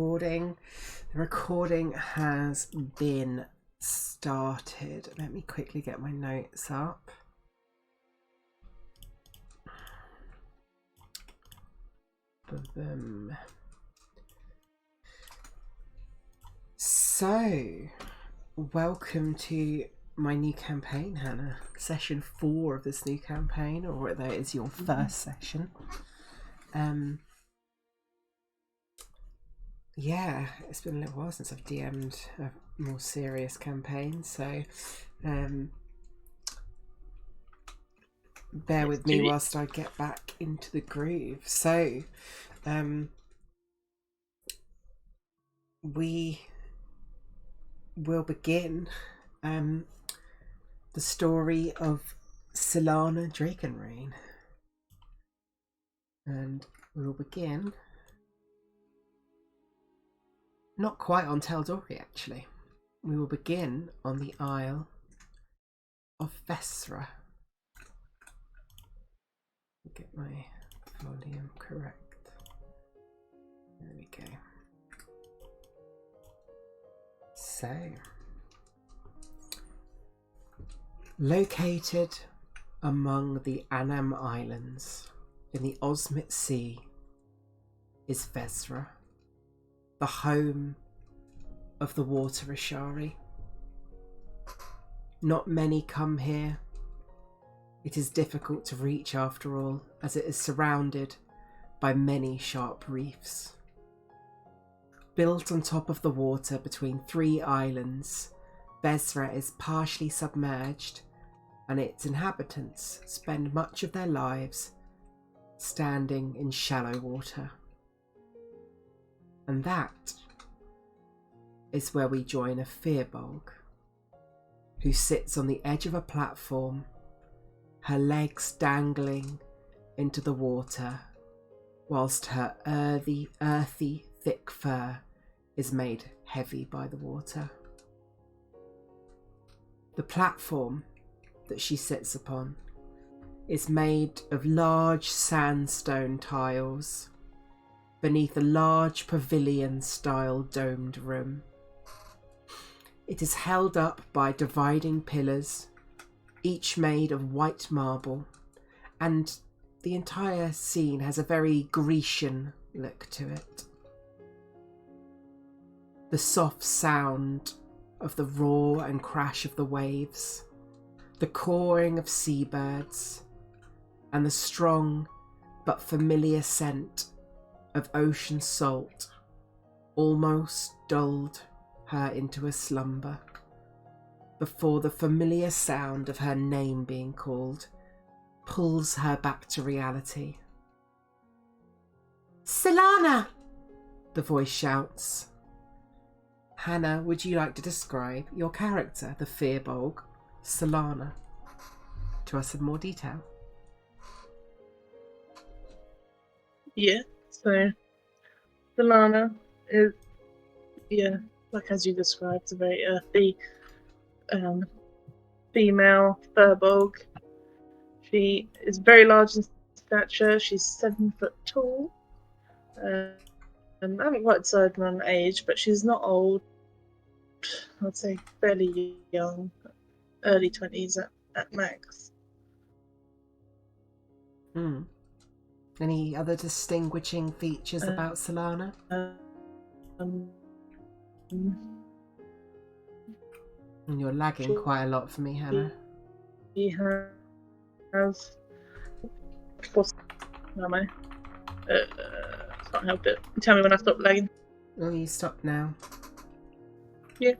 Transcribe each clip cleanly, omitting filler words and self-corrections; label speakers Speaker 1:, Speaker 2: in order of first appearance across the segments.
Speaker 1: recording. The recording has been started. Let me quickly get my notes up. So, welcome to my new campaign, Hannah. Session 4 of this new campaign, or whether it is your first session. Yeah, it's been a little while since I've DM'd a more serious campaign, so bear with me whilst I get back into the groove. So, we will begin the story of Solana Drakenrain. And we will begin not quite on Teldori, actually. We will begin on the Isle of Vesra. Get my volume correct. There we go. So, located among the Anam Islands in the Osmit Sea is Vesra, the home of the Water Ashari. Not many come here. It is difficult to reach after all, as it is surrounded by many sharp reefs. Built on top of the water between 3 islands, Vesra is partially submerged, and its inhabitants spend much of their lives standing in shallow water. And that is where we join a Firbolg, who sits on the edge of a platform, her legs dangling into the water, whilst her earthy, thick fur is made heavy by the water. The platform that she sits upon is made of large sandstone tiles beneath a large pavilion-style domed room. It is held up by dividing pillars, each made of white marble, and the entire scene has a very Grecian look to it. The soft sound of the roar and crash of the waves, the cawing of seabirds, and the strong but familiar scent of ocean salt almost dulled her into a slumber before the familiar sound of her name being called pulls her back to reality. "Solana!" the voice shouts. Hannah, would you like to describe your character, the Firbolg, Solana, to us in more detail?
Speaker 2: Yeah, so Solana is, like as you described, a very earthy female Firbolg. She is very large in stature. She's 7 foot tall. I haven't quite decided on age, but she's not old. I'd say fairly young, early 20s at max.
Speaker 1: Any other distinguishing features about Solana? You're lagging quite a lot for me, Hannah.
Speaker 2: She has... Of course, am I? Can't help it. Tell me when I stop lagging.
Speaker 1: Oh, you stopped now.
Speaker 2: Yeah.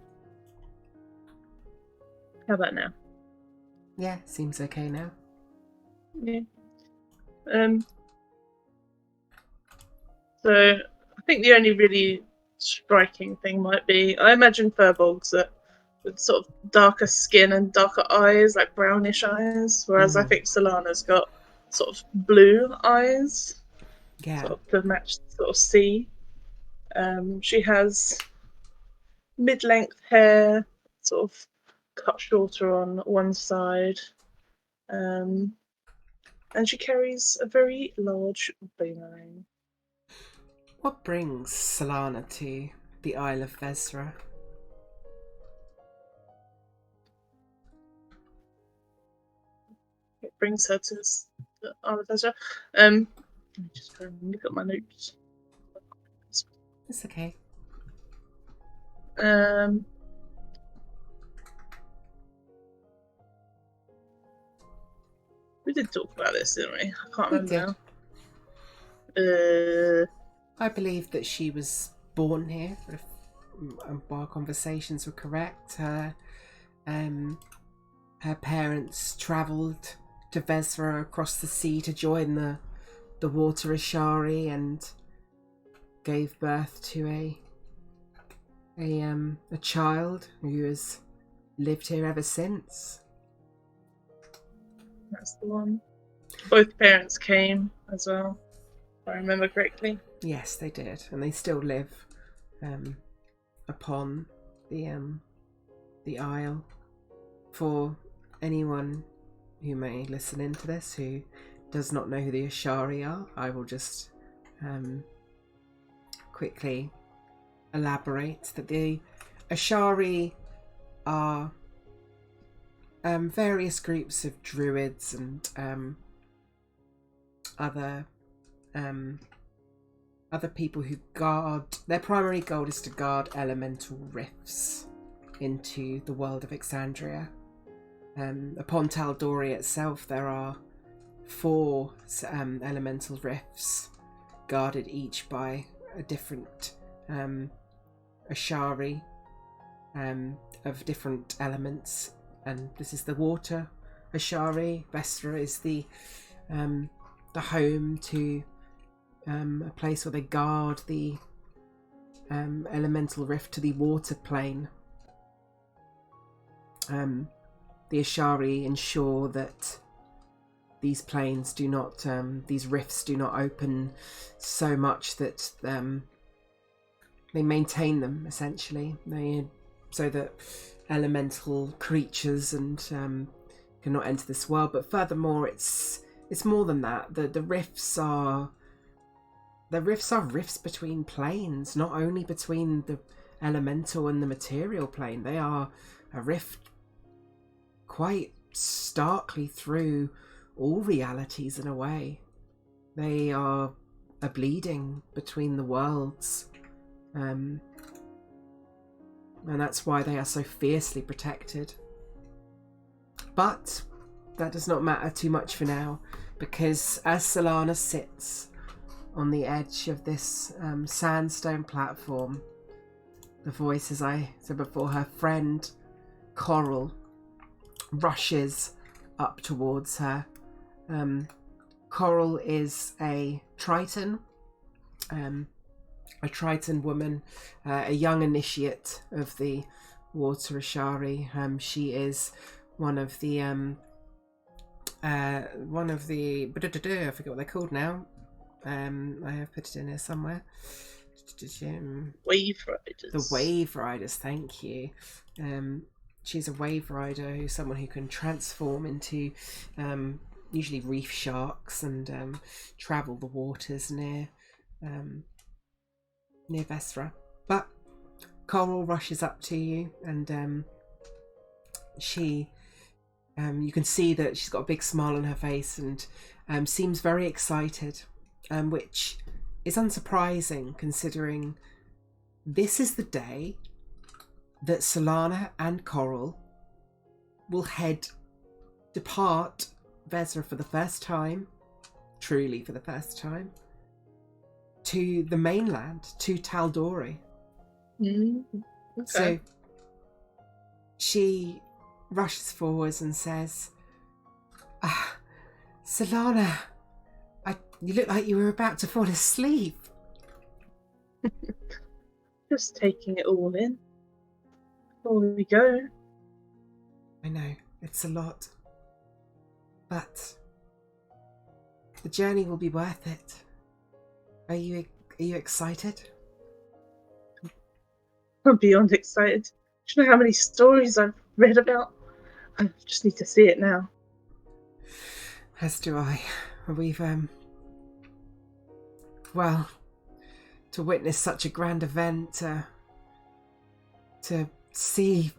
Speaker 2: How about now?
Speaker 1: Yeah, seems okay now.
Speaker 2: Yeah. So I think the only really striking thing might be, I imagine Firbolgs with sort of darker skin and darker eyes, like brownish eyes, whereas I think Solana's got sort of blue eyes, sort of to match the sort of sea. She has mid-length hair, sort of cut shorter on one side, and she carries a very large boomerang.
Speaker 1: What brings Solana to the Isle of Vezra?
Speaker 2: It brings her to the Isle of Ezra. Let me just go and look at my notes.
Speaker 1: It's okay.
Speaker 2: We did talk about this, didn't we? I can't
Speaker 1: We
Speaker 2: remember
Speaker 1: did.
Speaker 2: now.
Speaker 1: I believe that she was born here, if our conversations were correct. Her parents travelled to Vezra across the sea to join the Water Ashari and gave birth to a child who has lived here ever since.
Speaker 2: That's the one. Both parents came as well, if I remember correctly.
Speaker 1: Yes, they did, and they still live upon the Isle. For anyone who may listen into this who does not know who the Ashari are, I will just quickly elaborate that the Ashari are various groups of druids and other people who guard. Their primary goal is to guard elemental rifts into the world of Exandria. Upon Tal'Dorei itself, there are 4 elemental rifts, guarded each by a different Ashari of different elements. And this is the Water Ashari. Vestra is the home to a place where they guard the elemental rift to the water plane. The Ashari ensure that these planes do not, these rifts do not open so much that they maintain them, essentially. So that elemental creatures and cannot enter this world. But furthermore, it's more than that. The rifts are rifts between planes, not only between the elemental and the material plane. They are a rift quite starkly through all realities in a way. They are a bleeding between the worlds. And that's why they are so fiercely protected. But that does not matter too much for now, because as Solana sits on the edge of this sandstone platform, the voice, as I said before, her friend Coral rushes up towards her. Coral is a Triton, woman, a young initiate of the Water Ashari. She is one of the I forget what they're called now. I have put it in here somewhere.
Speaker 2: Wave Riders.
Speaker 1: The Wave Riders, thank you. She's a Wave Rider who's someone who can transform into usually reef sharks and travel the waters near Vestra. But Coral rushes up to you, and she you can see that she's got a big smile on her face and seems very excited, which is unsurprising considering this is the day that Solana and Coral will depart Vezra for the first time, truly for the first time, to the mainland, to Tal'Dorei.
Speaker 2: Okay.
Speaker 1: So she rushes forwards and says, Solana, you look like you were about to fall asleep.
Speaker 2: Just taking it all in. Before we go.
Speaker 1: I know, it's a lot. But the journey will be worth it. Are you excited?
Speaker 2: I'm beyond excited. Do you know how many stories I've read about? I just need to see it now.
Speaker 1: As do I. We've well, to witness such a grand event, to see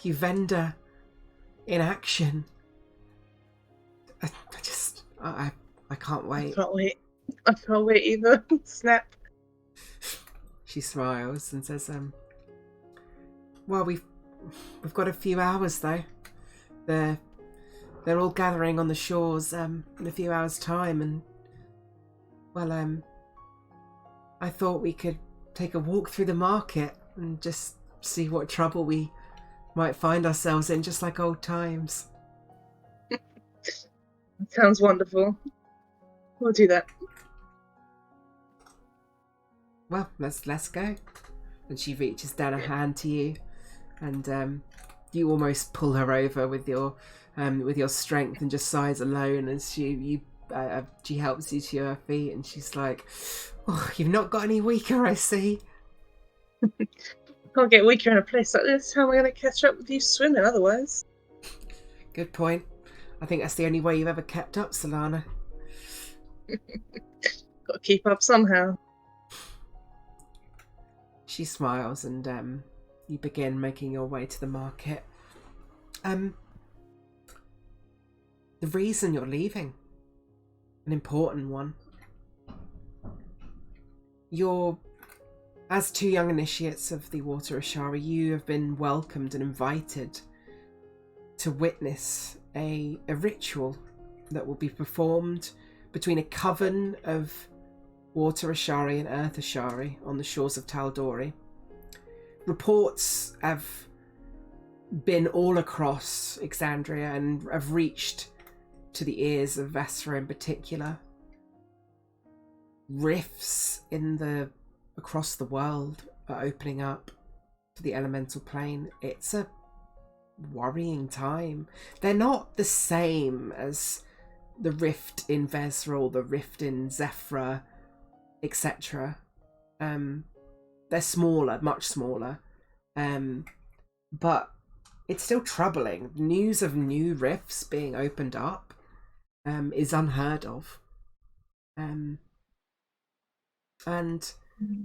Speaker 1: Uvenda in action. I can't wait.
Speaker 2: I can't wait either. Snap.
Speaker 1: She smiles and says, well, we've got a few hours though. They're all gathering on the shores in a few hours' time, and well, I thought we could take a walk through the market and just see what trouble we might find ourselves in, just like old times.
Speaker 2: Sounds wonderful. We'll do that.
Speaker 1: Well, let's go. And she reaches down a hand to you, and you almost pull her over with your strength, and just sighs alone as she helps you to your feet, and she's like, "Oh, you've not got any weaker, I see."
Speaker 2: Can't get weaker in a place like this. How am I going to catch up with you swimming otherwise?
Speaker 1: Good point. I think that's the only way you've ever kept up, Solana.
Speaker 2: Got to keep up somehow.
Speaker 1: She smiles, and you begin making your way to the market. The reason you're leaving, an important one. As two young initiates of the Water Ashari, you have been welcomed and invited to witness a ritual that will be performed between a coven of Water Ashari and Earth Ashari on the shores of Taldori. Reports have been all across Exandria and have reached to the ears of Vesra in particular. Rifts across the world are opening up to the elemental plane. It's a worrying time. They're not the same as the rift in Vesra or the rift in Zephyra, etc. They're smaller, much smaller, but it's still troubling. News of new rifts being opened up is unheard of. And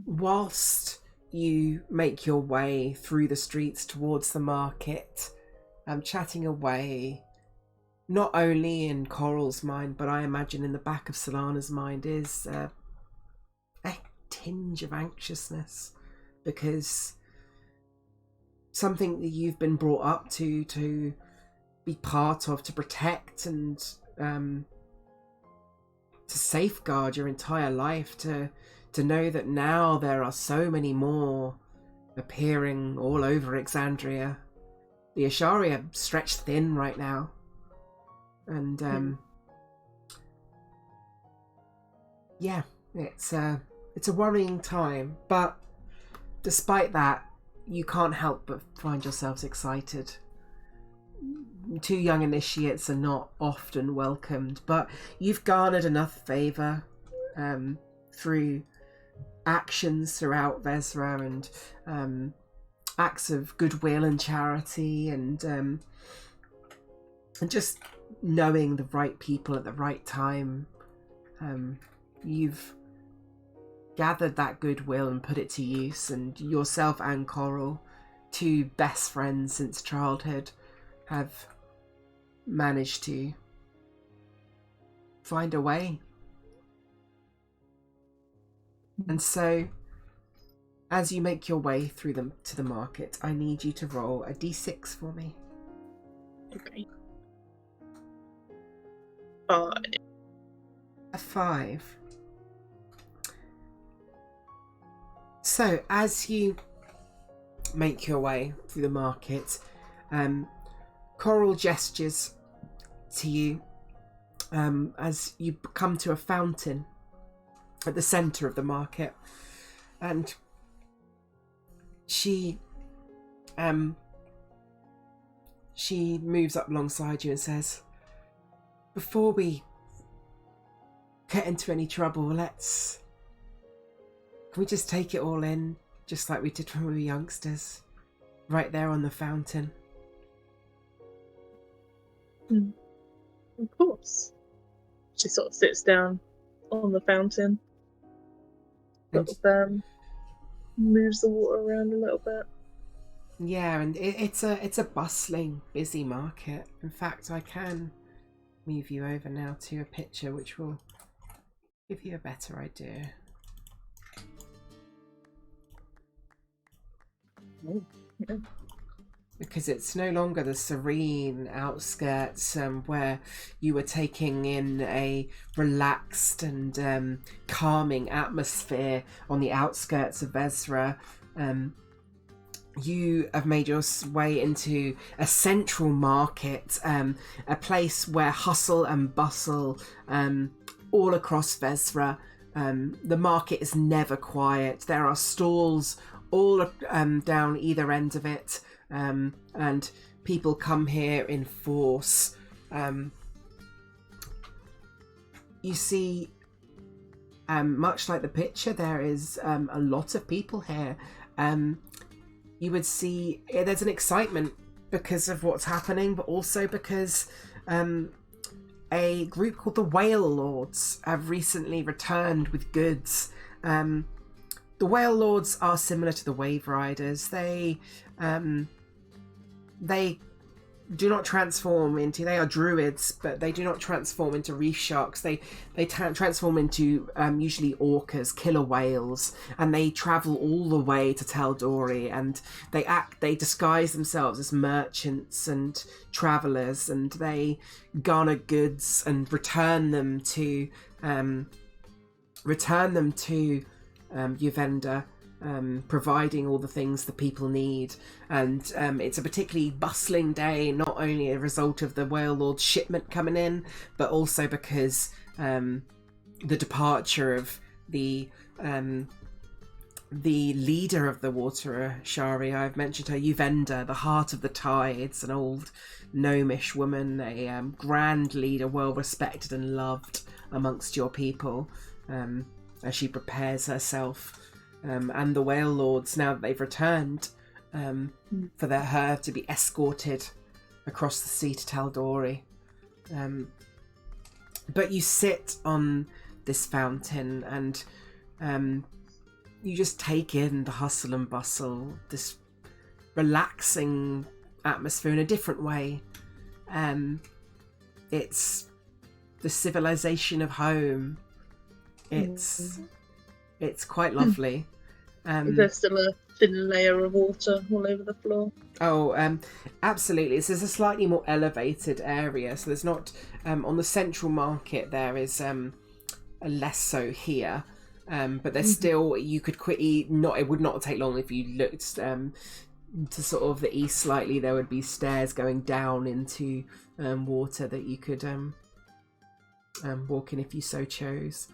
Speaker 1: whilst you make your way through the streets towards the market, chatting away, not only in Coral's mind, but I imagine in the back of Solana's mind, is a tinge of anxiousness, because something that you've been brought up to be part of, to protect and to safeguard your entire life, to know that now there are so many more appearing all over Exandria. The Ashari are stretched thin right now, and yeah, it's a worrying time, but despite that, you can't help but find yourselves excited. Two young initiates are not often welcomed, but you've garnered enough favour through actions throughout Vesra, and acts of goodwill and charity, and just knowing the right people at the right time. You've gathered that goodwill and put it to use, and yourself and Coral, two best friends since childhood, have managed to find a way. And so, as you make your way through to the market, I need you to roll a d6 for me.
Speaker 2: Okay. 5.
Speaker 1: A 5. So, as you make your way through the market, Coral gestures to you as you come to a fountain at the centre of the market, and she moves up alongside you and says, "Before we get into any trouble, can we just take it all in, just like we did when we were youngsters, right there on the fountain?"
Speaker 2: Of course. She sort of sits down on the fountain.
Speaker 1: And
Speaker 2: sort of moves the water around a little bit.
Speaker 1: yeah, and it's a bustling, busy market. In fact, I can move you over now to a picture which will give you a better idea.
Speaker 2: Oh, yeah.
Speaker 1: Because it's no longer the serene outskirts where you were taking in a relaxed and calming atmosphere on the outskirts of Vezra. You have made your way into a central market, a place where hustle and bustle all across Vezra. The market is never quiet. There are stalls all down either end of it. And people come here in force. You see, much like the picture, there is a lot of people here. You would see there's an excitement because of what's happening, but also because a group called the Whale Lords have recently returned with goods. The Whale Lords are similar to the Wave Riders. They do not transform into, they are druids, but they do not transform into reef sharks. They transform into usually orcas, killer whales, and they travel all the way to Taldori, and they disguise themselves as merchants and travelers, and they garner goods and return them to Uvenda, providing all the things the people need. And it's a particularly bustling day, not only a result of the Whale Lord's shipment coming in, but also because the departure of the leader of the water Shari. I've mentioned her, Uvenda, the heart of the tides, an old gnomish woman, a grand leader, well respected and loved amongst your people, as she prepares herself. And the Whale Lords, now that they've returned, for her to be escorted across the sea to Taldori. But you sit on this fountain and you just take in the hustle and bustle, this relaxing atmosphere in a different way. It's the civilization of home. It's quite lovely.
Speaker 2: There's still a thin layer of water all over the floor.
Speaker 1: Oh, absolutely. This is a slightly more elevated area, so there's not on the central market. There is a less so here, but there's still, you could quickly not. It would not take long if you looked to sort of the east slightly. There would be stairs going down into water that you could walk in if you so chose.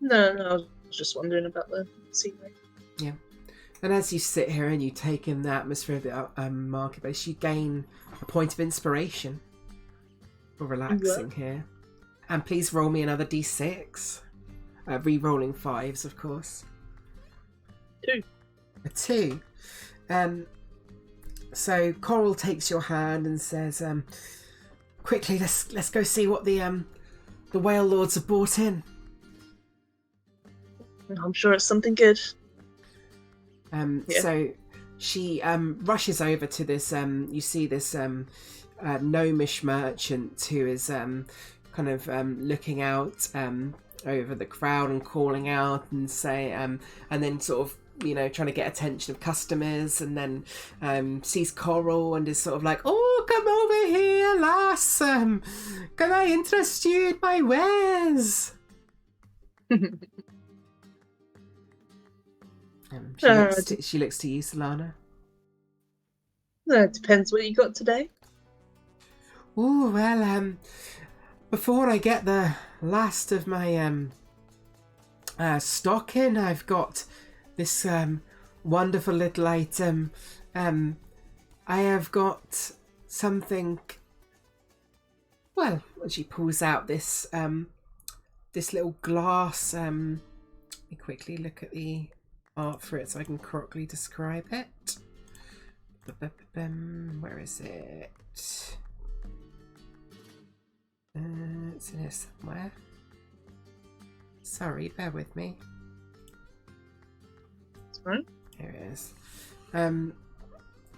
Speaker 2: No, I was just wondering about the scenery.
Speaker 1: Yeah. And as you sit here and you take in the atmosphere of the marketplace, you gain a point of inspiration for relaxing here. And please roll me another d6. Re-rolling 5s, of course.
Speaker 2: 2.
Speaker 1: A 2. So Coral takes your hand and says, "Quickly, let's go see what the Whale Lords have brought in."
Speaker 2: I'm sure it's something good.
Speaker 1: So she rushes over to this. You see this gnomish merchant who is kind of looking out over the crowd and calling out and say, and then sort of, you know, trying to get attention of customers, and then sees Coral and is sort of like, "Oh, come over here, lass. Can I interest you in my wares?" She looks to you, Solana.
Speaker 2: It depends what you got today.
Speaker 1: Oh, well, before I get the last of my stock in, I've got this wonderful little item. I have got something. Well, she pulls out this this little glass. Let me quickly look at the art for it so I can correctly describe it. Where is it? It's in here somewhere. Sorry, bear with me.
Speaker 2: That's right.
Speaker 1: Here it is.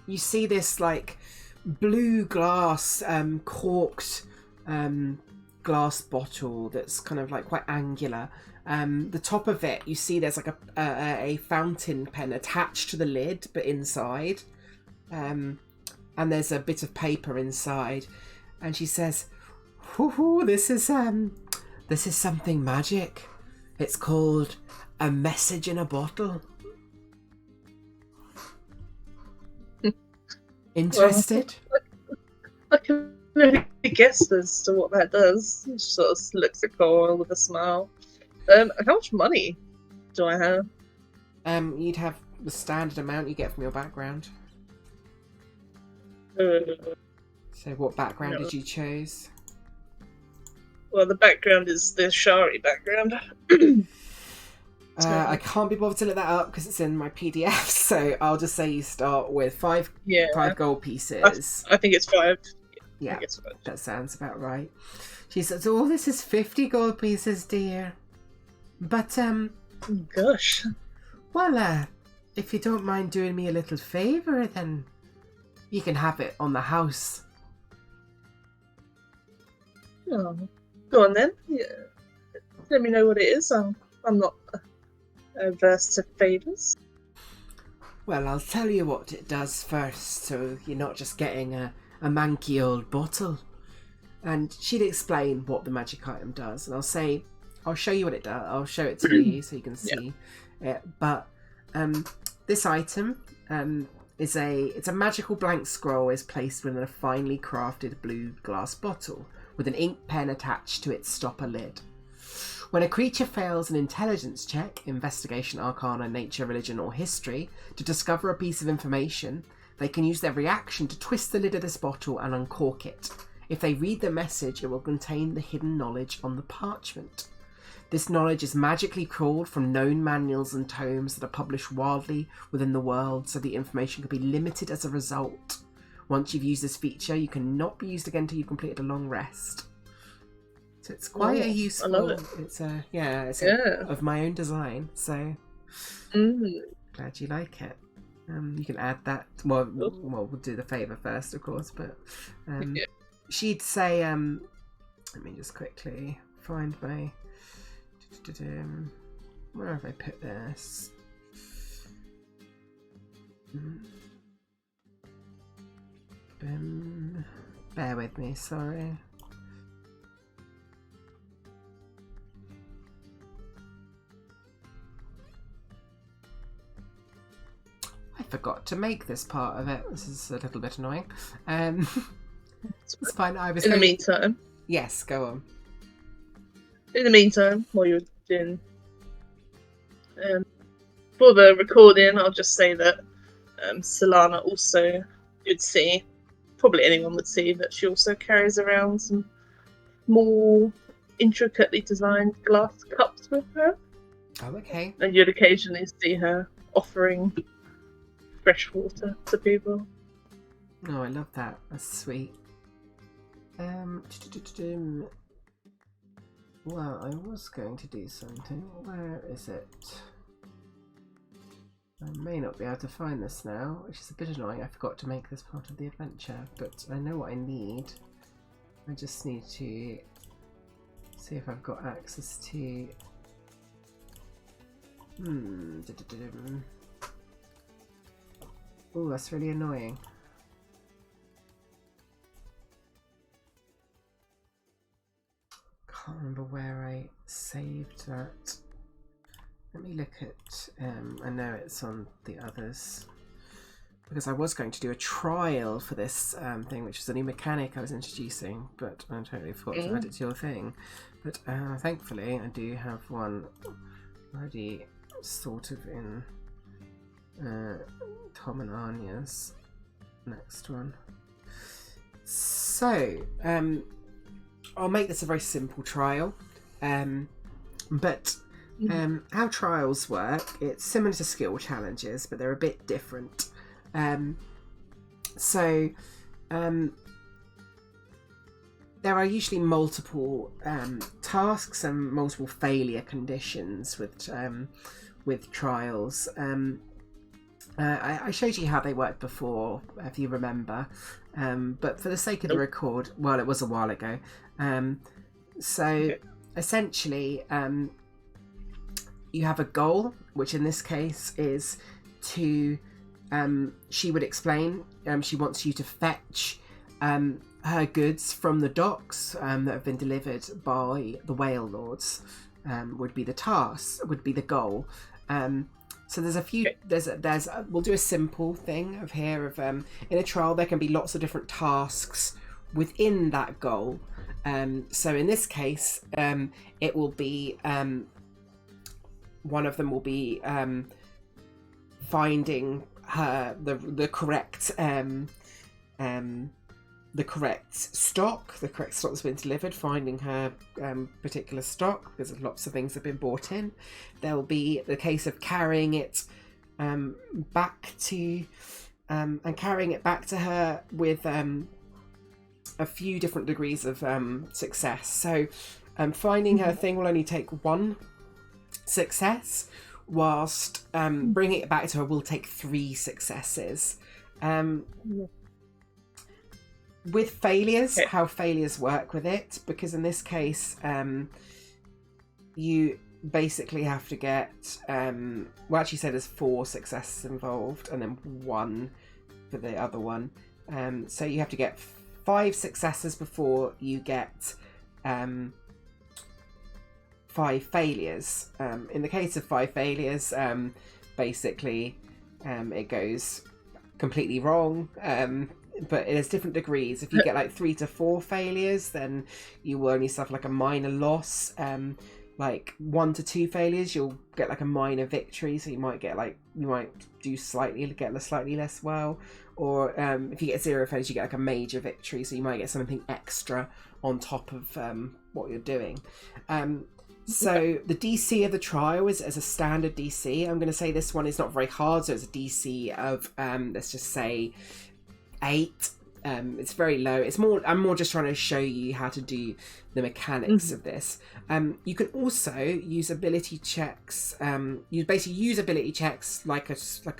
Speaker 1: You see this like blue glass corked glass bottle that's kind of like quite angular. The top of it, you see there's like a fountain pen attached to the lid, but inside. And there's a bit of paper inside. And she says, "Hoo-hoo, this is something magic. It's called a message in a bottle." Interested?
Speaker 2: Well, I can really guess as to what that does. She sort of looks at Coral with a smile. How much money do I have?
Speaker 1: You'd have the standard amount you get from your background. So what background did you choose?
Speaker 2: Well, the background is the Shari background.
Speaker 1: I can't be bothered to look that up because it's in my PDF, so I'll just say you start with five gold pieces.
Speaker 2: I think it's 5.
Speaker 1: Yeah, it's 5. That sounds about right. She says, "Oh, this is 50 gold pieces, dear. But,
Speaker 2: gosh.
Speaker 1: Well, if you don't mind doing me a little favour, then you can have it on the house."
Speaker 2: Oh, go on then. Yeah. Let me know what it is. I'm not averse to favours.
Speaker 1: Well, I'll tell you what it does first, so you're not just getting a manky old bottle. And she'd explain what the magic item does, and I'll show you what it does. I'll show it to you so you can see it. But this item it's a magical blank scroll is placed within a finely crafted blue glass bottle with an ink pen attached to its stopper lid. When a creature fails an intelligence check, investigation, arcana, nature, religion, or history, to discover a piece of information, they can use their reaction to twist the lid of this bottle and uncork it. If they read the message, it will contain the hidden knowledge on the parchment. This knowledge is magically crawled from known manuals and tomes that are published wildly within the world, so the information can be limited as a result. Once you've used this feature, you cannot be used again until you've completed a long rest. So it's quite a useful. I love it. It's of my own design. So glad you like it. You can add that. Well, we'll do the favour first, of course. But she'd say, let me just quickly find my. Where have I put this? Bear with me, sorry. I forgot to make this part of it. This is a little bit annoying. It's fine.
Speaker 2: In the meantime.
Speaker 1: Yes, go on.
Speaker 2: In the meantime, while you're doing for the recording, I'll just say that Solana also, you'd see, probably anyone would see, that she also carries around some more intricately designed glass cups with her.
Speaker 1: Oh, okay.
Speaker 2: And you'd occasionally see her offering fresh water to people.
Speaker 1: Oh, I love that. That's sweet. Well, I was going to do something. Where is it? I may not be able to find this now, which is a bit annoying. I forgot to make this part of the adventure, but I know what I need. I just need to see if I've got access to... Oh, that's really annoying. Can't remember where I saved that. Let me look at, I know it's on the others, because I was going to do a trial for this thing, which is a new mechanic I was introducing, but I totally forgot to add it to your thing. But thankfully I do have one already sort of in Tom and Anya's next one. So, I'll make this a very simple trial, but how trials work, it's similar to skill challenges, but they're a bit different. there are usually multiple tasks and multiple failure conditions with trials. I showed you how they worked before, if you remember, but for the sake of the record, well, it was a while ago. Essentially, you have a goal, which in this case is to, she would explain, she wants you to fetch her goods from the docks that have been delivered by the whale lords. Would be the task, would be the goal. So there's a few. We'll do a simple thing of here. In a trial, there can be lots of different tasks within that goal. So in this case, it will be one of them will be finding her the correct stock that's been delivered, finding her particular stock, because lots of things have been brought in. There will be the case of carrying it back to her with a few different degrees of success. So finding her thing will only take one success, whilst bringing it back to her will take 3 successes. With failures, how failures work with it, because in this case, you basically have to get, actually said there's 4 successes involved, and then 1 for the other one. So you have to get 5 successes before you get 5 failures. In the case of 5 failures, basically, it goes completely wrong. But there's different degrees. If you get like 3 to 4 failures, then you will only suffer like a minor loss. Like 1 to 2 failures, you'll get like a minor victory. So you might get slightly less well. Or if you get 0 failures, you get like a major victory. So you might get something extra on top of what you're doing. So the DC of the trial is as a standard DC. I'm going to say this one is not very hard. So it's a DC of let's just say 8. It's very low. I'm more just trying to show you how to do the mechanics of this. You can also use ability checks. You basically use ability checks like a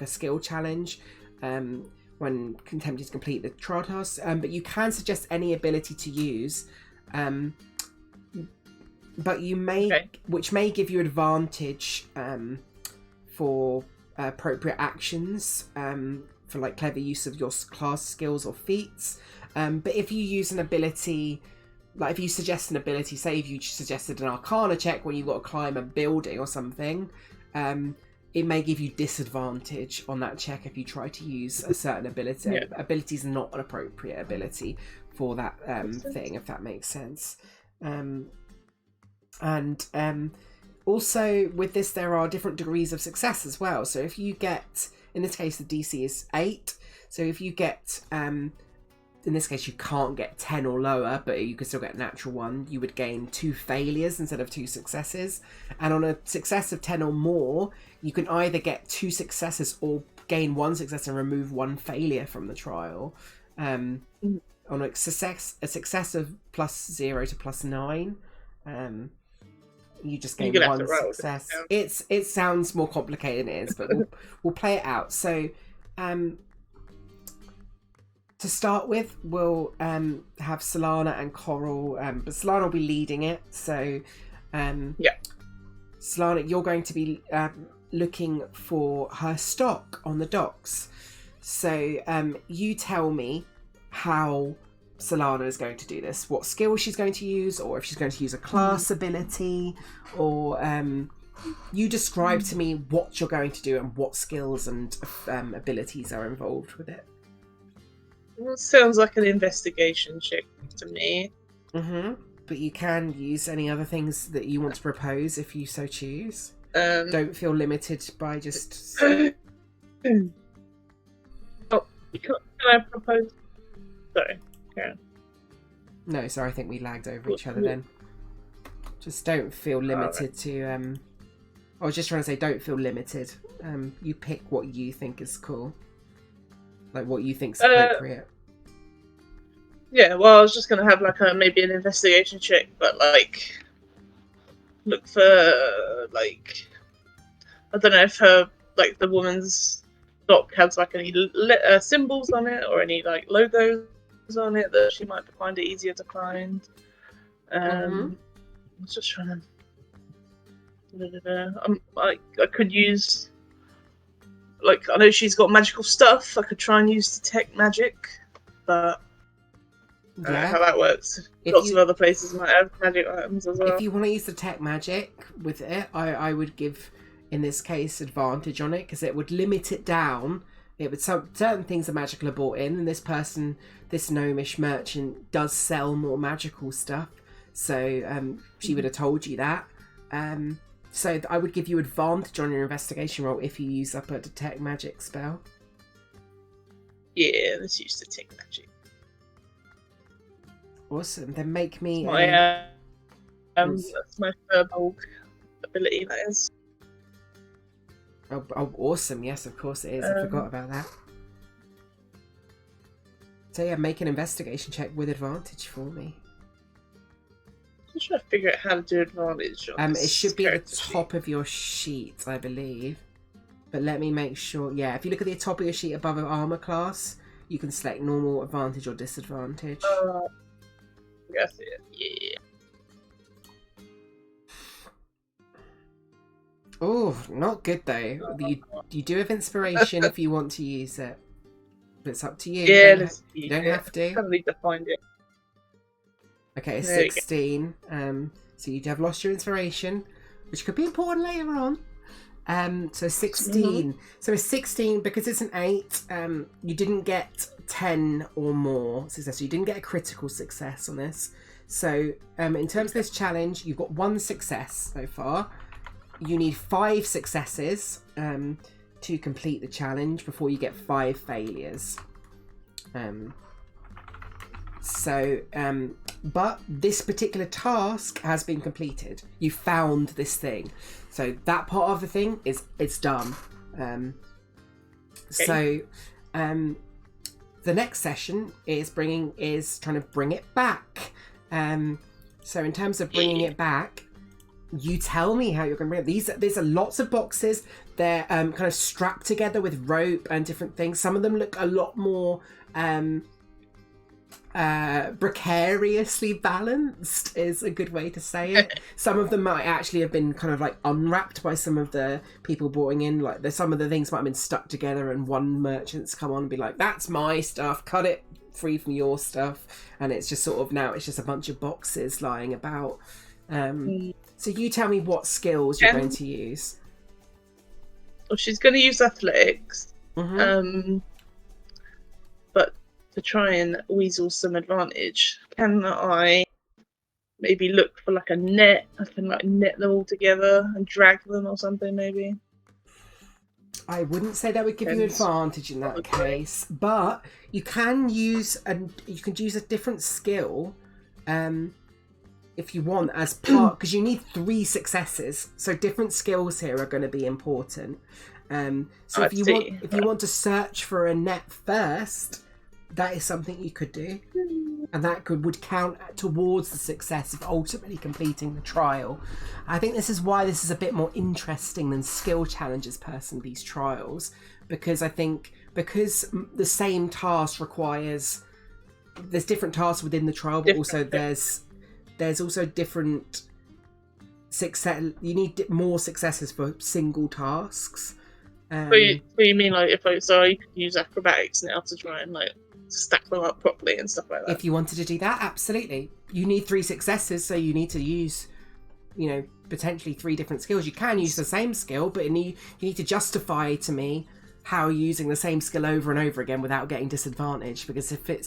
Speaker 1: skill challenge when attempting to complete the trial task. But you can suggest any ability to use. But you may, which may give you advantage for appropriate actions. For like clever use of your class skills or feats. But if you use an ability, like if you suggest an ability, say if you suggested an Arcana check when you've got to climb a building or something, it may give you disadvantage on that check if you try to use a certain ability. Yeah. Ability is not an appropriate ability for that thing, if that makes sense. Also with this, there are different degrees of success as well. So if you get, in this case, the DC is 8. So if you get, in this case, you can't get 10 or lower, but you can still get a natural 1. You would gain 2 failures instead of 2 successes. And on a success of 10 or more, you can either get 2 successes or gain 1 success and remove 1 failure from the trial. On a success of +0 to +9, you just gain 1 success. It sounds more complicated than it is, but we'll play it out. So to start with, we'll have Solana and Coral, but Solana will be leading it. So Solana, you're going to be looking for her stock on the docks. So you tell me how Solana is going to do this, what skill she's going to use, or if she's going to use a class ability, or you describe to me what you're going to do and what skills and abilities are involved with it.
Speaker 2: Well, it sounds like an investigation check to me.
Speaker 1: But you can use any other things that you want to propose if you so choose. Don't feel limited by just...
Speaker 2: Can I propose? Sorry. Yeah.
Speaker 1: No, sorry, I think we lagged over each other then. Just don't feel limited to... I was just trying to say, don't feel limited. You pick what you think is cool. Like, what you think's appropriate.
Speaker 2: Yeah, well, I was just gonna have like maybe an investigation check, but like look for like I don't know if her like the woman's dock has like any symbols on it or any like logos on it that she might find it easier to find. I was just trying to. I could use like I know she's got magical stuff. I could try and use detect magic, but I don't know how that works. Lots of other places might have magic items as well.
Speaker 1: If you want to use detect magic with it, I would give, in this case, advantage on it because it would limit it down. It would certain things are magical are bought in, and this person, this gnomish merchant, does sell more magical stuff. So she would have told you that. So I would give you advantage on your investigation roll if you use up a detect magic spell.
Speaker 2: Yeah, let's use detect magic.
Speaker 1: Awesome. Then make me
Speaker 2: that's my Furbolg ability, that is.
Speaker 1: Oh, awesome. Yes, of course it is. I forgot about that. So yeah, make an investigation check with advantage for me.
Speaker 2: I'm trying to figure out how to do advantage on
Speaker 1: it should be at the top of your sheet, I believe. But let me make sure. Yeah, if you look at the top of your sheet above an armor class, you can select normal, advantage, or disadvantage.
Speaker 2: That's it. Yeah.
Speaker 1: Oh, not good though. You do have inspiration if you want to use it. But it's up to you.
Speaker 2: Yeah,
Speaker 1: you don't have to.
Speaker 2: I need to find it.
Speaker 1: Okay, 16. So you have lost your inspiration, which could be important later on. So 16. So a 16, because it's an 8, you didn't get 10 or more success. So you didn't get a critical success on this. So in terms of this challenge, you've got 1 success so far. You need 5 successes to complete the challenge before you get 5 failures. But this particular task has been completed. You found this thing, so that part of the thing it's done. So the next session is trying to bring it back. So in terms of bringing it back, you tell me how you're going to bring it. There's lots of boxes. They're kind of strapped together with rope and different things. Some of them look a lot more precariously balanced is a good way to say it. Some of them might actually have been kind of like unwrapped by some of the people brought in. Like some of the things might have been stuck together, and one merchant's come on and be like, "That's my stuff. Cut it free from your stuff." And it's just sort of now it's just a bunch of boxes lying about. So you tell me what skills you're going to use.
Speaker 2: Well, she's going to use athletics. But to try and weasel some advantage, can I maybe look for like a net? I can like net them all together and drag them or something, maybe.
Speaker 1: I wouldn't say that would give you advantage in that case, but you can use a different skill. If you want, as part, because you need 3 successes, so different skills here are going to be important. So if you want to search for a net first, that is something you could do, and that would count towards the success of ultimately completing the trial. I think this is why this is a bit more interesting than skill challenges these trials, because I think because the same task requires there's different tasks within the trial, but also there's also different success. You need more successes for single tasks.
Speaker 2: So you mean like if I could use acrobatics now to try and like stack them up properly and stuff like that?
Speaker 1: If you wanted to do that, absolutely. You need 3 successes, so you need to use, potentially 3 different skills. You can use the same skill, but you need to justify to me how you're using the same skill over and over again without getting disadvantaged. Because if you're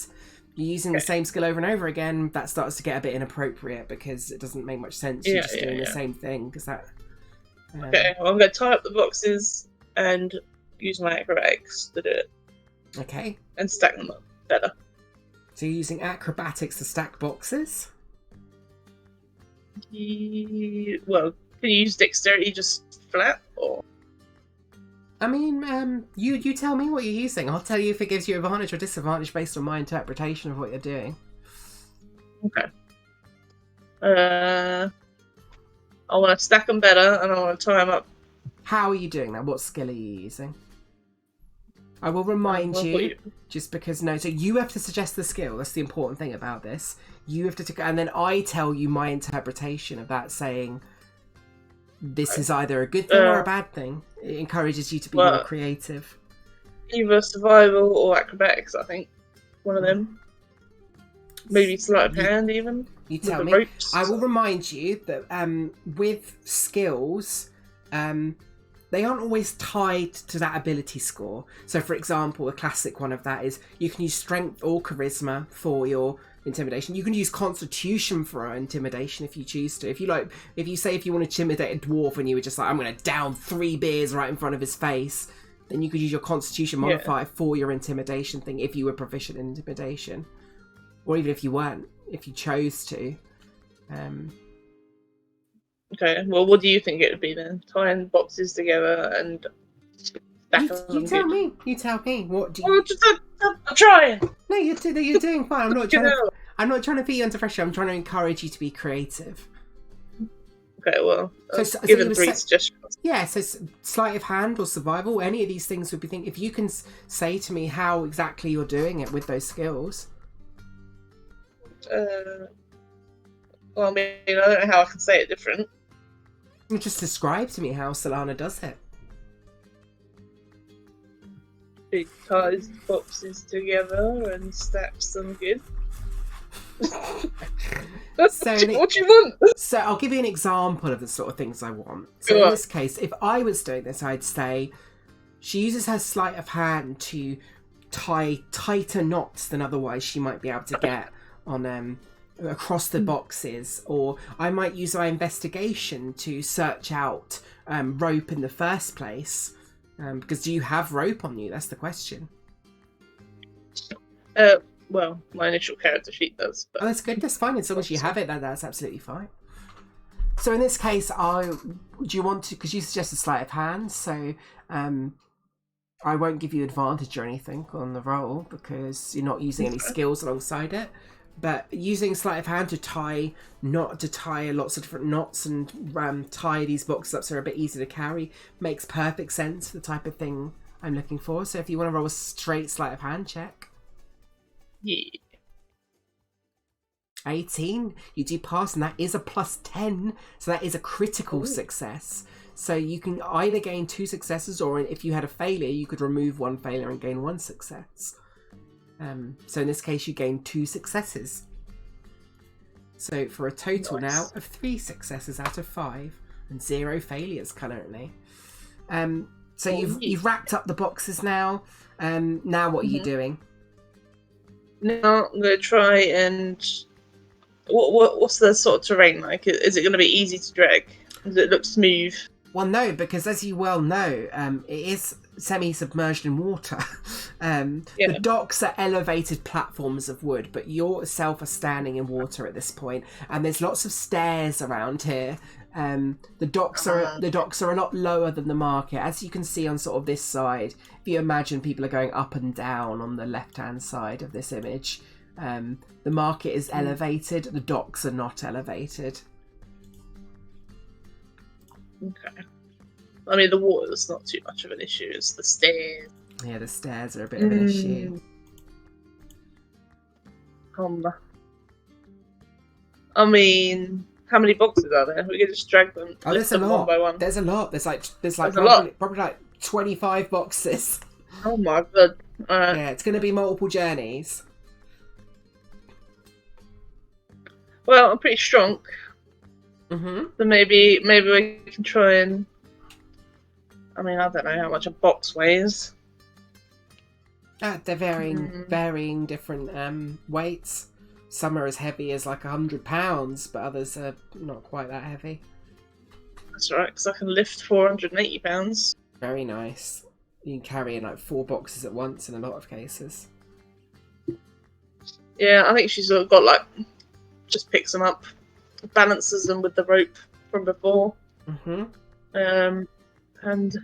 Speaker 1: using the same skill over and over again, that starts to get a bit inappropriate because it doesn't make much sense. You're just doing the same thing. Because that.
Speaker 2: Okay, well, I'm going to tie up the boxes and use my acrobatics to do it.
Speaker 1: Okay.
Speaker 2: And stack them up better.
Speaker 1: So you're using acrobatics to stack boxes?
Speaker 2: Well, can you use dexterity just flat, or?
Speaker 1: I mean, you tell me what you're using. I'll tell you if it gives you advantage or disadvantage based on my interpretation of what you're doing.
Speaker 2: Okay. I want to stack them better, and I want to tie them up.
Speaker 1: How are you doing that? What skill are you using? I will remind you, just because so you have to suggest the skill. That's the important thing about this. You have to, and then I tell you my interpretation of that, saying this is either a good thing or a bad thing. It encourages you to be more creative.
Speaker 2: Either survival or acrobatics, I think. One of them. Maybe sleight of hand, even.
Speaker 1: You tell me. Ropes. I will remind you that with skills, they aren't always tied to that ability score. So, for example, a classic one of that is you can use strength or charisma for your intimidation. You can use constitution for intimidation if you choose to. If you want to intimidate a dwarf and you were just like, I'm going to down 3 beers right in front of his face, then you could use your constitution modifier for your intimidation thing if you were proficient in intimidation. Or even if you weren't, if you chose to.
Speaker 2: Okay, well, what do you think it would be then? Tying boxes together and stack them.
Speaker 1: You tell me. You tell me. What do you?
Speaker 2: I'm trying.
Speaker 1: No, you're doing fine. I'm not trying to put you under pressure. I'm trying to encourage you to be creative.
Speaker 2: Okay, well, give them 3 suggestions.
Speaker 1: Yeah, so sleight of hand or survival, any of these things would be if you can say to me how exactly you're doing it with those skills.
Speaker 2: Well, I mean, I don't know how I can say it different.
Speaker 1: Just describe to me how Solana does it.
Speaker 2: She ties boxes together and stacks them good. What do you want?
Speaker 1: So I'll give you an example of the sort of things I want. So in this case, if I was doing this, I'd say she uses her sleight of hand to tie tighter knots than otherwise she might be able to get on across the boxes, or I might use my investigation to search out rope in the first place. Because do you have rope on you? That's the question.
Speaker 2: Well, my initial character sheet does. But...
Speaker 1: Oh, that's good. That's fine. As long as you have it, that's absolutely fine. So in this case, do you want to? Because you suggested sleight of hand, so I won't give you advantage or anything on the roll because you're not using any skills alongside it. But using sleight of hand to tie lots of different knots and tie these boxes up so they're a bit easier to carry makes perfect sense for the type of thing I'm looking for. So if you want to roll a straight sleight of hand check.
Speaker 2: Yeah.
Speaker 1: 18. You do pass, and that is a +10, so that is a critical success. So you can either gain 2 successes, or if you had a failure, you could remove 1 failure and gain 1 success. So in this case, you gain 2 successes. So for a total now of 3 successes out of 5 and 0 failures currently. So you've wrapped up the boxes now. Now what are you doing?
Speaker 2: Now I'm going to try and... What's the sort of terrain like? Is it going to be easy to drag? Does it look smooth?
Speaker 1: Well, no, because as you well know, it is semi-submerged in water. The docks are elevated platforms of wood, but you yourself are standing in water at this point, and there's lots of stairs around here. The docks are a lot lower than the market, as you can see on sort of this side. If you imagine people are going up and down on the left-hand side of this image, the market is elevated. The docks are not elevated.
Speaker 2: Okay. I mean, the water's not too much of an issue. It's the stairs.
Speaker 1: Yeah, the stairs are a bit of an issue.
Speaker 2: I mean, how many boxes are there? We can just drag them.
Speaker 1: Oh, there's a lot. One by one. There's a lot. There's probably like 25 boxes.
Speaker 2: Oh my god!
Speaker 1: Yeah, it's going to be multiple journeys.
Speaker 2: Well, I'm pretty strong. So maybe we can try and... I mean, I don't know how much a box weighs.
Speaker 1: They're varying different weights. Some are as heavy as like 100 pounds, but others are not quite that heavy.
Speaker 2: That's right, because I can lift 480 pounds.
Speaker 1: Very nice. You can carry in like 4 boxes at once in a lot of cases.
Speaker 2: Yeah, I think she's got like... just picks them up, balances them with the rope from before. And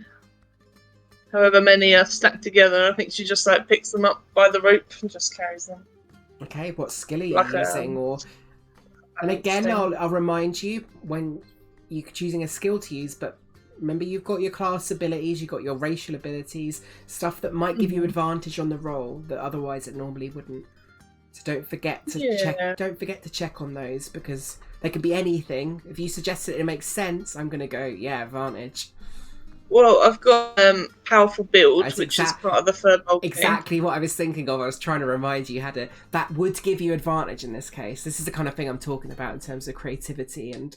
Speaker 2: however many are stacked together, I think she just like picks them up by the rope and just carries them.
Speaker 1: Okay, what skill are you using, or And again,
Speaker 2: balancing.
Speaker 1: I'll remind you when you're choosing a skill to use, but remember you've got your class abilities, you've got your racial abilities, stuff that might give you
Speaker 2: Mhm.
Speaker 1: advantage on the roll that otherwise it normally wouldn't. So don't forget to check.
Speaker 2: Yeah.
Speaker 1: Don't forget to check on those because they can be anything. If you suggest it makes sense, I'm gonna go advantage.
Speaker 2: Well, I've got powerful build,
Speaker 1: That's
Speaker 2: which is part of the Furbolg thing.
Speaker 1: exactly what I was thinking of. I was trying to remind you had that would give you advantage in this case. This is the kind of thing I'm talking about in terms of creativity and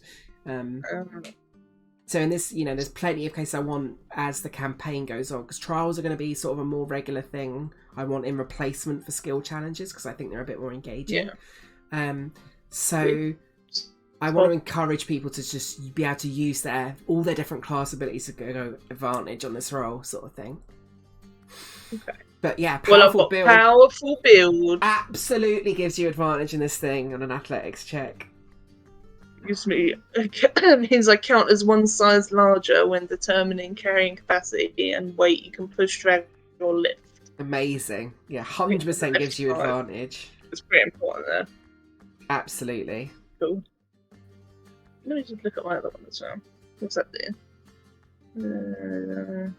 Speaker 1: so in this, there's plenty of cases I want as the campaign goes on because trials are going to be sort of a more regular thing. I want in replacement for skill challenges because I think they're a bit more engaging. So I want to encourage people to just be able to use all their different class abilities to go advantage on this roll, sort of thing.
Speaker 2: Okay.
Speaker 1: But yeah, powerful
Speaker 2: build
Speaker 1: absolutely gives you advantage in this thing on an athletics check.
Speaker 2: Gives me means I count as one size larger when determining carrying capacity and weight you can push, drag, or lift.
Speaker 1: Amazing. Yeah, 100% gives you advantage.
Speaker 2: It's pretty important there.
Speaker 1: Absolutely.
Speaker 2: Cool. Let me just look at my other one as well. What's that doing? No,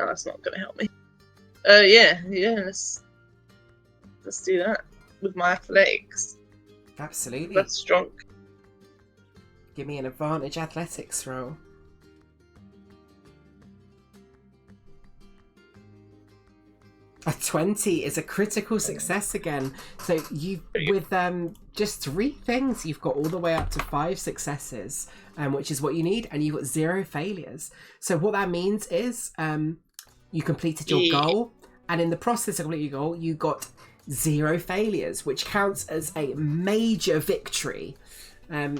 Speaker 2: that's not going to help me. Yeah. Let's do that with my athletics.
Speaker 1: Absolutely.
Speaker 2: That's strong.
Speaker 1: Give me an advantage athletics roll. A 20 is a critical success again. So with just 3 things, you've got all the way up to 5 successes, which is what you need, and you've got 0 failures. So what that means is you completed your goal, and in the process of completing your goal, you got 0 failures, which counts as a major victory.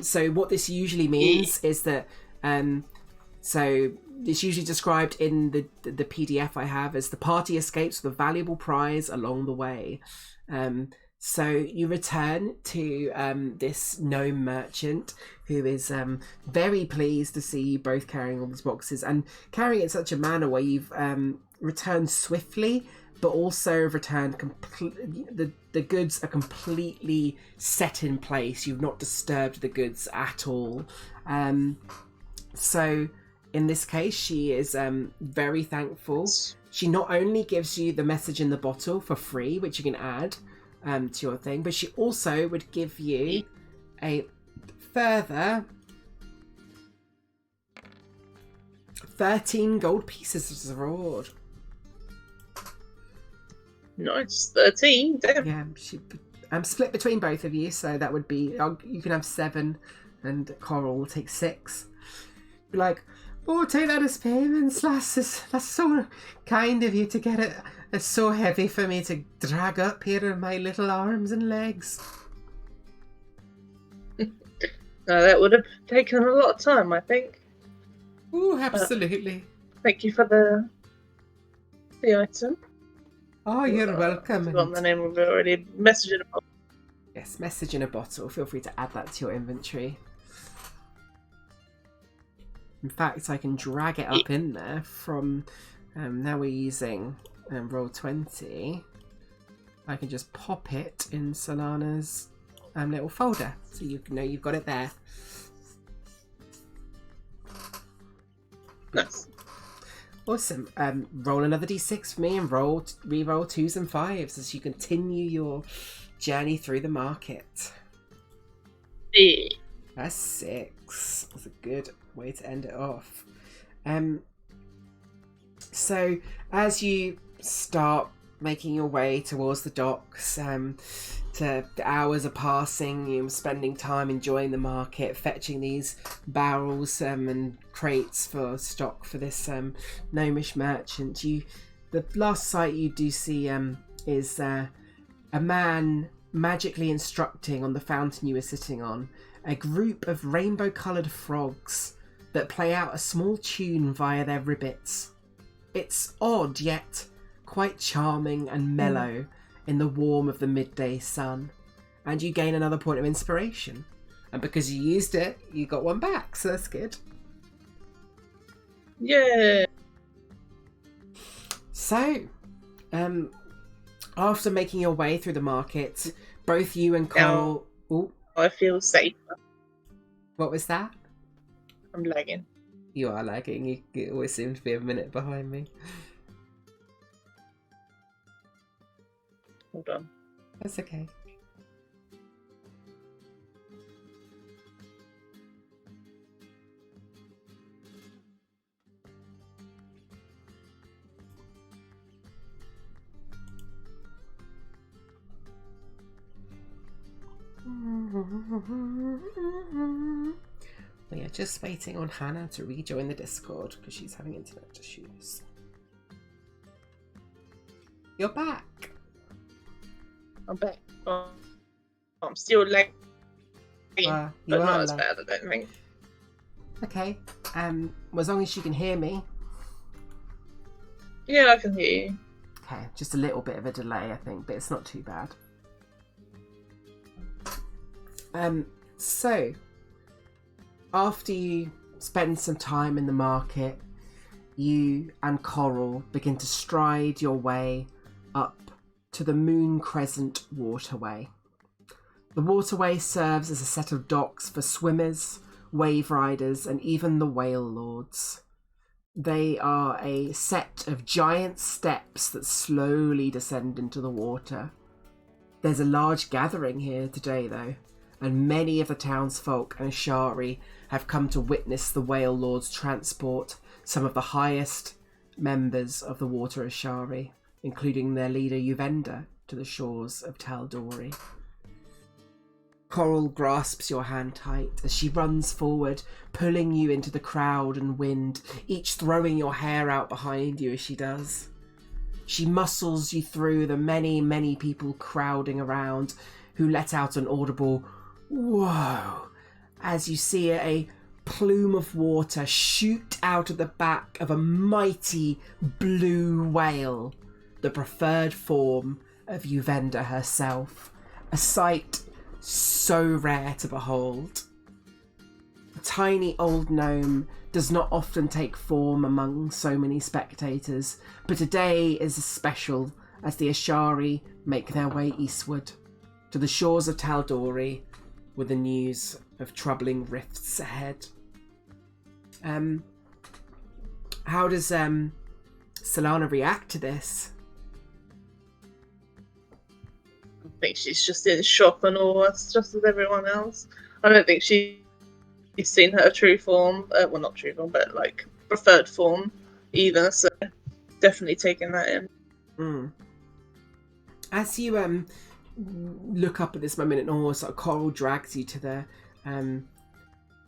Speaker 1: So what this usually means is that so it's usually described in the PDF I have as the party escapes with a valuable prize along the way. So you return to this gnome merchant who is very pleased to see you both carrying all these boxes and carrying it in such a manner where you've returned swiftly, but also returned the goods are completely set in place. You've not disturbed the goods at all. So in this case, she is very thankful. She not only gives you the message in the bottle for free, which you can add to your thing, but she also would give you a further 13 gold pieces as a reward.
Speaker 2: Nice. 13. Damn.
Speaker 1: Yeah, I'm split between both of you, so that would be you can have 7, and Coral will take 6. Be like, oh, take that as payments, lass. That's so kind of you to get it. It's so heavy for me to drag up here in my little arms and legs.
Speaker 2: No, that would have taken a lot of time, I think.
Speaker 1: Oh, absolutely.
Speaker 2: Thank you for the item.
Speaker 1: Oh, you're welcome.
Speaker 2: I've forgotten the name of it already. Message in a bottle.
Speaker 1: Yes, message in a bottle. Feel free to add that to your inventory. In fact, I can drag it up in there from... now we're using roll 20. I can just pop it in Solana's little folder, so you know you've got it there.
Speaker 2: Nice.
Speaker 1: Awesome. Roll another d6 for me and re-roll 2s and 5s as you continue your journey through the market. That's 6. That's a good way to end it off. So as you start making your way towards the docks, the hours are passing, you're spending time enjoying the market, fetching these barrels and crates for stock for this gnomish merchant. The last sight you do see is a man magically instructing on the fountain you were sitting on a group of rainbow-coloured frogs that play out a small tune via their ribbits. It's odd, yet quite charming and mellow in the warmth of the midday sun. And you gain another point of inspiration. And because you used it, you got one back, so that's good.
Speaker 2: Yeah.
Speaker 1: So, after making your way through the market, Both you and Coral... Oh,
Speaker 2: I feel safer.
Speaker 1: what was that?
Speaker 2: I'm lagging.
Speaker 1: You are lagging. You always seem to be a minute behind me.
Speaker 2: Hold on.
Speaker 1: That's okay. We are just waiting on Hannah to rejoin the Discord because she's having internet issues. You're back.
Speaker 2: I'm back. Oh, I'm still lagging,
Speaker 1: You
Speaker 2: but
Speaker 1: are
Speaker 2: not as
Speaker 1: lag-
Speaker 2: bad, I don't think.
Speaker 1: Okay. Well, as long as you can hear me.
Speaker 2: Yeah, I can hear you.
Speaker 1: Okay, just a little bit of a delay, I think, but it's not too bad. So, after you spend some time in the market, you and Coral begin to stride your way up to the Moon Crescent waterway. The waterway serves as a set of docks for swimmers, wave riders, and even the whale lords. They are a set of giant steps that slowly descend into the water. There's a large gathering here today, though, and many of the townsfolk and Ashari have come to witness the whale lords transport some of the highest members of the Water Ashari, including their leader Uvenda, to the shores of Taldori. Coral grasps your hand tight as she runs forward, pulling you into the crowd and wind, each throwing your hair out behind you as she does. She muscles you through the many, many people crowding around, who let out an audible "whoa" as you see a plume of water shoot out of the back of a mighty blue whale, the preferred form of Uvenda herself, a sight so rare to behold. The tiny old gnome does not often take form among so many spectators, but today is special as the Ashari make their way eastward to the shores of Taldori with the news of troubling rifts ahead. How does Solana react to this?
Speaker 2: I think she's just in shock and awe, just as everyone else. I don't think she's seen her true form. Well, not true form, but like preferred form either. So definitely taking that in.
Speaker 1: As you look up at this moment in awe, sort of Coral drags you to the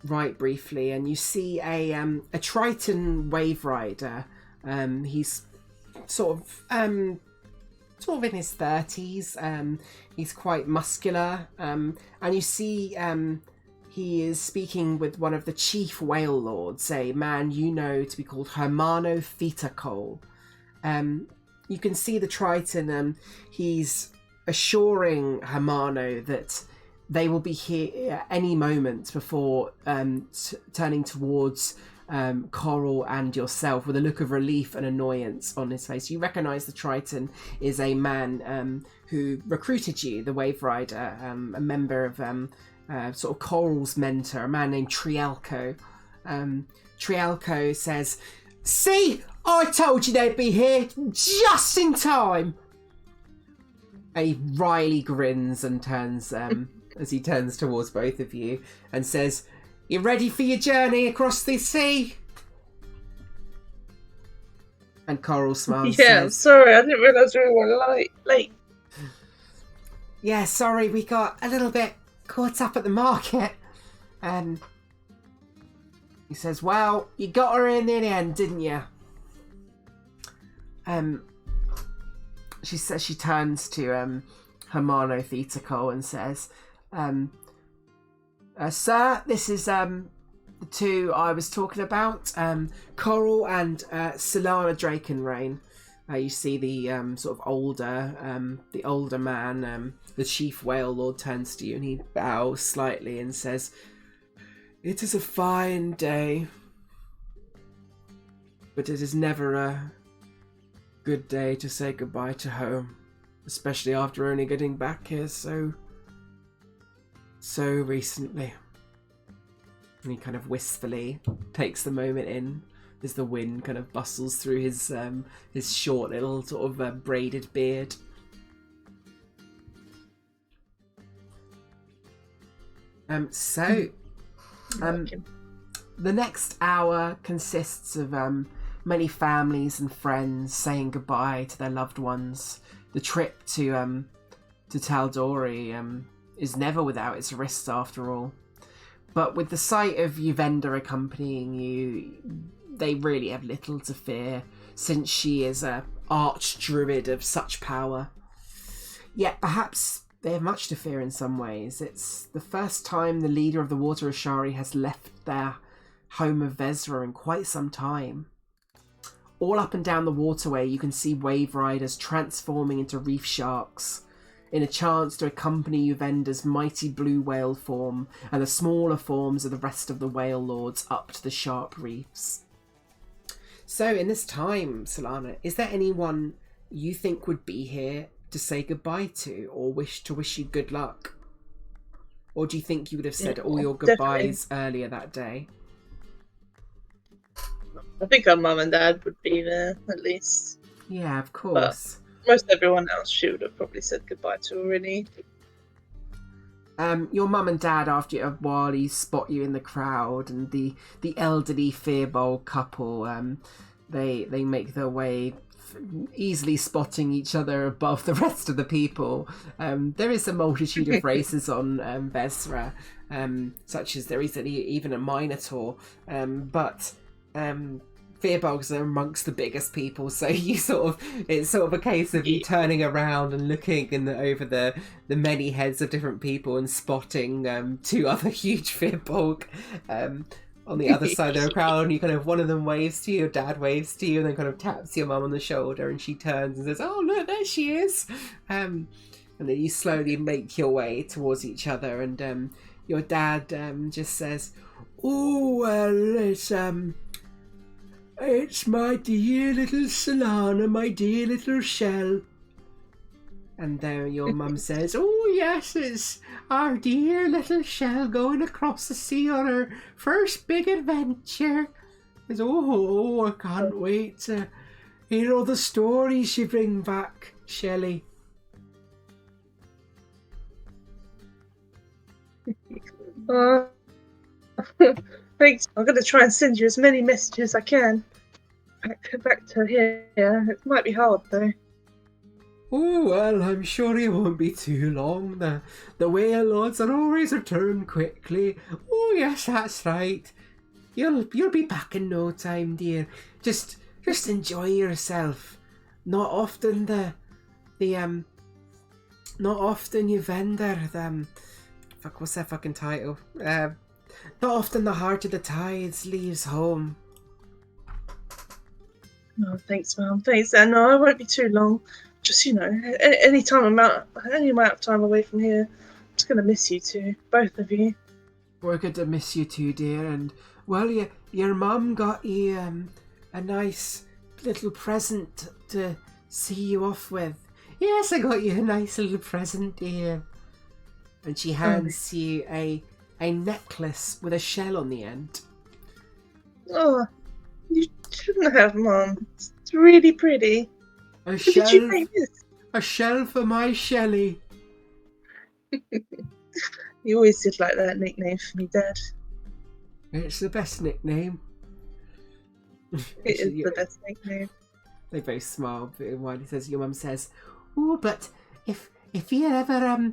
Speaker 1: right briefly, and you see a Triton wave rider. He's sort of in his 30s. He's quite muscular, and you see he is speaking with one of the chief whale lords, a man you know to be called Hermano Thetacol. You can see the Triton. He's assuring Hermano that they will be here at any moment before turning towards Coral and yourself with a look of relief and annoyance on his face. You recognise the Triton is a man who recruited you, the Wave Rider, a member of sort of Coral's mentor, a man named Trialco. Trialco says, "See, I told you they'd be here just in time." And he wryly grins and turns as he turns towards both of you and says, "You ready for your journey across the sea?" And Coral smiles.
Speaker 2: Yeah, I'm sorry, I didn't realise we were late.
Speaker 1: "Yeah, sorry, we got a little bit caught up at the market." And he says, "Well, you got her in the end, didn't you?" She says, she turns to Hermano Thetaco and says, "Sir, this is the two I was talking about, Coral and Solana Drakenrain." You see the sort of older man, the chief whale lord, turns to you and he bows slightly and says, "It is a fine day, but it is never a good day to say goodbye to home, especially after only getting back here so So recently. And he kind of wistfully takes the moment in as the wind kind of bustles through his short little sort of braided beard. The next hour consists of many families and friends saying goodbye to their loved ones. The trip to Taldori is never without its risks after all. But with the sight of Uvenda accompanying you, they really have little to fear, since she is a arch-druid of such power. Yet perhaps they have much to fear in some ways. It's the first time the leader of the Water Ashari has left their home of Vezra in quite some time. All up and down the waterway you can see wave riders transforming into reef sharks, in a chance to accompany Uvenda's mighty blue whale form and the smaller forms of the rest of the whale lords up to the sharp reefs. So in this time, Solana, is there anyone you think would be here to say goodbye to or wish you good luck? Or do you think you would have said all your goodbyes earlier that day?
Speaker 2: I think our mum and dad would be there, at least.
Speaker 1: Yeah, of course.
Speaker 2: But most everyone else she would have probably said goodbye to already.
Speaker 1: Your mum and dad, after a while, spot you in the crowd, and the elderly Fearbold couple, they make their way, easily spotting each other above the rest of the people. There is a multitude of races on Vezra, such as there is even a Minotaur, but Fearbolgs are amongst the biggest people, so it's sort of a case of you turning around and looking over the many heads of different people and spotting two other huge Fearbolg on the other side of the crowd, and you kind of, one of them waves to you, your dad waves to you, and then kind of taps your mum on the shoulder, and she turns and says, "Oh look, there she is," and then you slowly make your way towards each other, and your dad just says, "Oh well, it's my dear little Solana, my dear little shell." And then your mum says, "Oh yes, it's our dear little shell going across the sea on her first big adventure. Says, oh, I can't wait to hear all the stories you bring back, Shelley."
Speaker 2: Thanks. I'm going to try and send you as many messages as I can. Back to here. It might be hard though.
Speaker 1: Oh, well, I'm sure it won't be too long. The whale lords are always return quickly. Oh, yes, that's right. You'll be back in no time, dear. Just enjoy yourself. Not often not often you vendor what's that fucking title? Not often the heart of the tides leaves home.
Speaker 2: Oh, thanks, Mum. Thanks. No, I won't be too long. Just, any amount of time away from here, I'm just going to miss you two, both of you.
Speaker 1: We're good to miss you too, dear. And, well, your mum got you a nice little present to see you off with. Yes, I got you a nice little present, dear. And she hands you a necklace with a shell on the end.
Speaker 2: Oh, you shouldn't have, Mum. It's really pretty.
Speaker 1: A
Speaker 2: shell, did you make this?
Speaker 1: A shell for my Shelley.
Speaker 2: You always did like that nickname for me, Dad.
Speaker 1: It's the best nickname.
Speaker 2: It is the best nickname.
Speaker 1: They both smile, but while he says, your mum says, "Oh, but if you ever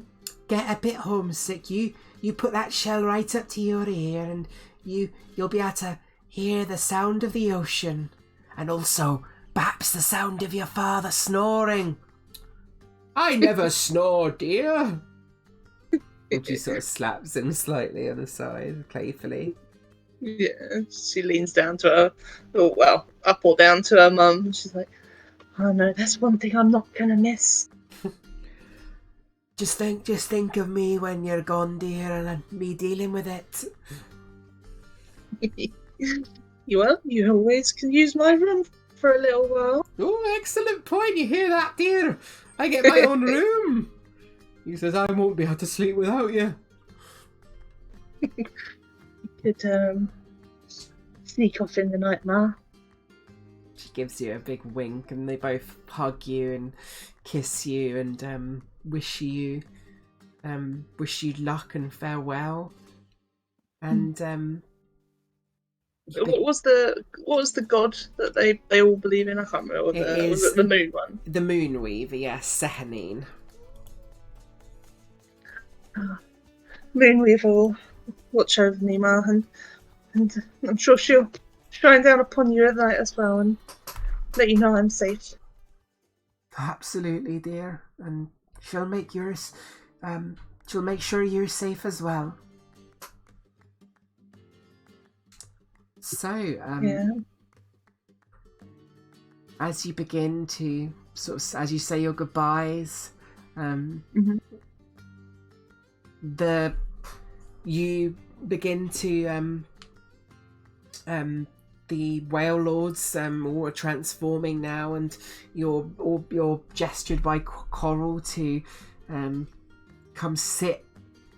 Speaker 1: get a bit homesick, you put that shell right up to your ear, and you'll be able to hear the sound of the ocean, and also perhaps the sound of your father snoring." "I never snore, dear." And she sort of slaps him slightly on the side, playfully.
Speaker 2: Yeah, she leans down to her, up or down to her mum. She's like, "Oh no, that's one thing I'm not gonna miss."
Speaker 1: Just think of me when you're gone, dear, and me dealing with it.
Speaker 2: You always can use my room for a little while.
Speaker 1: Oh, excellent point. You hear that, dear? I get my own room. He says, "I won't be able to sleep without you."
Speaker 2: Could sneak off in the night, Ma.
Speaker 1: She gives you a big wink, and they both hug you and kiss you and wish you luck and farewell. And
Speaker 2: What was the god that they all believe in? I can't remember. Was it the moon one?
Speaker 1: The Moon Weaver, yes, Sehanine.
Speaker 2: Moonweaver will watch over me, Ma, and I'm sure she'll shine down upon you at night as well and let you know I'm safe.
Speaker 1: Absolutely, dear, and she'll make yours. She'll make sure you're safe as well. So,
Speaker 2: Yeah.
Speaker 1: as you begin to as you say your goodbyes, you begin to the whale lords all are transforming now, and you're gestured by Coral to come sit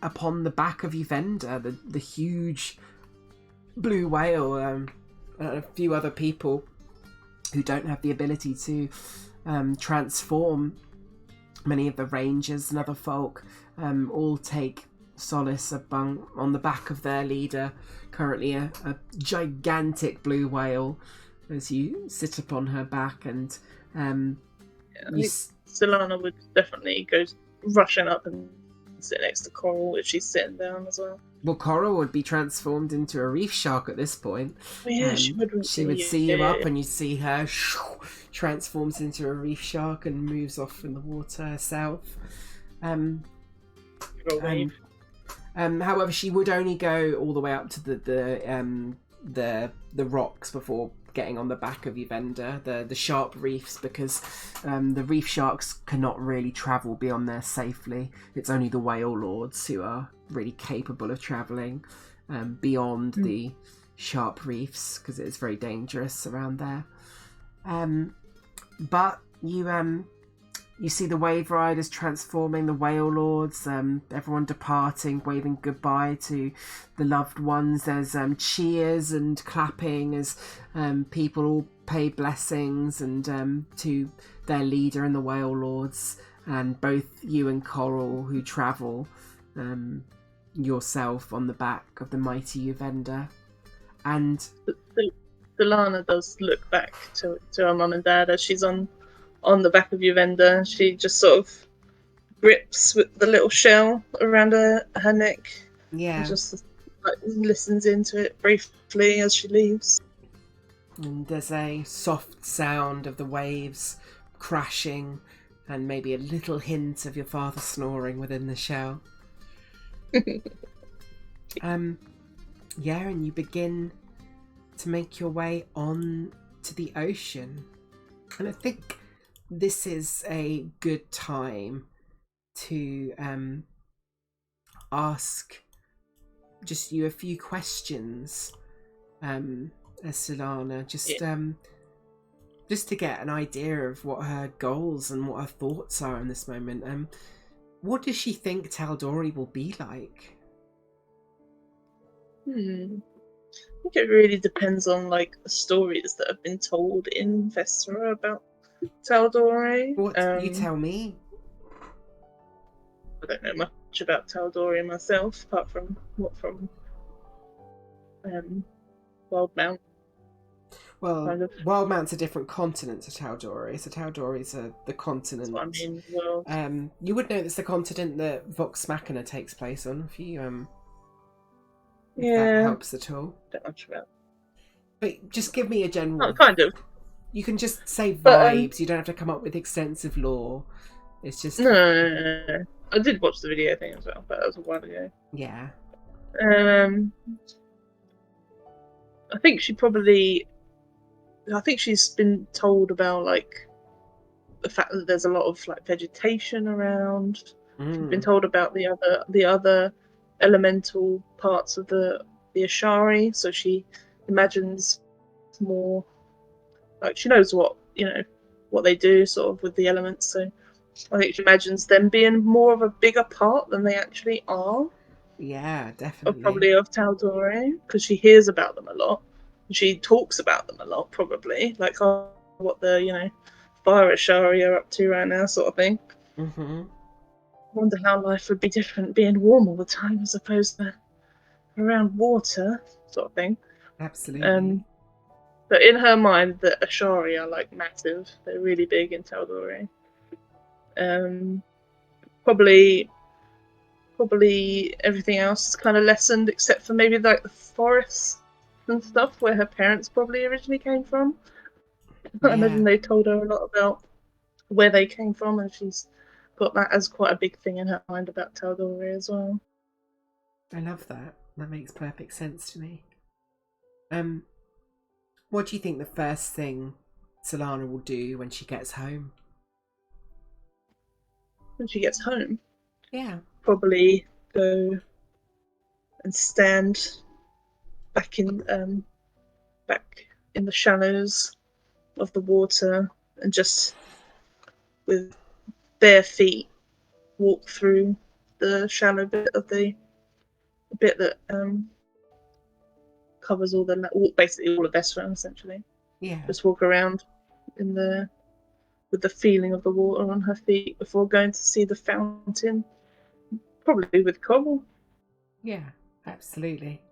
Speaker 1: upon the back of Evander, the huge blue whale, and a few other people who don't have the ability to transform. Many of the rangers and other folk all take solace on the back of their leader, currently a gigantic blue whale, as you sit upon her back. And
Speaker 2: Solana would definitely go rushing up and sit next to Coral if she's sitting down as well.
Speaker 1: Well, Coral would be transformed into a reef shark at this point.
Speaker 2: Oh, yeah, she would
Speaker 1: see you up, and you see her transforms into a reef shark and moves off in the water herself. However, she would only go all the way up to the rocks before getting on the back of Evander, the sharp reefs, because the reef sharks cannot really travel beyond there safely. It's only the whale lords who are really capable of travelling beyond the sharp reefs, because it's very dangerous around there. But you see the wave riders transforming, the whale lords, everyone departing, waving goodbye to the loved ones. There's cheers and clapping as people all pay blessings and to their leader and the whale lords, and both you and Coral, who travel yourself on the back of the mighty Evander. And
Speaker 2: Solana does look back to her mum and dad as she's on the back of Evander. She just sort of grips with the little shell around her neck.
Speaker 1: Yeah.
Speaker 2: And just listens into it briefly as she leaves.
Speaker 1: And there's a soft sound of the waves crashing, and maybe a little hint of your father snoring within the shell. And you begin to make your way on to the ocean. And I think this is a good time to ask just you a few questions, Solana, just to get an idea of what her goals and what her thoughts are in this moment. What does she think Tal'Dorei will be like?
Speaker 2: I think it really depends on the stories that have been told in Vestera about Tal'Dorei.
Speaker 1: What you tell me?
Speaker 2: I don't know much about Tal'Dorei myself, apart from Wildmount.
Speaker 1: Well, kind of. Wildmount's a different continent to Tal'Dorei, so Tal'Dorei's the continent.
Speaker 2: That's what I mean.
Speaker 1: You would know that's the continent that Vox Machina takes place on, if you if that helps at all.
Speaker 2: Don't much about.
Speaker 1: But just give me a general.
Speaker 2: Kind of.
Speaker 1: You can just say vibes. You don't have to come up with extensive lore. It's just
Speaker 2: no. I did watch the video thing as well, but that was a while ago.
Speaker 1: Yeah.
Speaker 2: I think she's been told about the fact that there's a lot of vegetation around. She's been told about the other elemental parts of the Ashari, so she imagines more. She knows what they do sort of with the elements, so I think she imagines them being more of a bigger part than they actually are.
Speaker 1: Yeah,
Speaker 2: of
Speaker 1: definitely.
Speaker 2: probably of Tal'Dorei, because she hears about them a lot. She talks about them a lot, probably, like, oh, what the fire Ashari are up to right now, sort of thing.
Speaker 1: Mm-hmm.
Speaker 2: I wonder how life would be different being warm all the time as opposed to around water, sort of thing.
Speaker 1: Absolutely.
Speaker 2: Um, but in her mind, the Ashari are like massive. They're really big in Tal'Dorei. Um, probably, probably everything else is kind of lessened, except for maybe like the forests and stuff where her parents probably originally came from. I
Speaker 1: Yeah,
Speaker 2: imagine they told her a lot about where they came from, and she's got that as quite a big thing in her mind about Tal'Dorei as well.
Speaker 1: I love that. That makes perfect sense to me. Um, what do you think the first thing Solana will do when she gets home?
Speaker 2: When she gets home,
Speaker 1: Yeah.
Speaker 2: probably go and stand back in back in the shallows of the water and just with bare feet walk through the shallow bit of the bit that covers all the basically all of Esran essentially.
Speaker 1: Yeah.
Speaker 2: Just walk around in the with the feeling of the water on her feet before going to see the fountain, probably with Coral.
Speaker 1: Yeah, absolutely.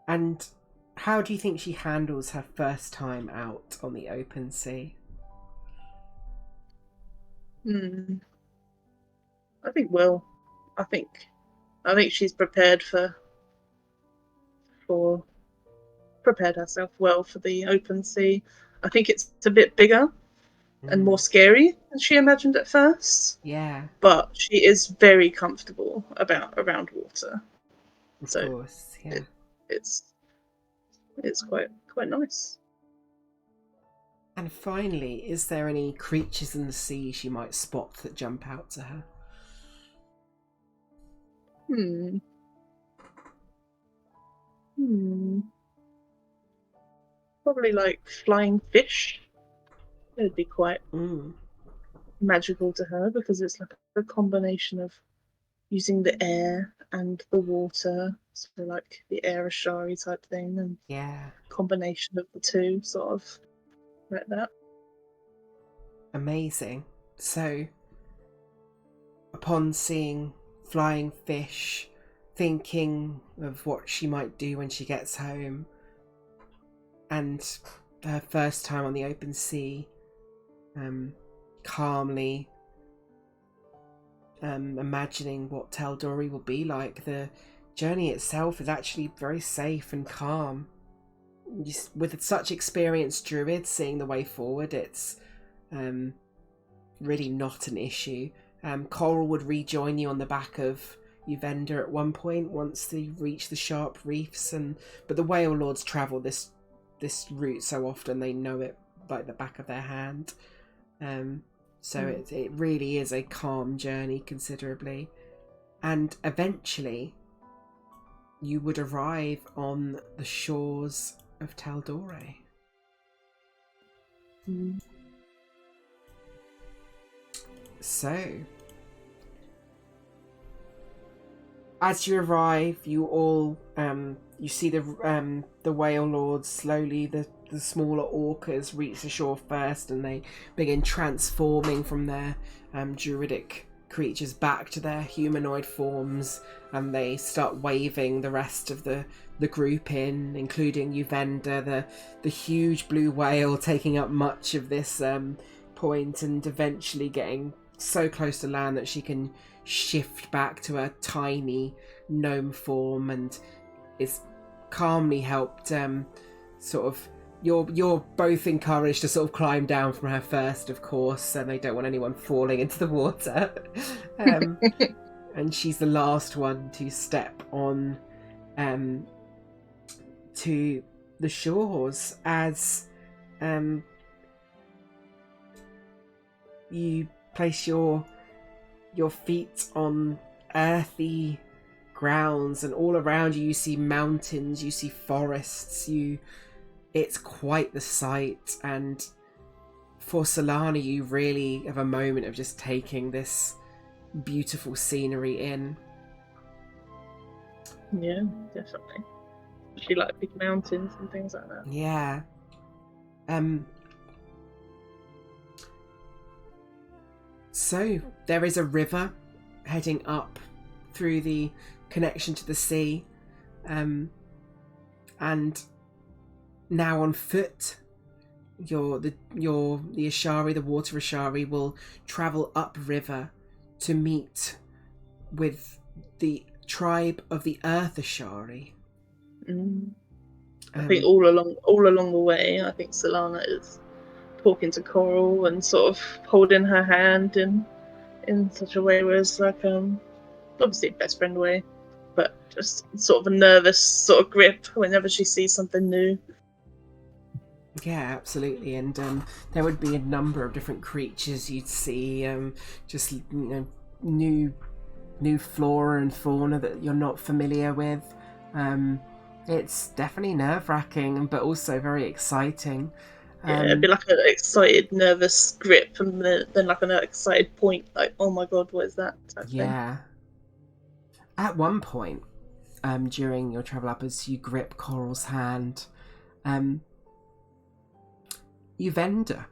Speaker 1: And how do you think she handles her first time out on the open sea?
Speaker 2: Hmm. I think well, I think I think she's for prepared herself well for the open sea. I think it's a bit bigger and more
Speaker 1: Mm,
Speaker 2: scary than she imagined at first,
Speaker 1: yeah,
Speaker 2: but she is very comfortable about around water,
Speaker 1: of
Speaker 2: so
Speaker 1: course. Yeah.
Speaker 2: it, it's it's quite nice.
Speaker 1: And finally, is there any creatures in the sea she might spot that jump out to her?
Speaker 2: Hmm. Hmm. Probably like flying fish. It would be quite
Speaker 1: Mm,
Speaker 2: magical to her because it's like a combination of using the air and the water, so like the air ashari type thing, and
Speaker 1: yeah,
Speaker 2: combination of the two, sort of like that.
Speaker 1: amazing. So, upon seeing flying fish, thinking of what she might do when she gets home, and her first time on the open sea, um, calmly imagining what Taldori will be like. The journey itself is actually very safe and calm. With such experienced druids seeing the way forward, it's um, really not an issue. Coral would rejoin you on the back of Uvenda at one point once they reach the sharp reefs, and but the whale lords travel this route so often they know it like the back of their hand. Um, so
Speaker 2: Mm.
Speaker 1: it really is a calm journey considerably. And eventually, you would arrive on the shores of Taldore.
Speaker 2: Mm.
Speaker 1: So, as you arrive, you all you see the whale lords slowly. The smaller orcas reach the shore first, and they begin transforming from their druidic creatures back to their humanoid forms, and they start waving the rest of the group in, including Uvenda, the huge blue whale, taking up much of this point, and eventually getting so close to land that she can shift back to a tiny gnome form and is calmly helped sort of you're both encouraged to sort of climb down from her first, of course, and they don't want anyone falling into the water. um, and she's the last one to step on um, to the shores as um, you place your feet on earthy grounds, and all around you see mountains, you see forests, it's quite the sight. And for Solana, you really have a moment of just taking this beautiful scenery in.
Speaker 2: Yeah, definitely. She like big mountains and things like that.
Speaker 1: Yeah. So there is a river heading up through the connection to the sea, and now on foot, the Ashari, the water Ashari, will travel upriver to meet with the tribe of the Earth Ashari.
Speaker 2: I think all along the way, I think Solana is talking to Coral and sort of holding her hand in such a way where it's like obviously best friend way, but just sort of a nervous sort of grip whenever she sees something new.
Speaker 1: Yeah, absolutely, and there would be a number of different creatures you'd see, just new flora and fauna that you're not familiar with. It's definitely nerve-wracking, but also very exciting.
Speaker 2: Yeah, it'd be like an excited, nervous grip, and then like an excited point, like, oh my god, what is that? Type
Speaker 1: yeah.
Speaker 2: thing.
Speaker 1: At one point, during your travel up, as you grip Coral's hand, Uvenda,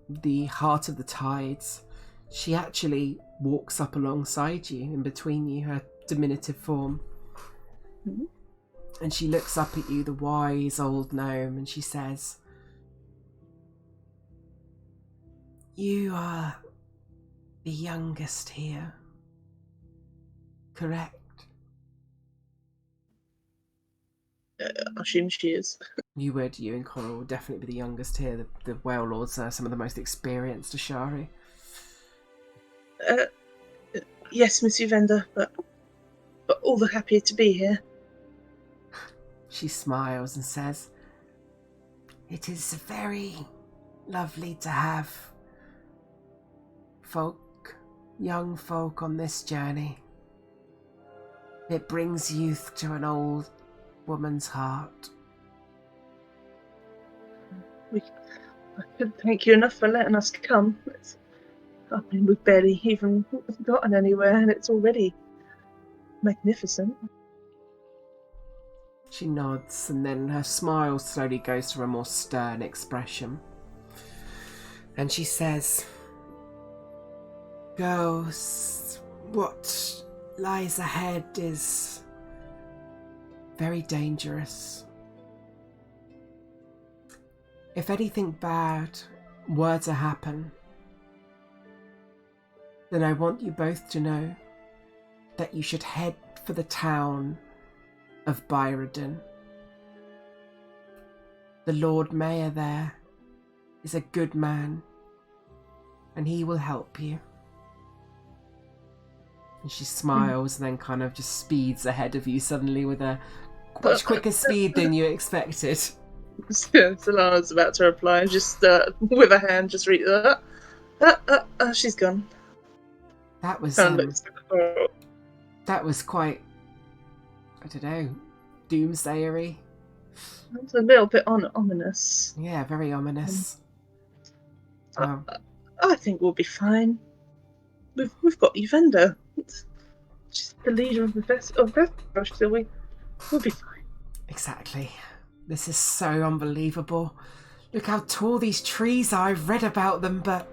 Speaker 1: the heart of the tides, she actually walks up alongside you, in between you, her diminutive form.
Speaker 2: Mm-hmm.
Speaker 1: And she looks up at you, the wise old gnome, and she says, "You are the youngest here, correct?"
Speaker 2: I assume she is.
Speaker 1: You and Coral would definitely be the youngest here. The Whale Lords are some of the most experienced Ashari.
Speaker 2: Yes, Miss Uvenda, but all the happier to be here.
Speaker 1: She smiles and says, "It is very lovely to have young folk on this journey. It brings youth to an old woman's heart."
Speaker 2: I couldn't thank you enough for letting us come. I mean, we've barely even gotten anywhere, and it's already magnificent.
Speaker 1: She nods, and then her smile slowly goes to a more stern expression. And she says, "Girls, what lies ahead is very dangerous. If anything bad were to happen, then I want you both to know that you should head for the town of Byrodon. The Lord Mayor there is a good man, and he will help you." And she smiles and then kind of just speeds ahead of you suddenly with a much quicker speed than you expected.
Speaker 2: Solana's about to reply, just with her hand, just read she's gone.
Speaker 1: That was that was quite, I don't know, doomsayery.
Speaker 2: It's a little bit ominous.
Speaker 1: Yeah, very ominous.
Speaker 2: I think we'll be fine. We've got Uvenda. She's the leader of the festival, so we'll be fine.
Speaker 1: Exactly. This is so unbelievable. Look how tall these trees are. I've read about them, but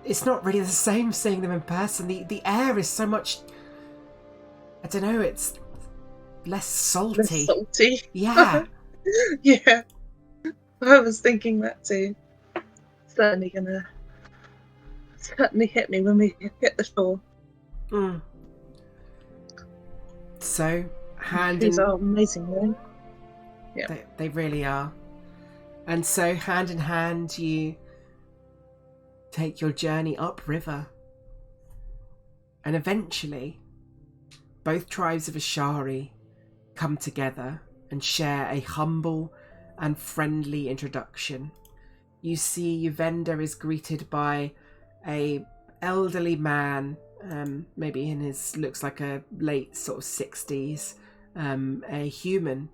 Speaker 1: it's not really the same seeing them in person. The air is so much, I don't know, it's less salty.
Speaker 2: Less salty?
Speaker 1: Yeah.
Speaker 2: Yeah. I was thinking that too. Certainly hit me when we hit the shore.
Speaker 1: So,
Speaker 2: Trees are amazing, though.
Speaker 1: Yeah. They really are. And so, hand in hand, you take your journey upriver. And eventually, both tribes of Ashari come together and share a humble and friendly introduction. You see Uvenda is greeted by a elderly man, maybe in his, looks like a late sort of 60s, a human,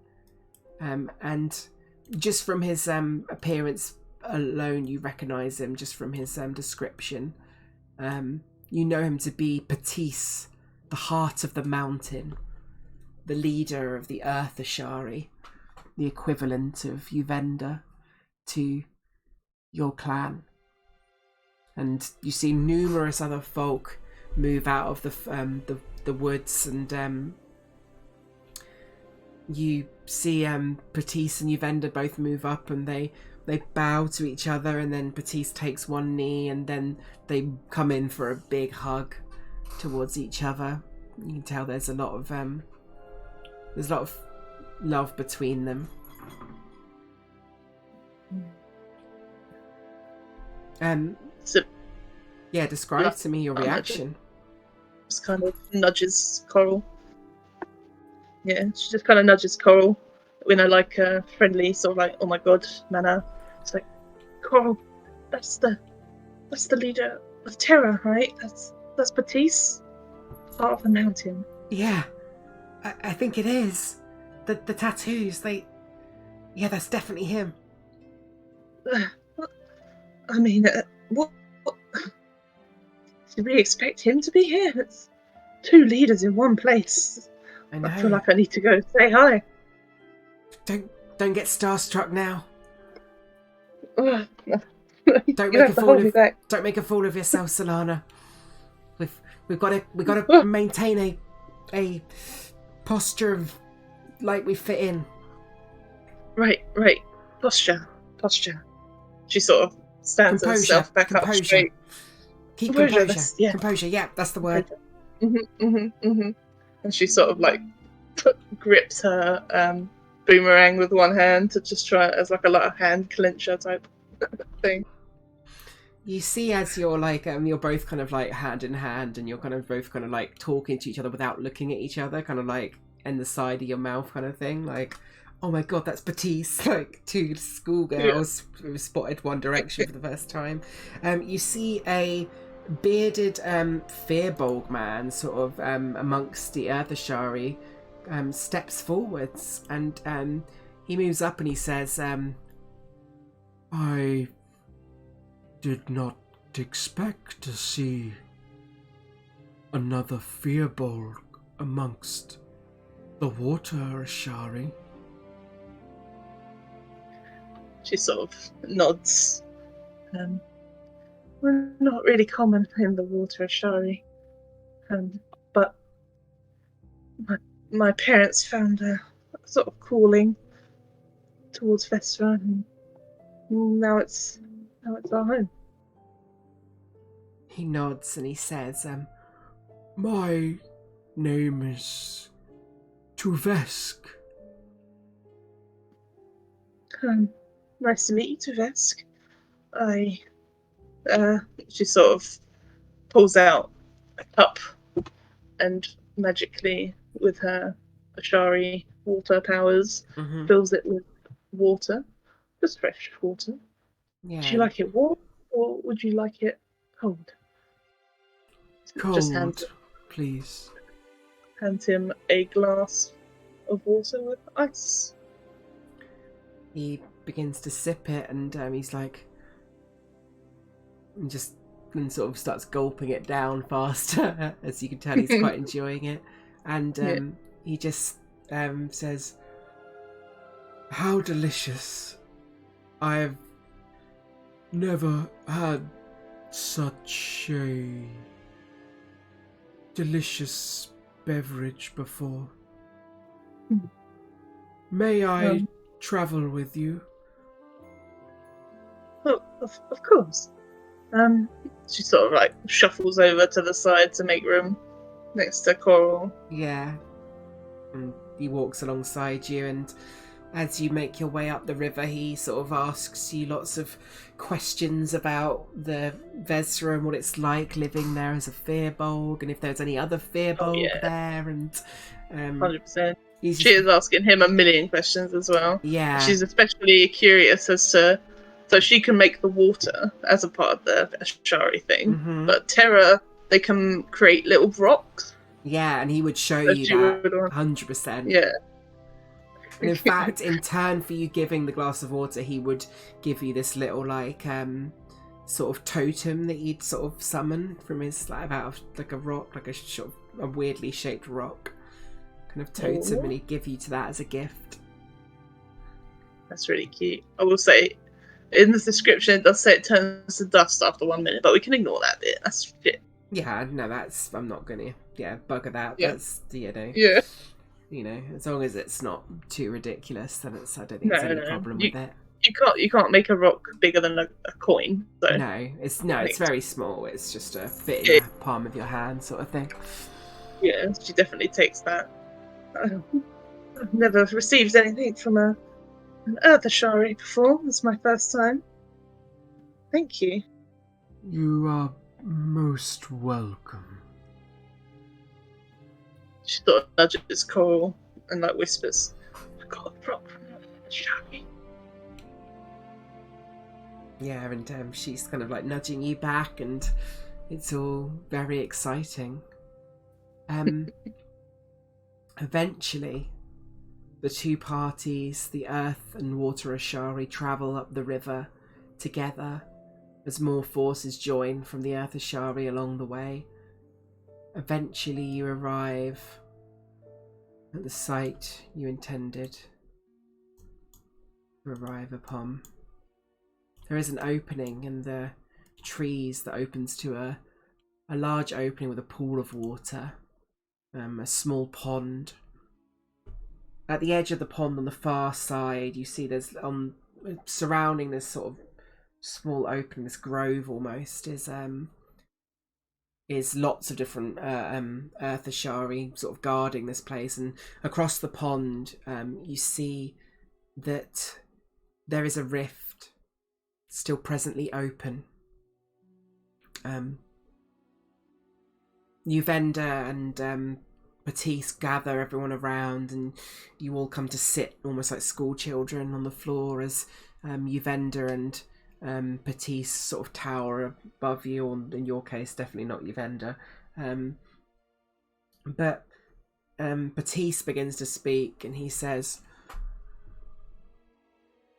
Speaker 1: and just from his appearance alone you recognise him just from his description. You know him to be Patisse, the heart of the mountain. the leader of the Earth Ashari, the equivalent of Uvenda to your clan. And you see numerous other folk move out of the woods, and you see Patisse and Uvenda both move up, and they bow to each other, and then Patisse takes one knee, and then they come in for a big hug towards each other. You can tell there's a lot of love between them.
Speaker 2: So,
Speaker 1: yeah, describe to me your reaction.
Speaker 2: Just kind of nudges Coral. Yeah, she just kind of nudges Coral in a like friendly sort of like, oh my god manner. It's like, Coral, that's the leader of Terra, right? That's Patisse, part of the mountain.
Speaker 1: Yeah, I think it is. The tattoos, yeah, that's definitely him.
Speaker 2: I mean, what? Did we expect him to be here? It's 2 leaders in one place.
Speaker 1: I know.
Speaker 2: I feel like I need to go say hi.
Speaker 1: Don't get starstruck now.
Speaker 2: Don't
Speaker 1: make a fool of yourself, Solana. We've got to maintain a posture of like we fit in.
Speaker 2: Right. Posture. She sort of stands herself back up straight.
Speaker 1: Keep composure. Yeah. Composure. Yeah, that's the word.
Speaker 2: And she sort of like grips her boomerang with one hand to just try it as like a hand clincher type thing.
Speaker 1: You see, as you're like you're both kind of like hand in hand, and you're kind of both kind of like talking to each other without looking at each other, kind of like in the side of your mouth, kind of thing. Like, oh my god, that's Patisse! Like 2 schoolgirls who spotted One Direction for the first time. You see a bearded Fearbolg man, sort of amongst the Earth Ashari, steps forwards, and he moves up and he says, I did not expect to see another Fearbolg amongst the Water Ashari.
Speaker 2: She sort of nods. We're not really common in the Water Ashari, but my parents found a sort of calling towards Vestra, and now it's our home.
Speaker 1: He nods and he says, my name is Tuvesk.
Speaker 2: Nice to meet you, Tuvesk. She sort of pulls out a cup and magically, with her Ashari water powers, fills it with water. Just fresh water.
Speaker 1: Yeah.
Speaker 2: Do you like it warm, or would you like it cold?
Speaker 1: Cold,
Speaker 2: just
Speaker 1: please.
Speaker 2: Hand him a glass of water with ice.
Speaker 1: He begins to sip it, and he's like, and sort of starts gulping it down faster. As you can tell, he's quite enjoying it, and he just says, "How delicious! I've never had such a delicious beverage before. May I travel with you?"
Speaker 2: Oh, of course. She sort of like shuffles over to the side to make room next to Coral.
Speaker 1: Yeah. And he walks alongside you, and as you make your way up the river, he sort of asks you lots of questions about the Vesra and what it's like living there as a Fearbolg, and if there's any other Fearbolg there, and
Speaker 2: 100%. She is asking him a million questions as well.
Speaker 1: Yeah.
Speaker 2: She's especially curious as to, so she can make the water as a part of the Ashari thing, but Terra, they can create little rocks.
Speaker 1: Yeah, and he would show you that 100%.
Speaker 2: Yeah.
Speaker 1: And in fact, in turn for you giving the glass of water, he would give you this little like sort of totem that you'd sort of summon from his out of like a rock, like a sort of a weirdly shaped rock. kind of totem,
Speaker 2: Ooh.
Speaker 1: and he'd give you to that as a gift.
Speaker 2: That's really cute. I will say, in the description, it does say it turns to dust after 1 minute, but we can ignore that bit. That's shit.
Speaker 1: Yeah, no, that's, I'm not gonna, bugger that.
Speaker 2: Yeah.
Speaker 1: That's,
Speaker 2: Yeah.
Speaker 1: as long as it's not too ridiculous, then I don't think
Speaker 2: No,
Speaker 1: there's any problem with it.
Speaker 2: You can't make a rock bigger than a coin. So.
Speaker 1: No, it's very small. It's just a fit in the palm of your hand sort of thing.
Speaker 2: Yeah, she definitely takes that. I've never received anything from an Earth Ashari before. It's my first time. Thank you.
Speaker 1: You are most welcome.
Speaker 2: She sort of nudges Coral and like whispers, "I got a prop from Earth Ashari."
Speaker 1: Yeah, and she's kind of like nudging you back, and it's all very exciting. Eventually, the two parties, the Earth and Water Ashari, travel up the river together as more forces join from the Earth Ashari along the way. Eventually, you arrive at the site you intended to arrive upon. There is an opening in the trees that opens to a large opening with a pool of water, a small pond. At the edge of the pond on the far side, you see there's surrounding this sort of small opening, this grove almost, is lots of different Earth Ashari sort of guarding this place. And across the pond, you see that there is a rift still presently open. Uvenda and Batiste gather everyone around, and you all come to sit almost like school children on the floor as Uvenda and Batiste sort of tower above you, or in your case definitely not Uvenda. But Batiste begins to speak, and he says,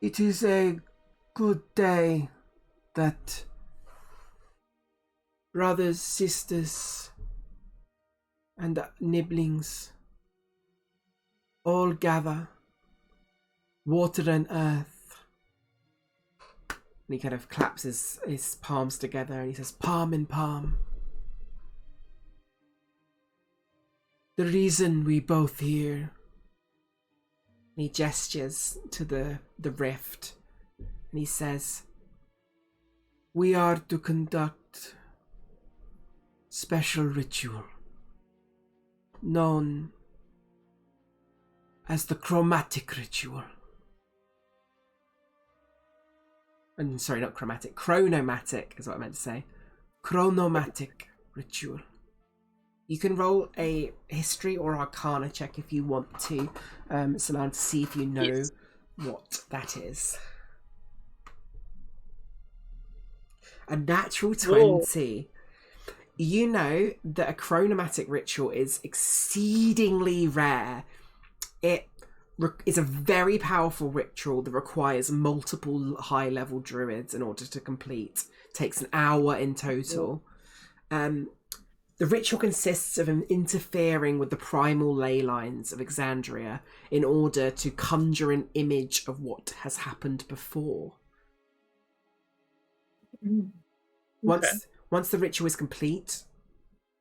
Speaker 1: "It is a good day that brothers, sisters, and nibblings all gather, water and earth." And he kind of claps his palms together and he says, "Palm in palm. The reason we both here." And he gestures to the rift and he says, "We are to conduct special ritual known as the chromatic ritual." And sorry, not chromatic, chronomatic is what I meant to say. Chronomatic ritual. You can roll a history or arcana check if you want to, Solan, to see if you know what that is. A natural 20. Whoa. You know that a chronomatic ritual is exceedingly rare. It is a very powerful ritual that requires multiple high-level druids in order to complete. It takes an hour in total. The ritual consists of interfering with the primal ley lines of Exandria in order to conjure an image of what has happened before. Okay. Once the ritual is complete,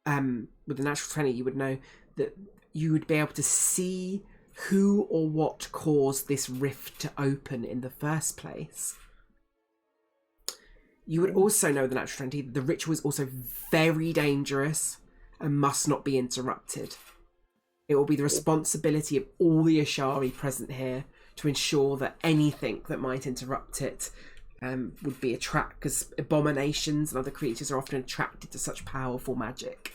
Speaker 1: with the natural 20, you would know that you would be able to see who or what caused this rift to open in the first place. You would also know, the natural 20, that the ritual is also very dangerous and must not be interrupted. It will be the responsibility of all the Ashari present here to ensure that anything that might interrupt it would be attracted, because abominations and other creatures are often attracted to such powerful magic.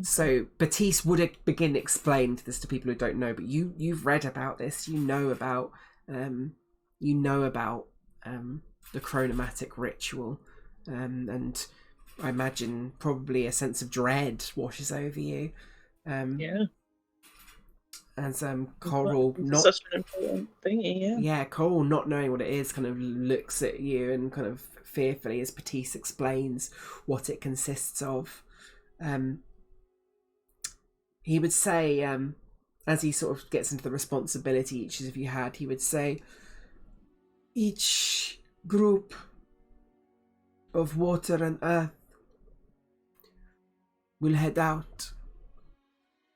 Speaker 1: So Batiste would begin explaining this to people who don't know, but you've read about this. You know about the chronomatic ritual, and I imagine probably a sense of dread washes over you. As Coral, not
Speaker 2: such an important thingy,
Speaker 1: yeah, Coral, not knowing what it is, kind of looks at you and kind of fearfully as Batiste explains what it consists of. he would say, as he sort of gets into the responsibility each of you had, he would say, each group of water and earth will head out,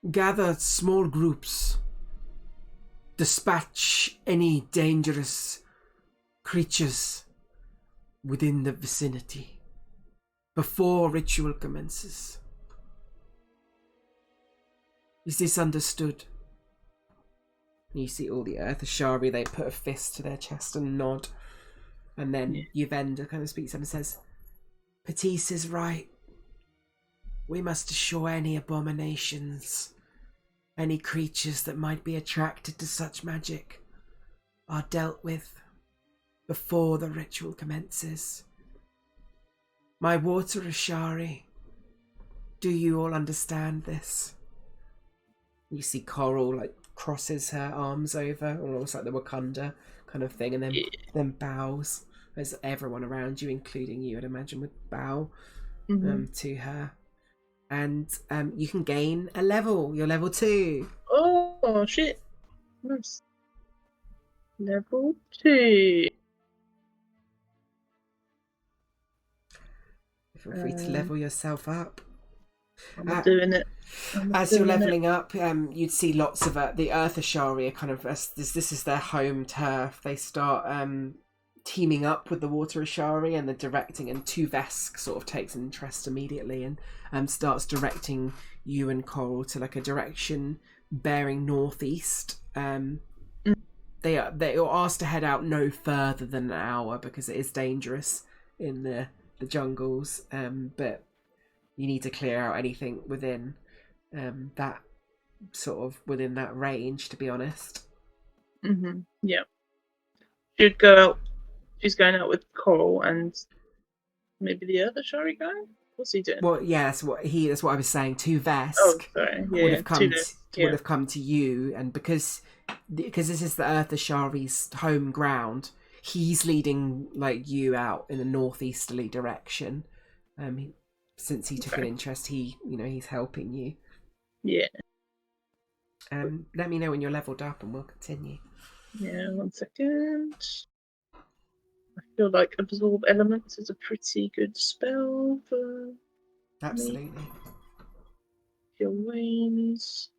Speaker 1: gather small groups, dispatch any dangerous creatures within the vicinity before ritual commences. Is this understood? You see all the Earth Ashari, they put a fist to their chest and nod. And then Yuvenda kind of speaks up and says, Patisse is right. We must assure any abominations, any creatures that might be attracted to such magic, are dealt with before the ritual commences. My water Ashari, do you all understand this? You see Coral like crosses her arms over, almost like the Wakanda kind of thing, and then bows as everyone around you, including you, I'd imagine, would bow to her. And you can gain a level. You're level 2.
Speaker 2: Oh shit! Nice. Level 2.
Speaker 1: Feel free to level yourself up.
Speaker 2: I'm doing it.
Speaker 1: As you're leveling up, you'd see lots of the Earth Ashari are kind of, this is their home turf. They start teaming up with the Water Ashari and the directing, and Tuvesk sort of takes an interest immediately and starts directing you and Coral to like a direction bearing northeast. They are asked to head out no further than an hour because it is dangerous in the jungles, but you need to clear out anything within that sort of within that range, to be honest.
Speaker 2: Yeah. She'd go out. She's going out with Coral and maybe the other Shari guy. What's he doing?
Speaker 1: Well, yeah, that's what I was saying. Tuvesk would have come to you, and because this is the Earth Ashari's home ground, he's leading like you out in a northeasterly direction. Since he took an interest, he's helping you.
Speaker 2: Yeah.
Speaker 1: Let me know when you're leveled up, and we'll continue.
Speaker 2: Yeah, 1 second. I feel like Absorb Elements is a pretty good spell for
Speaker 1: absolutely
Speaker 2: me. Your ways.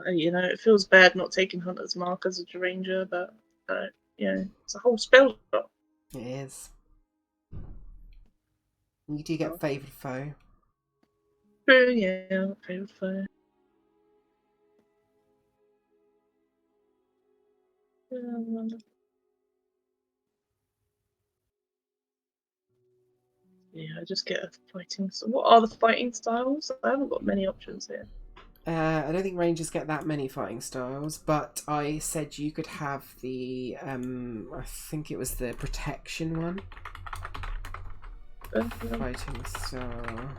Speaker 2: It feels bad not taking Hunter's Mark as a ranger, but it's a whole spell shot.
Speaker 1: It is. You do get favoured foe.
Speaker 2: True, yeah, favoured foe. Yeah, I just get a fighting. So what are the fighting styles? I haven't got many options here.
Speaker 1: I don't think rangers get that many fighting styles, but I said you could have the I think it was the protection one. Fighting style.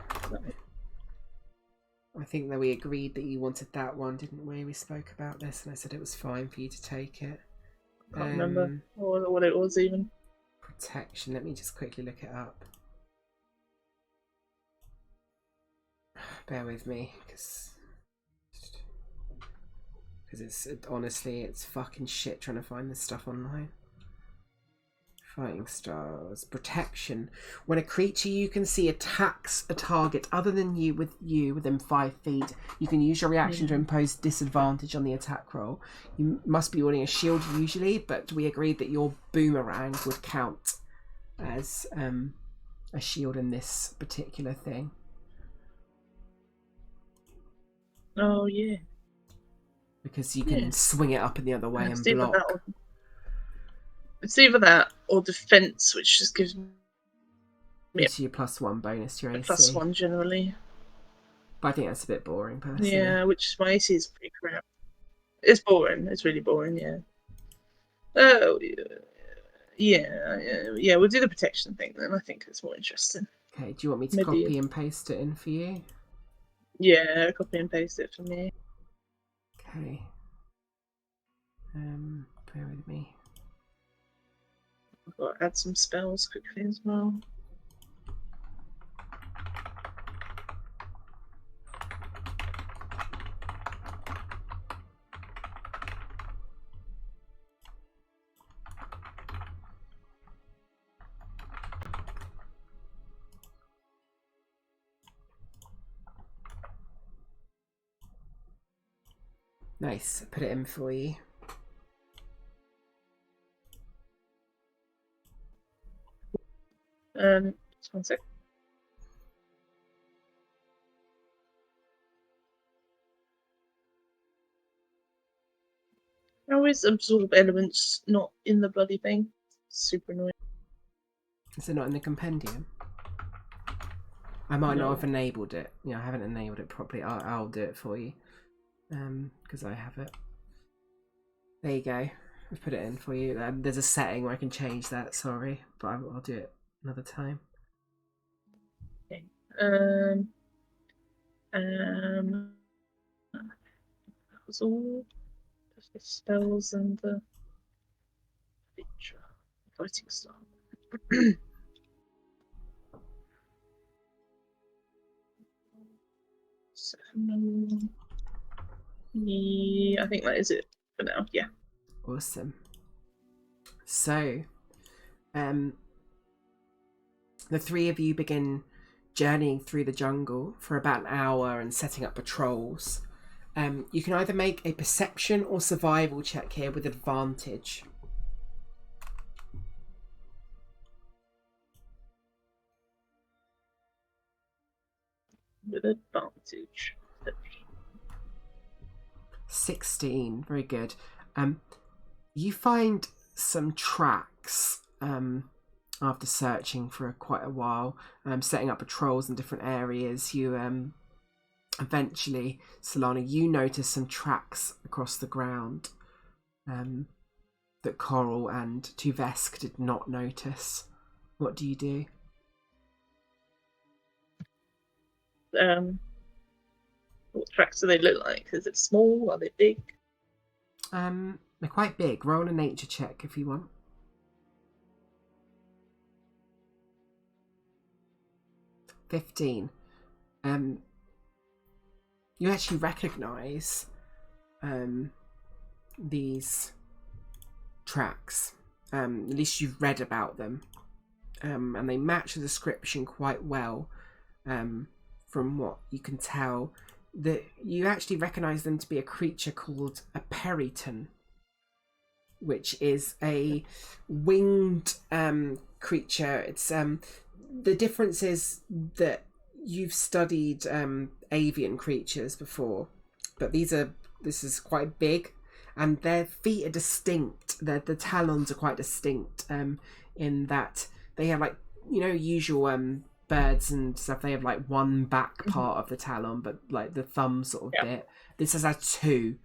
Speaker 1: I think that we agreed that you wanted that one, didn't we? We spoke about this, and I said it was fine for you to take it.
Speaker 2: I can't remember what it was even.
Speaker 1: Protection. Let me just quickly look it up. Bear with me, because it's honestly, it's fucking shit trying to find this stuff online. Fighting styles. Protection. When a creature you can see attacks a target other than you within 5 feet, you can use your reaction to impose disadvantage on the attack roll. You must be holding a shield usually, but we agreed that your boomerang would count as a shield in this particular thing.
Speaker 2: Oh yeah.
Speaker 1: Because you can swing it up in the other way and block.
Speaker 2: It's either that or defense, which just gives me
Speaker 1: you +1 bonus to your AC.
Speaker 2: +1 generally.
Speaker 1: But I think that's a bit boring, personally.
Speaker 2: Yeah, which my AC is pretty crap. It's boring. It's really boring. Yeah. Oh, yeah. We'll do the protection thing then. I think it's more interesting.
Speaker 1: Okay. Do you want me to copy and paste it in for you?
Speaker 2: Yeah, copy and paste it for me.
Speaker 1: Okay. Bear with me.
Speaker 2: I've got to add some spells quickly as well.
Speaker 1: Nice. Put it in for you.
Speaker 2: Just one sec. I always absorb elements not in the bloody thing. Super annoying.
Speaker 1: Is it not in the compendium? I might
Speaker 2: No.
Speaker 1: not have enabled it. Yeah, I haven't enabled it properly. I'll do it for you. Because I have it. There you go. I've put it in for you. There's a setting where I can change that, sorry. But I'll do it another time.
Speaker 2: Okay. That was all. Just the spells and the feature. Fighting style. Yeah, I think that is it for now. Yeah.
Speaker 1: Awesome. So, the three of you begin journeying through the jungle for about an hour and setting up patrols. You can either make a perception or survival check here with advantage.
Speaker 2: With advantage.
Speaker 1: 16, very good. You find some tracks after searching for quite a while, setting up patrols in different areas. You eventually, Solana, you notice some tracks across the ground that Coral and Tuvesk did not notice. What do you do?
Speaker 2: What tracks do they look like? Is it small? Are they big?
Speaker 1: They're quite big. Roll a nature check if you want. 15. You actually recognise these tracks. At least you've read about them. And they match the description quite well from what you can tell. That you actually recognise them to be a creature called a periton, which is a winged creature. It's the difference is that you've studied avian creatures before, but this is quite big, and their feet are distinct. The talons are quite distinct in that they have usual birds and stuff. They have one back part of the talon, but the thumb sort of bit. This has two.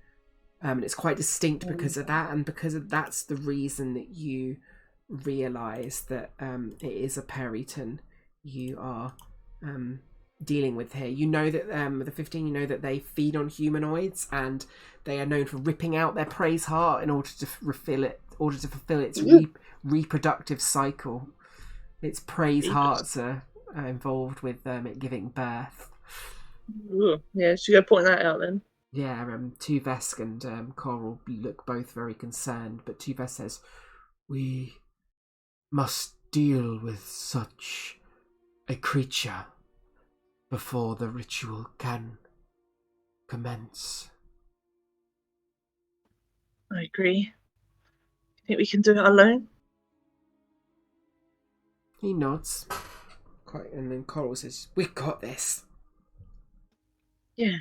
Speaker 1: And it's quite distinct because of that, and because that's the reason that you realise that it is a periton you are dealing with here. You know that the 15, you know that they feed on humanoids, and they are known for ripping out their prey's heart in order to fulfill its reproductive cycle. Its prey's hearts are involved with it giving birth.
Speaker 2: Ooh, yeah, should go point that out then.
Speaker 1: Yeah, Tuvesk and Coral look both very concerned, but Tuvesk says, "We must deal with such a creature before the ritual can commence."
Speaker 2: I agree. You think we can do it alone?
Speaker 1: He nods. And then Coral says, "We've got this."
Speaker 2: Yeah.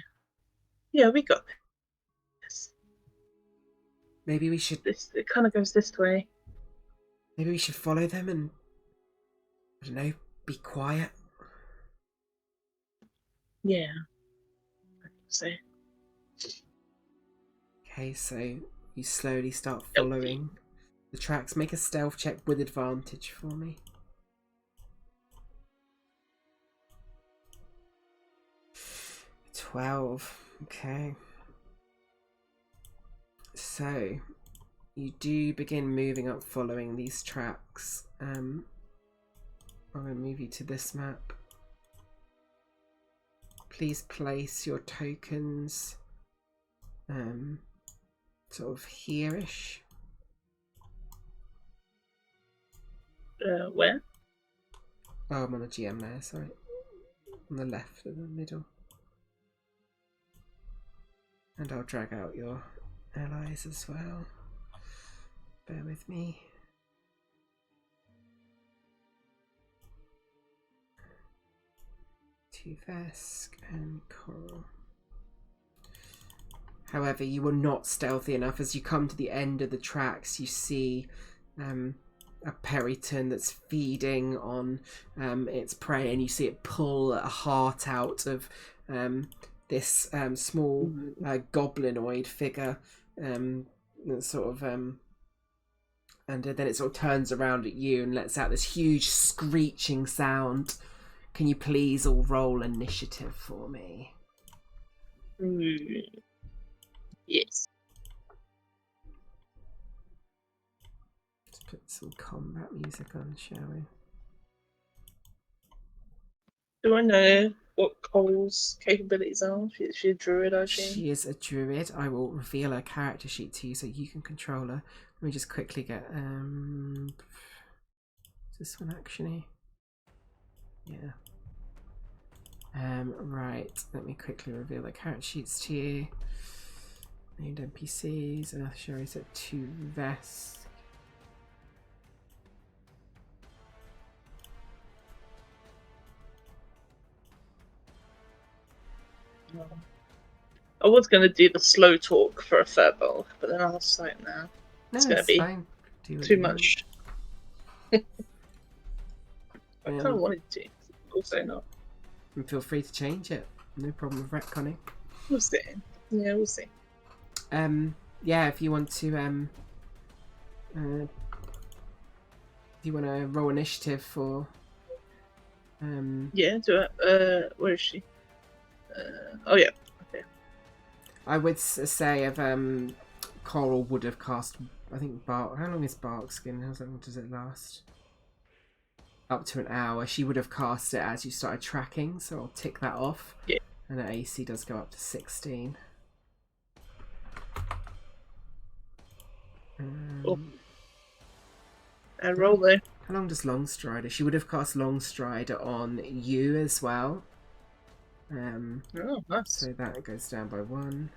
Speaker 2: Yeah, we got this.
Speaker 1: Maybe we should.
Speaker 2: It kind of goes this way.
Speaker 1: Maybe we should follow them and, I don't know, be quiet.
Speaker 2: Yeah, I think so.
Speaker 1: Okay, so you slowly start following the tracks. Make a stealth check with advantage for me. 12. Okay. So you do begin moving up following these tracks. I'm going to move you to this map. Please place your tokens sort of here-ish.
Speaker 2: Where?
Speaker 1: Oh, I'm on the GM there, sorry. On the left of the middle. And I'll drag out your allies as well. Bear with me. Tuvesk and Coral. However, you are not stealthy enough. As you come to the end of the tracks, you see a Periton that's feeding on its prey, and you see it pull a heart out of this small goblinoid figure, sort of, and then it sort of turns around at you and lets out this huge screeching sound. Can you please all roll initiative for me?
Speaker 2: Yes.
Speaker 1: Let's put some combat music on, shall we?
Speaker 2: Do I know what Cole's capabilities are? She's a druid, I assume.
Speaker 1: She is a druid. I will reveal her character sheet to you so you can control her. Let me just quickly get is this one actually? Yeah. Right, let me quickly reveal the character sheets to you. Named NPCs, Earth Sherry's at 2 vests.
Speaker 2: I was going to do the slow talk for a furball, but then I was like, nah, it's going to be
Speaker 1: fine.
Speaker 2: too much. I kind of wanted to, also not.
Speaker 1: And feel free to change it. No problem with retconning.
Speaker 2: We'll see. Yeah, we'll see.
Speaker 1: Yeah, if you want to roll initiative for
Speaker 2: yeah, do it. Where is she? Oh yeah. Okay.
Speaker 1: I would say if Coral would have cast, I think Bark. How long is Bark Skin? How long does it last? Up to an hour. She would have cast it as you started tracking, so I'll tick that off.
Speaker 2: Yeah.
Speaker 1: And her AC does go up to 16.
Speaker 2: Roll there.
Speaker 1: How long does Longstrider? She would have cast Longstrider on you as well.
Speaker 2: Oh, nice.
Speaker 1: So that goes down by 1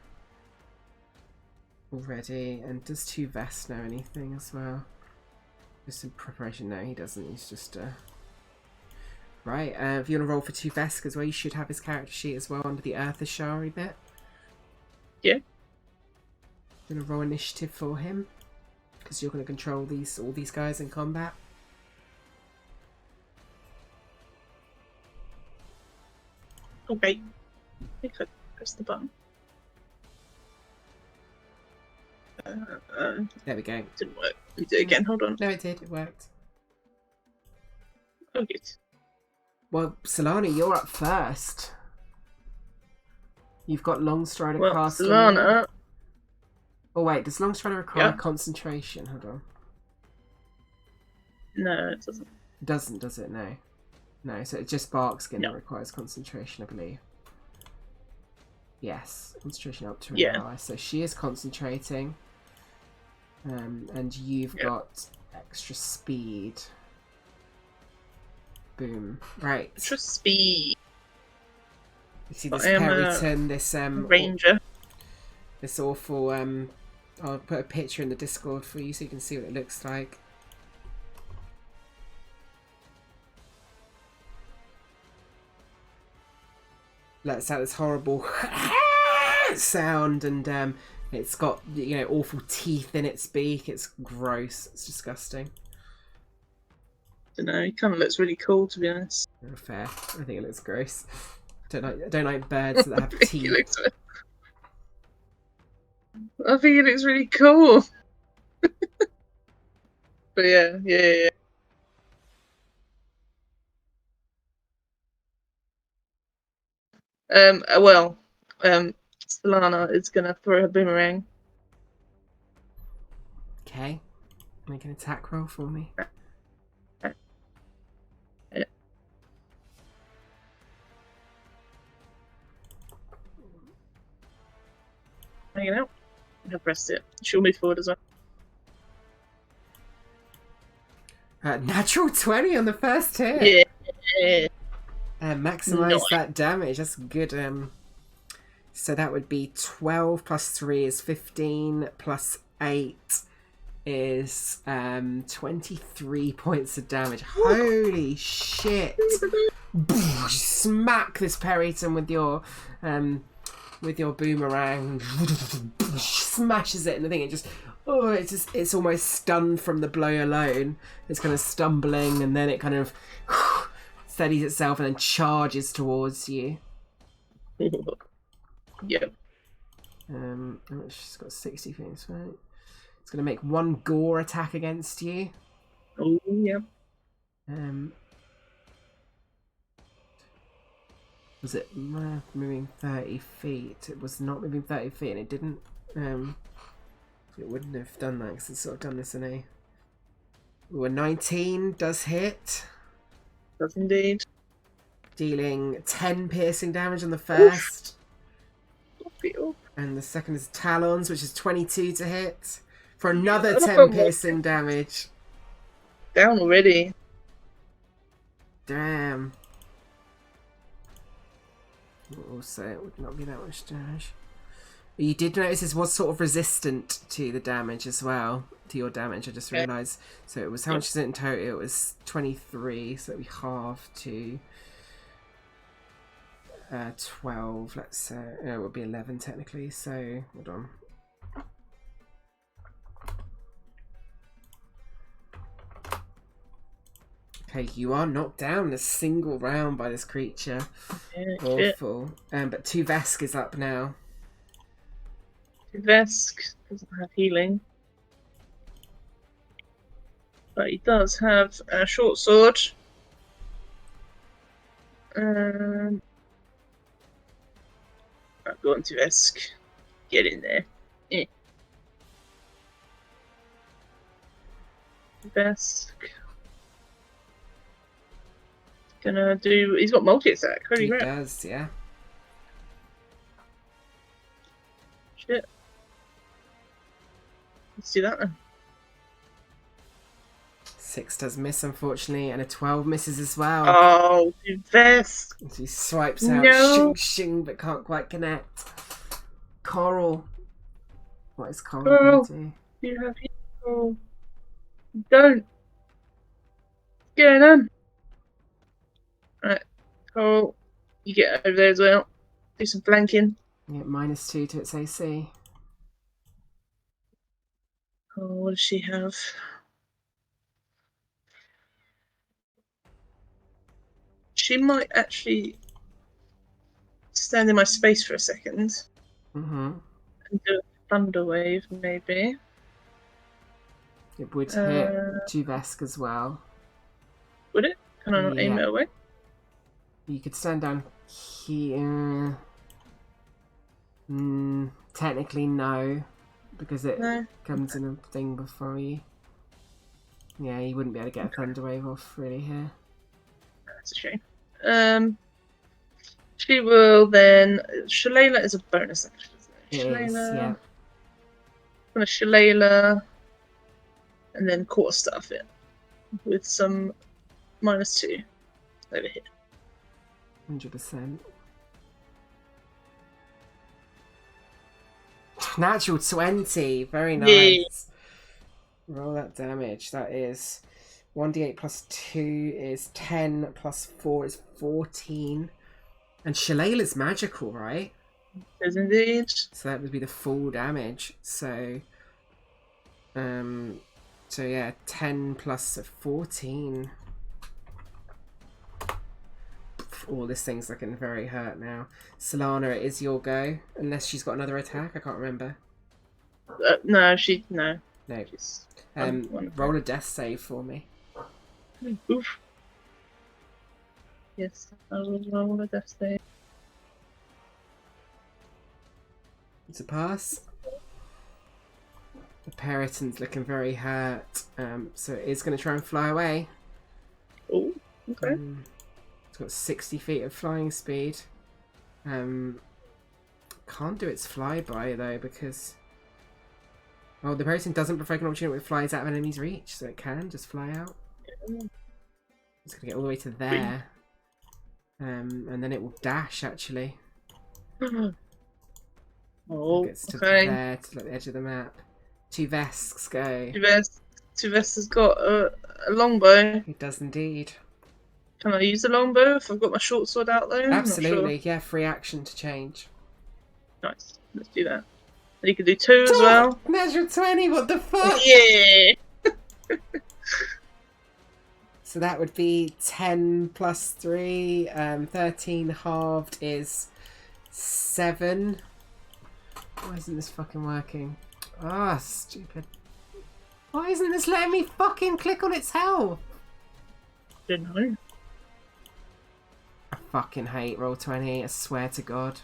Speaker 1: already. And does Tuvesk know anything as well? Just in preparation. No, he doesn't. He's just right. If you want to roll for Tuvesk as well, you should have his character sheet as well under the Earth Ashari bit.
Speaker 2: Yeah.
Speaker 1: Gonna roll initiative for him because you're going to control all these guys in combat.
Speaker 2: Okay. I could press the button.
Speaker 1: There we go.
Speaker 2: Didn't work. Let me do it again. Hold on.
Speaker 1: No, it did. It worked.
Speaker 2: Oh, good.
Speaker 1: Well, Solana, you're up first. You've got Longstrider cast.
Speaker 2: Solana.
Speaker 1: Oh wait, does Longstrider require concentration? Hold on.
Speaker 2: No, it doesn't.
Speaker 1: It doesn't, does it? No. No, so it's just Barkskin that requires concentration, I believe. Yes, concentration up to an hour. So she is concentrating. And you've got extra speed. Boom. Right.
Speaker 2: Extra speed.
Speaker 1: You see this Periton, this
Speaker 2: Ranger.
Speaker 1: This awful I'll put a picture in the Discord for you so you can see what it looks like. Lets out this horrible sound, and it's got, you know, awful teeth in its beak. It's gross. It's disgusting.
Speaker 2: I don't know. It kind of looks really cool, to be honest.
Speaker 1: Oh, fair. I think it looks gross. I don't like birds that have teeth.
Speaker 2: I think it looks really cool. But yeah. Solana is gonna throw her boomerang.
Speaker 1: Okay. Make an attack roll for me.
Speaker 2: Yeah. Hanging out. I pressed it. She'll move forward as well.
Speaker 1: Natural 20 on the first hit.
Speaker 2: Yeah.
Speaker 1: Maximize that damage. That's good. So that would be 12 plus 3 is 15 plus 8 is 23 points of damage. Holy shit. Smack this Periton with your boomerang. Smashes it, and I think it's almost stunned from the blow alone. It's kind of stumbling, and then it kind of steadies itself and then charges towards you.
Speaker 2: Yep.
Speaker 1: She's got 60 things, right? It's going to make one gore attack against you.
Speaker 2: Oh, yep.
Speaker 1: Was it moving 30 feet? It was not moving 30 feet, and it didn't. It wouldn't have done that because it's sort of done this in a. Ooh, a 19 does hit.
Speaker 2: Does indeed.
Speaker 1: Dealing 10 piercing damage on the first.
Speaker 2: Oof.
Speaker 1: And the second is Talons, which is 22 to hit. For another 10 piercing damage.
Speaker 2: Down already.
Speaker 1: Damn. Also, it would not be that much damage. You did notice this was sort of resistant to the damage as well. To your damage, I just realised. So it was, how much is it in total? It was 23, so it'd be half to 12, let's say. No, it would be 11 technically, so hold on. Okay, you are knocked down in a single round by this creature. Awful. But Tuvesk is up now.
Speaker 2: Tuvesk doesn't have healing. But he does have a short sword. Right, go on, Tuvesk. Get in there. Tuvesk. Gonna do. He's got multi attack. Holy crap.
Speaker 1: He does, yeah.
Speaker 2: Shit. Let's do that then.
Speaker 1: 6 does miss, unfortunately, and a 12 misses as well.
Speaker 2: Oh, Tuvesk.
Speaker 1: So he swipes out, shing shing, but can't quite connect. Coral. What is Coral going to do?
Speaker 2: You have heal. Don't. What's going on? Right, Coral, you get over there as well. Do some flanking.
Speaker 1: Yeah, -2 to its AC.
Speaker 2: Oh, what does she have? She might actually stand in my space for a second.
Speaker 1: And
Speaker 2: do a thunder wave, maybe.
Speaker 1: It would hit Tuvesk as well.
Speaker 2: Would it? Can I not aim it away?
Speaker 1: You could stand down here. Technically, no. Because it comes in a thing before you. Yeah, you wouldn't be able to get a thunder wave off really here.
Speaker 2: That's a shame. She will then. Shillelagh is a bonus action, isn't it?
Speaker 1: It is, yeah.
Speaker 2: I'm gonna Shillelagh and then Quarterstaff it with some -2 over here.
Speaker 1: 100%. Natural 20. Very nice. Yeah. Roll that damage. That is 1d8 plus 2 is 10 plus 4 is 14. And Shillelagh's magical, right?
Speaker 2: It is indeed.
Speaker 1: So that would be the full damage. So yeah, 10 plus 14. Oh, this thing's looking very hurt now. Solana, it is your go. Unless she's got another attack. I can't remember.
Speaker 2: No.
Speaker 1: No. Roll a death save for me.
Speaker 2: Oof. Yes, I will roll a death save.
Speaker 1: It's a pass. The Periton's looking very hurt. So it is going to try and fly away.
Speaker 2: Oh, okay.
Speaker 1: It's got 60 feet of flying speed. Can't do its flyby though because the Periton doesn't provoke an opportunity when it flies out of an enemy's reach, so it can just fly out. It's gonna get all the way to there, and then it will dash actually.
Speaker 2: Oh,
Speaker 1: Gets to
Speaker 2: okay.
Speaker 1: there, to like the edge of the map. Two Vesks go.
Speaker 2: Tuvest has got a longbow.
Speaker 1: He does indeed.
Speaker 2: Can I use a longbow if I've got my short sword out there? I'm not sure.
Speaker 1: Absolutely, yeah, free action to change.
Speaker 2: Nice. Let's do that. And you can do 2 as well.
Speaker 1: Measure 20, what the fuck?
Speaker 2: Yeah!
Speaker 1: So that would be 10 plus 3, 13 halved is 7. Why isn't this fucking working? Ah, stupid. Why isn't this letting me fucking click on its health?
Speaker 2: Didn't know.
Speaker 1: I fucking hate Roll20, I swear to God.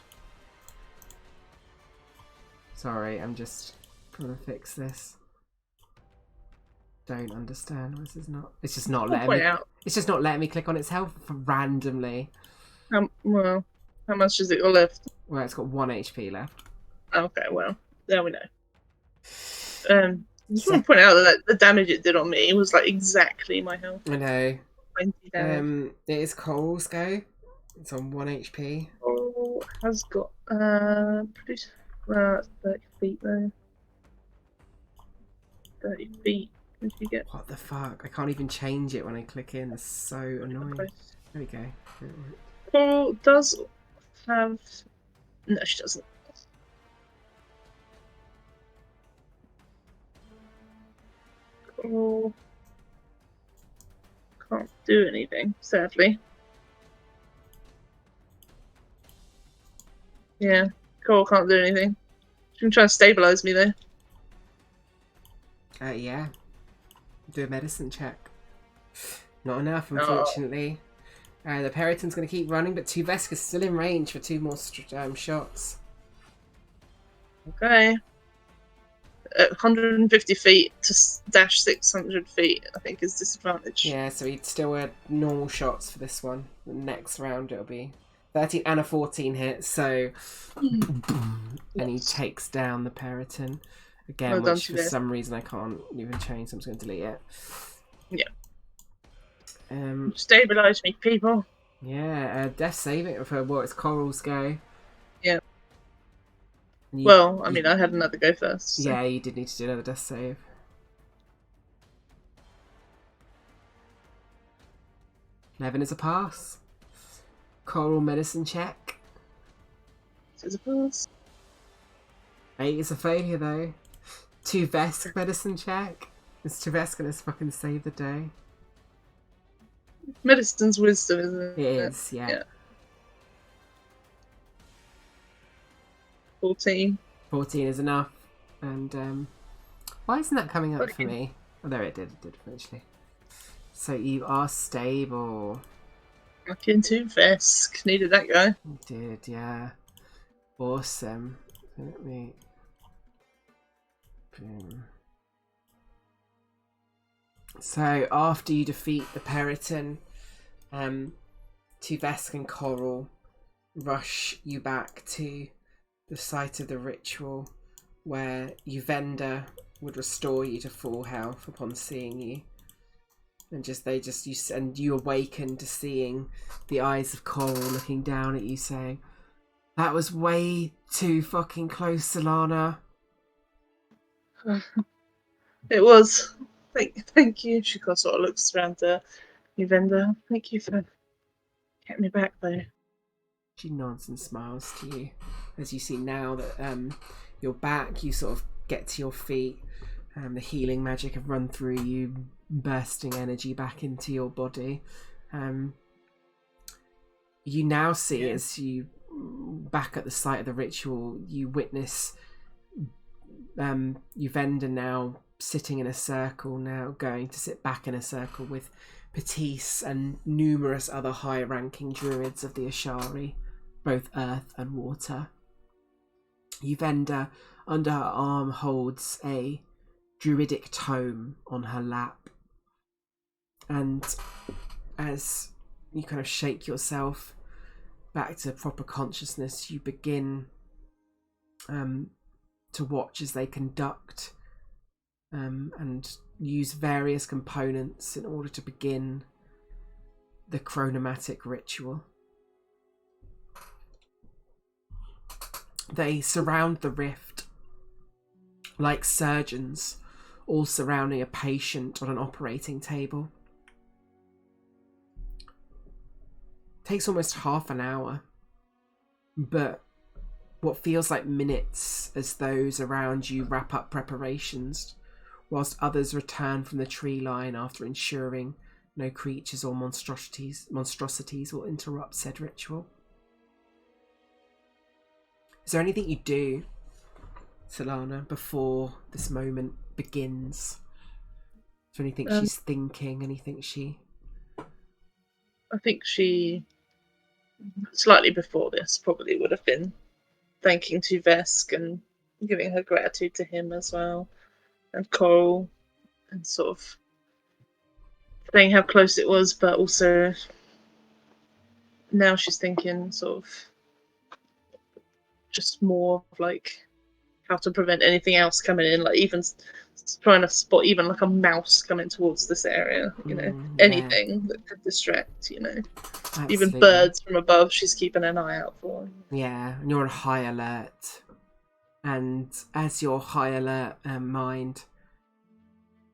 Speaker 1: Sorry, I'm just gonna fix this. Don't understand why this is not. It's just not letting me. It's just not letting me click on its health randomly.
Speaker 2: Well, how much has it got left?
Speaker 1: Well, it's got 1 HP left.
Speaker 2: Okay, well, there we know. I just want to point out that the damage it did on me was like exactly my health.
Speaker 1: I know.
Speaker 2: 20 damage.
Speaker 1: It is Coral's go. It's on 1 HP.
Speaker 2: Coral has got produce 30 feet though. 30 feet. What did you get?
Speaker 1: What the fuck? I can't even change it when I click in. It's so annoying.
Speaker 2: Okay.
Speaker 1: There we go.
Speaker 2: Coral does have. No, she doesn't. Coral can't do anything, sadly. Yeah, Coral can't do anything. She can try and stabilize me though.
Speaker 1: Yeah. Do a medicine check. Not enough, unfortunately. The Periton's going to keep running, but Tuveska's still in range for 2 more shots.
Speaker 2: Okay. At 150 feet to dash 600 feet, I think, is disadvantage.
Speaker 1: Yeah, so he'd still had normal shots for this one. The next round it'll be 13 and a 14 hit, so... and he takes down the Periton. Again, which for some reason I can't even change, so I'm just going to delete it.
Speaker 2: Yeah. Stabilize me, people.
Speaker 1: Yeah, death saving for what it's Coral's go.
Speaker 2: Yeah. Well, I mean, I had another go first. So.
Speaker 1: Yeah, you did need to do another death save. Eleven is a pass. Coral medicine check.
Speaker 2: It's a pass.
Speaker 1: 8 is a failure though. Tuvesk medicine check. Is Tuvesk gonna fucking save the day?
Speaker 2: Medicine's wisdom, isn't it?
Speaker 1: It is, yeah.
Speaker 2: 14.
Speaker 1: 14 is enough. And why isn't that coming up for me? Oh, there it did. It did eventually. So you are stable.
Speaker 2: Fucking Tuvesk. Needed that guy.
Speaker 1: You did, yeah. Awesome. Let me... Boom. So after you defeat the Periton, Tuvesk and Coral rush you back to the site of the ritual where Uvenda would restore you to full health upon seeing you. And you awaken to seeing the eyes of Coral looking down at you saying, "That was way too fucking close, Solana."
Speaker 2: It was. Thank you. She sort of looks around Uvenda. Thank you for getting me back though.
Speaker 1: She nods and smiles to you as you see now that you're back. You sort of get to your feet. The healing magic have run through you, bursting energy back into your body. You now see, as you back at the site of the ritual, you witness Uvenda now sitting in a circle, now going to sit back in a circle with Patisse and numerous other high-ranking druids of the Ashari, both earth and water. Uvenda, under her arm, holds a druidic tome on her lap. And as you kind of shake yourself back to proper consciousness, you begin to watch as they conduct and use various components in order to begin the chronomatic ritual. They surround the rift like surgeons, all surrounding a patient on an operating table. Takes almost half an hour, but what feels like minutes as those around you wrap up preparations, whilst others return from the tree line after ensuring no creatures or monstrosities will interrupt said ritual. Is there anything you do, Solana, before this moment begins? Is there anything she's thinking? Anything she...
Speaker 2: I think she, slightly before this, probably would have been thanking Tuvesk and giving her gratitude to him as well, and Coral, and sort of saying how close it was, but also now she's thinking sort of just more of like how to prevent anything else coming in, like even trying to spot even like a mouse coming towards this area, anything that could distract,
Speaker 1: Absolutely.
Speaker 2: even birds from above she's keeping an eye out for.
Speaker 1: Yeah, and you're on high alert, and as your high alert mind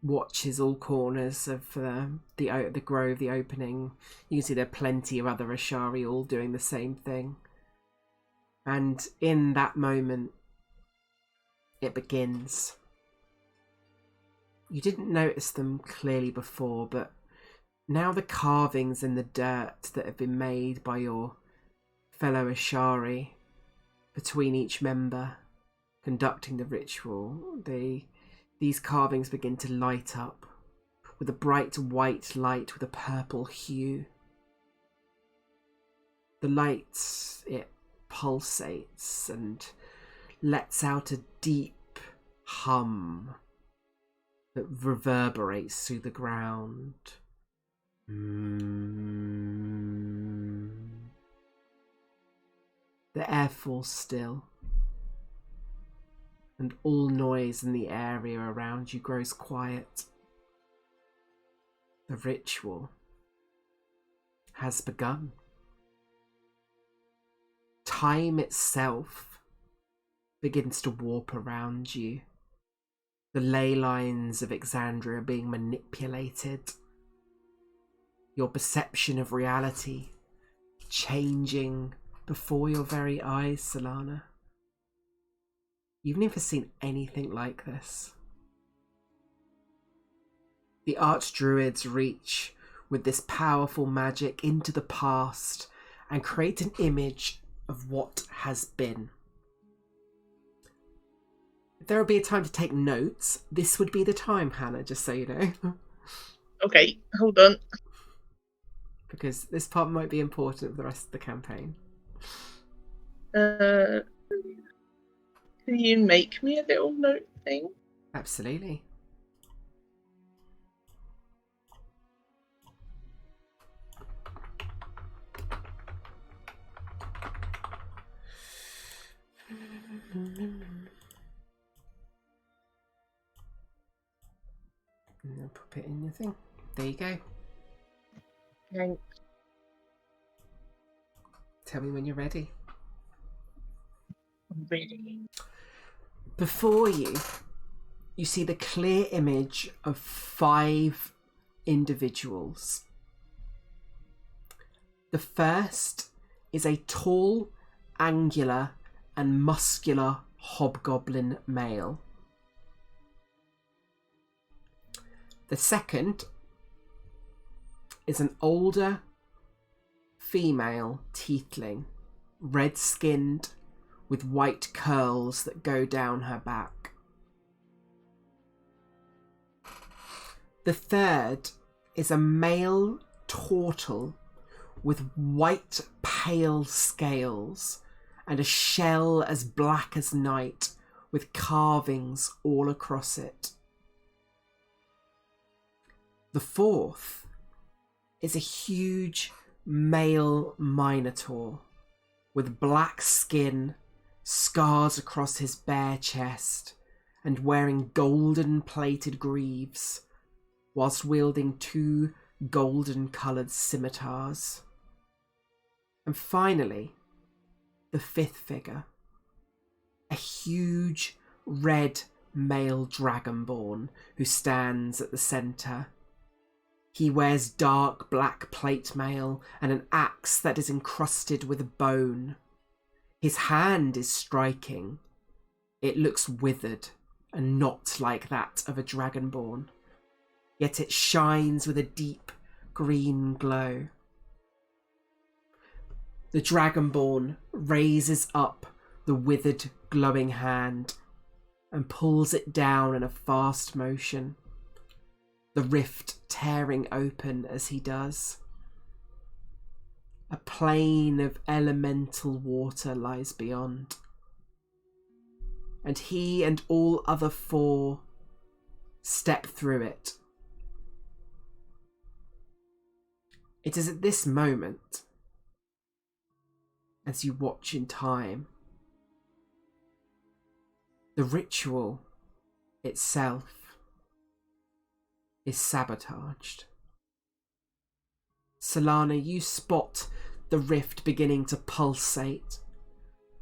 Speaker 1: watches all corners of the grove, the opening, you can see there are plenty of other Ashari all doing the same thing. And in that moment, it begins. You didn't notice them clearly before, but now the carvings in the dirt that have been made by your fellow Ashari between each member conducting the ritual, these carvings begin to light up with a bright white light with a purple hue. The light, it pulsates and lets out a deep hum that reverberates through the ground. The air falls still, and all noise in the area around you grows quiet. The ritual has begun. Time itself begins to warp around you. The ley lines of Exandria being manipulated. Your perception of reality changing before your very eyes, Solana. You've never seen anything like this. The Archdruids reach with this powerful magic into the past and create an image of what has been. If there would be a time to take notes, this would be the time, Hannah, just so you know.
Speaker 2: Okay, hold on.
Speaker 1: Because this part might be important for the rest of the campaign.
Speaker 2: Can you make me a little note thing?
Speaker 1: Absolutely. And I'll pop it in your thing. There you go.
Speaker 2: Thanks.
Speaker 1: Tell me when you're ready.
Speaker 2: I'm ready.
Speaker 1: Before you see the clear image of 5 individuals. The first is a tall, angular, and muscular hobgoblin male. The second is an older female tiefling, red-skinned, with white curls that go down her back. The third is a male turtle with white pale scales and a shell as black as night with carvings all across it. The fourth is a huge male minotaur with black skin, scars across his bare chest, and wearing golden plated greaves, whilst wielding 2 golden coloured scimitars. And finally, the 5th figure a huge red male dragonborn who stands at the centre. He wears dark black plate mail and an axe that is encrusted with bone. His hand is striking. It looks withered and not like that of a dragonborn, yet it shines with a deep green glow. The dragonborn raises up the withered, glowing hand and pulls it down in a fast motion, the rift tearing open as he does. A plain of elemental water lies beyond, and he and all other four step through it. It is at this moment, as you watch in time, the ritual itself is sabotaged. Solana, you spot the rift beginning to pulsate,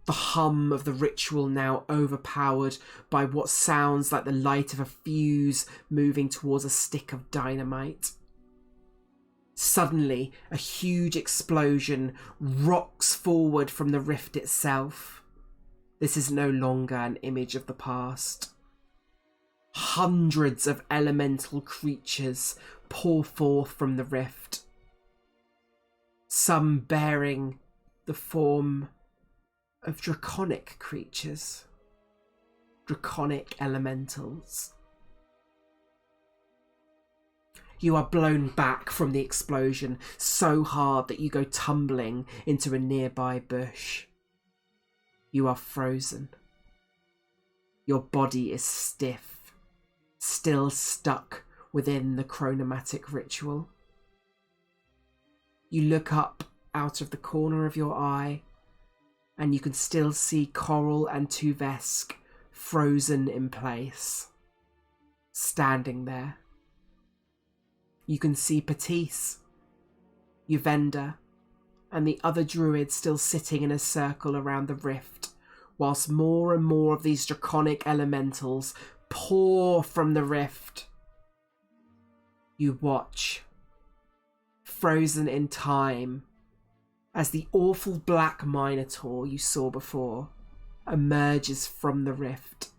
Speaker 1: the hum of the ritual now overpowered by what sounds like the light of a fuse moving towards a stick of dynamite. Suddenly, a huge explosion rocks forward from the rift itself. This is no longer an image of the past. Hundreds of elemental creatures pour forth from the rift, some bearing the form of draconic creatures, draconic elementals. You are blown back from the explosion so hard that you go tumbling into a nearby bush. You are frozen. Your body is stiff, still stuck within the chronomatic ritual. You look up out of the corner of your eye, and you can still see Coral and Tuvesk frozen in place, standing there. You can see Patisse, Uvenda, and the other druids still sitting in a circle around the rift, whilst more and more of these draconic elementals pour from the rift. You watch, frozen in time, as the awful black Minotaur you saw before emerges from the rift,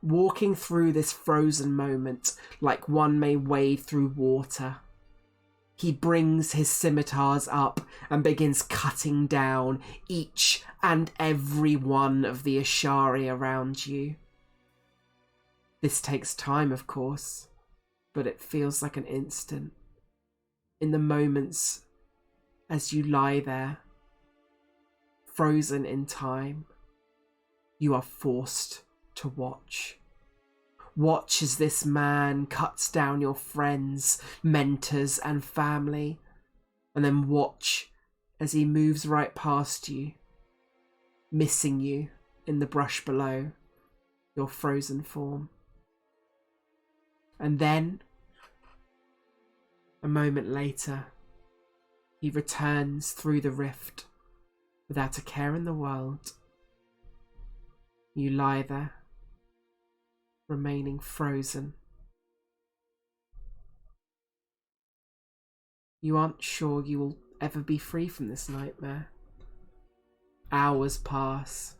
Speaker 1: walking through this frozen moment like one may wade through water. He brings his scimitars up and begins cutting down each and every one of the Ashari around you. This takes time, of course, but it feels like an instant. In the moments as you lie there, frozen in time, you are forced to watch. Watch as this man cuts down your friends, mentors, and family, and then watch as he moves right past you, missing you in the brush below, your frozen form. And then, a moment later, he returns through the rift without a care in the world. You lie there, remaining frozen. You aren't sure you will ever be free from this nightmare. Hours pass.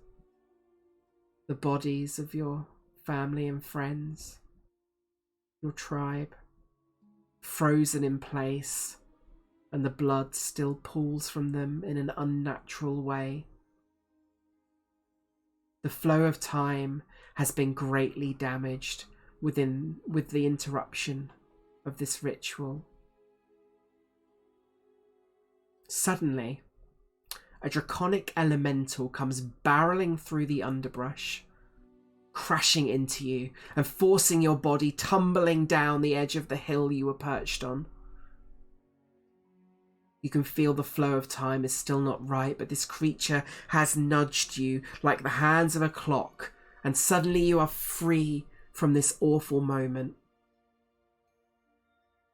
Speaker 1: The bodies of your family and friends, your tribe, frozen in place, and the blood still pools from them in an unnatural way. The flow of time has been greatly damaged with the interruption of this ritual. Suddenly, a draconic elemental comes barreling through the underbrush, crashing into you and forcing your body tumbling down the edge of the hill you were perched on. You can feel the flow of time is still not right, but this creature has nudged you like the hands of a clock, and suddenly you are free from this awful moment.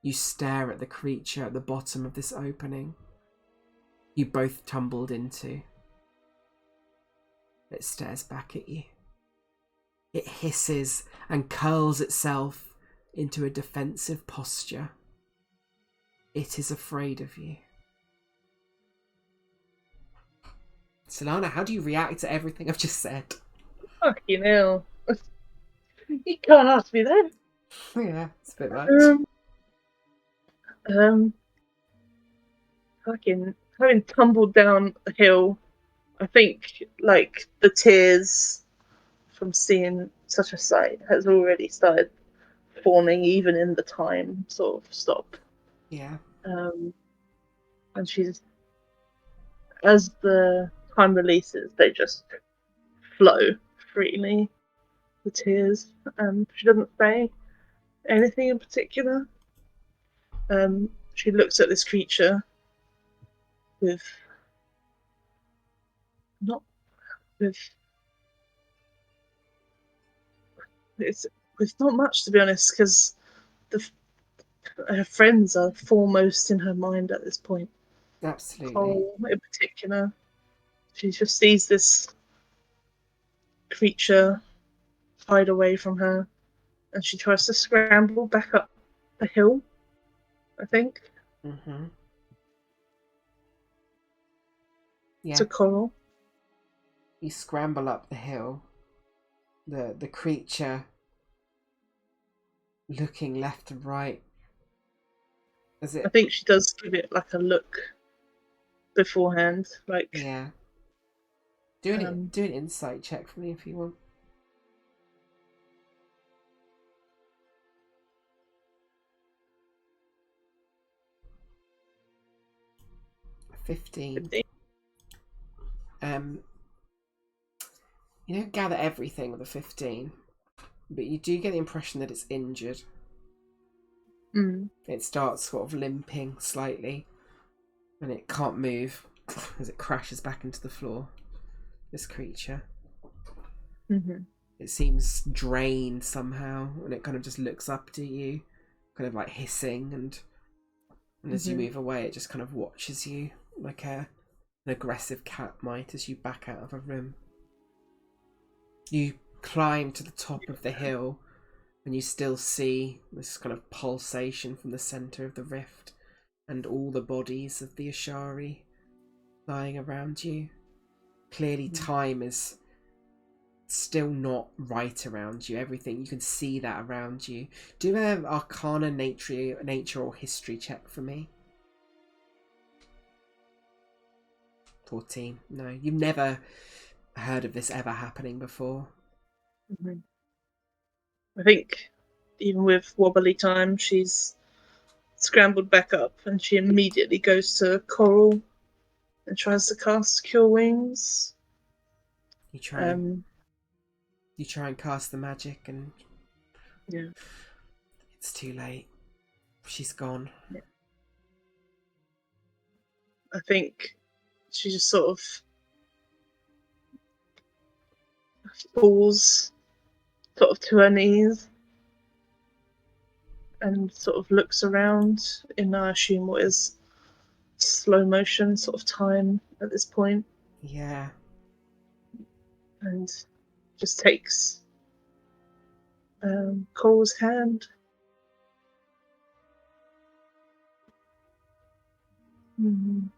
Speaker 1: You stare at the creature at the bottom of this opening you both tumbled into. It stares back at you. It hisses and curls itself into a defensive posture. It is afraid of you. Solana, how do you react to everything I've just said?
Speaker 2: Fucking hell. You can't ask me that.
Speaker 1: Yeah, it's a bit much.
Speaker 2: Fucking having tumbled down a hill, I think like the tears from seeing such a sight has already started forming, even in the time sort of stop.
Speaker 1: Yeah.
Speaker 2: And she's, as the time releases, they just flow freely, the tears, and she doesn't say anything in particular. She looks at this creature with not with it's with not much, to be honest, because her friends are foremost in her mind at this point.
Speaker 1: Absolutely.
Speaker 2: Cole in particular, she just sees this creature hide away from her, and she tries to scramble back up the hill, I think,
Speaker 1: Yeah.
Speaker 2: to Coral.
Speaker 1: You scramble up the hill. The creature looking left and right.
Speaker 2: I think she does give it like a look beforehand, like
Speaker 1: Yeah. Do an insight check for me if you want. 15.
Speaker 2: 15.
Speaker 1: You don't gather everything with a 15, but you do get the impression that it's injured. It starts sort of limping slightly, and it can't move as it crashes back into the floor. This creature. It seems drained somehow, and it kind of just looks up to you, kind of like hissing, and as you move away, it just kind of watches you like an aggressive cat might as you back out of a room. You climb to the top of the hill, and you still see this kind of pulsation from the centre of the rift, and all the bodies of the Ashari lying around you. Clearly, time is still not right around you. Everything, you can see that around you. Do an Arcana nature or history check for me. 14. No, you've never heard of this ever happening before.
Speaker 2: I think even with wobbly time, she's scrambled back up, and she immediately goes to Coral and tries to cast Cure Wings.
Speaker 1: You try and cast the magic, and
Speaker 2: Yeah,
Speaker 1: it's too late. She's gone.
Speaker 2: yeah. I think she just sort of falls sort of to her knees and sort of looks around in, I assume, what is slow motion sort of time at this point.
Speaker 1: Yeah.
Speaker 2: And just takes Cole's hand.
Speaker 1: You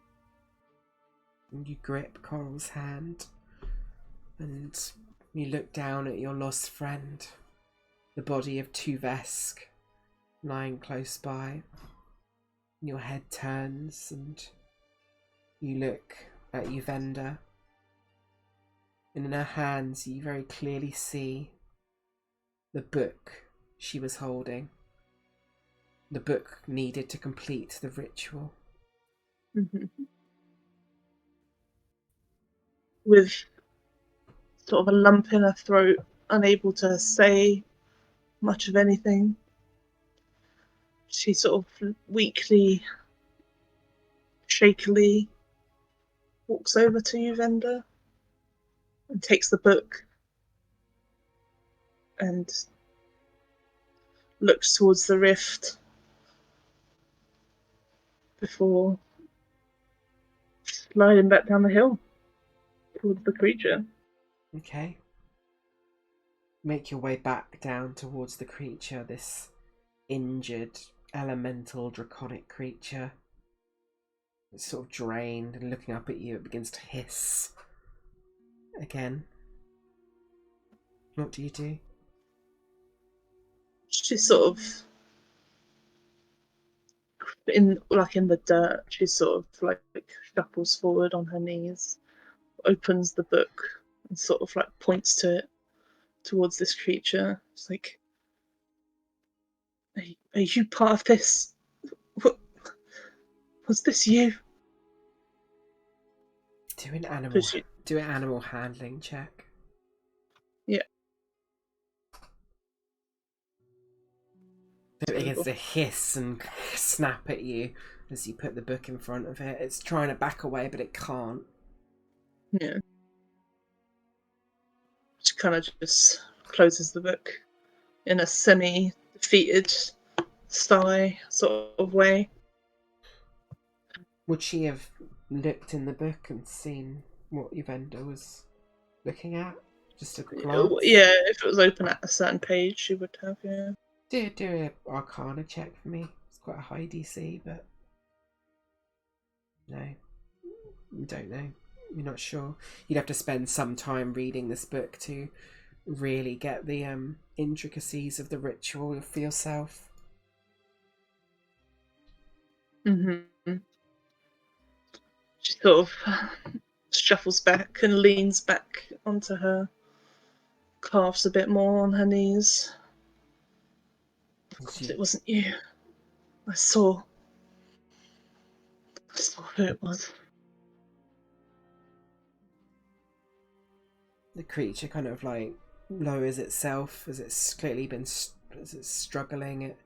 Speaker 1: grip Coral's hand, and you look down at your lost friend, the body of Tuvesk lying close by. Your head turns, and you look at Uvenda, and in her hands you very clearly see the book she was holding. The book needed to complete the ritual.
Speaker 2: With sort of a lump in her throat, unable to say much of anything, she sort of weakly, shakily walks over to Uvenda and takes the book and looks towards the rift before sliding back down the hill towards the creature.
Speaker 1: Okay. Make your way back down towards the creature, this injured, elemental, draconic creature. It's sort of drained and looking up at you. It begins to hiss again. What do you do?
Speaker 2: She sort of in the dirt. She sort of like shuffles forward on her knees, opens the book, and sort of like points to it towards this creature. It's like, are you part of this? What, was this you?
Speaker 1: Do an animal.
Speaker 2: She,
Speaker 1: Do an animal handling check.
Speaker 2: yeah.
Speaker 1: It begins to hiss and snap at you as you put the book in front of it. It's trying to back away, but it can't.
Speaker 2: Yeah. She kind of just closes the book in a semi-defeated sigh sort of way.
Speaker 1: Would she have looked in the book and seen what Evander was looking at? Just a glance?
Speaker 2: Yeah, if it was open at a certain page, she would have, yeah.
Speaker 1: Do an Arcana check for me. It's quite a high DC, but no, you don't know. You're not sure. You'd have to spend some time reading this book to really get the intricacies of the ritual for yourself.
Speaker 2: Mm-hmm. She sort of shuffles back and leans back onto her calves a bit more on her knees. Of course, it wasn't you. I saw who it was.
Speaker 1: The creature kind of like lowers itself as it's clearly been as it's struggling. It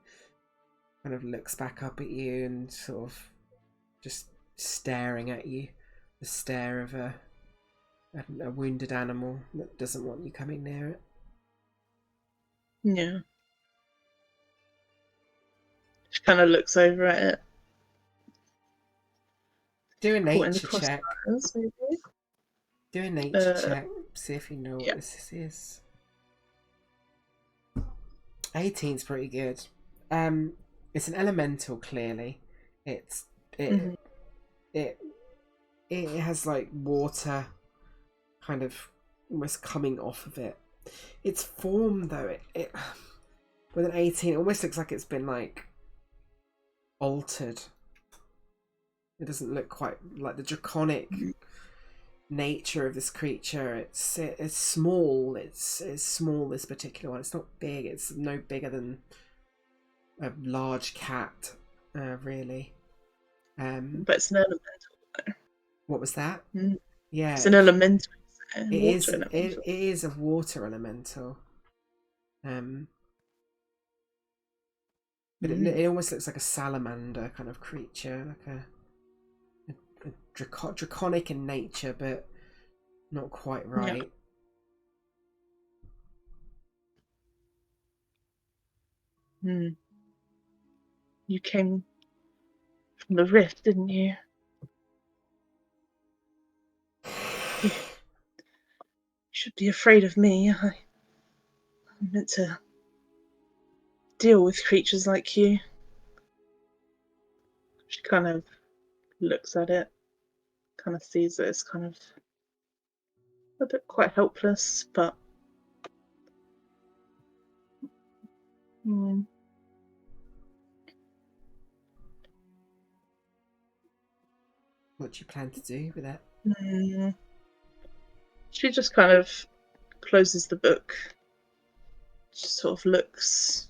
Speaker 1: kind of looks back up at you and sort of just staring at you, the stare of a wounded animal that doesn't want you coming near it.
Speaker 2: Yeah. She kind of looks over at it.
Speaker 1: Do a nature check.
Speaker 2: Maybe?
Speaker 1: Do a nature check. See if you know what this is. 18's pretty good. It's an elemental. Clearly, it has like water, kind of almost coming off of it. Its form, though, it with an 18, it almost looks like it's been like altered. It doesn't look quite like the draconic nature of this creature. It's small. It's small, this particular one. It's not big. It's no bigger than a large cat, really.
Speaker 2: But it's an elemental.
Speaker 1: What was that?
Speaker 2: Mm.
Speaker 1: Yeah,
Speaker 2: it's an elemental.
Speaker 1: It is a water elemental. But it almost looks like a salamander kind of creature, like a draconic in nature, but not quite right.
Speaker 2: Yeah. You came from the rift, didn't you? You should be afraid of me. I'm meant to deal with creatures like you. She kind of looks at it, kind of sees it as kind of a bit quite helpless, but
Speaker 1: What do you plan to do with it?
Speaker 2: She just kind of closes the book. She sort of looks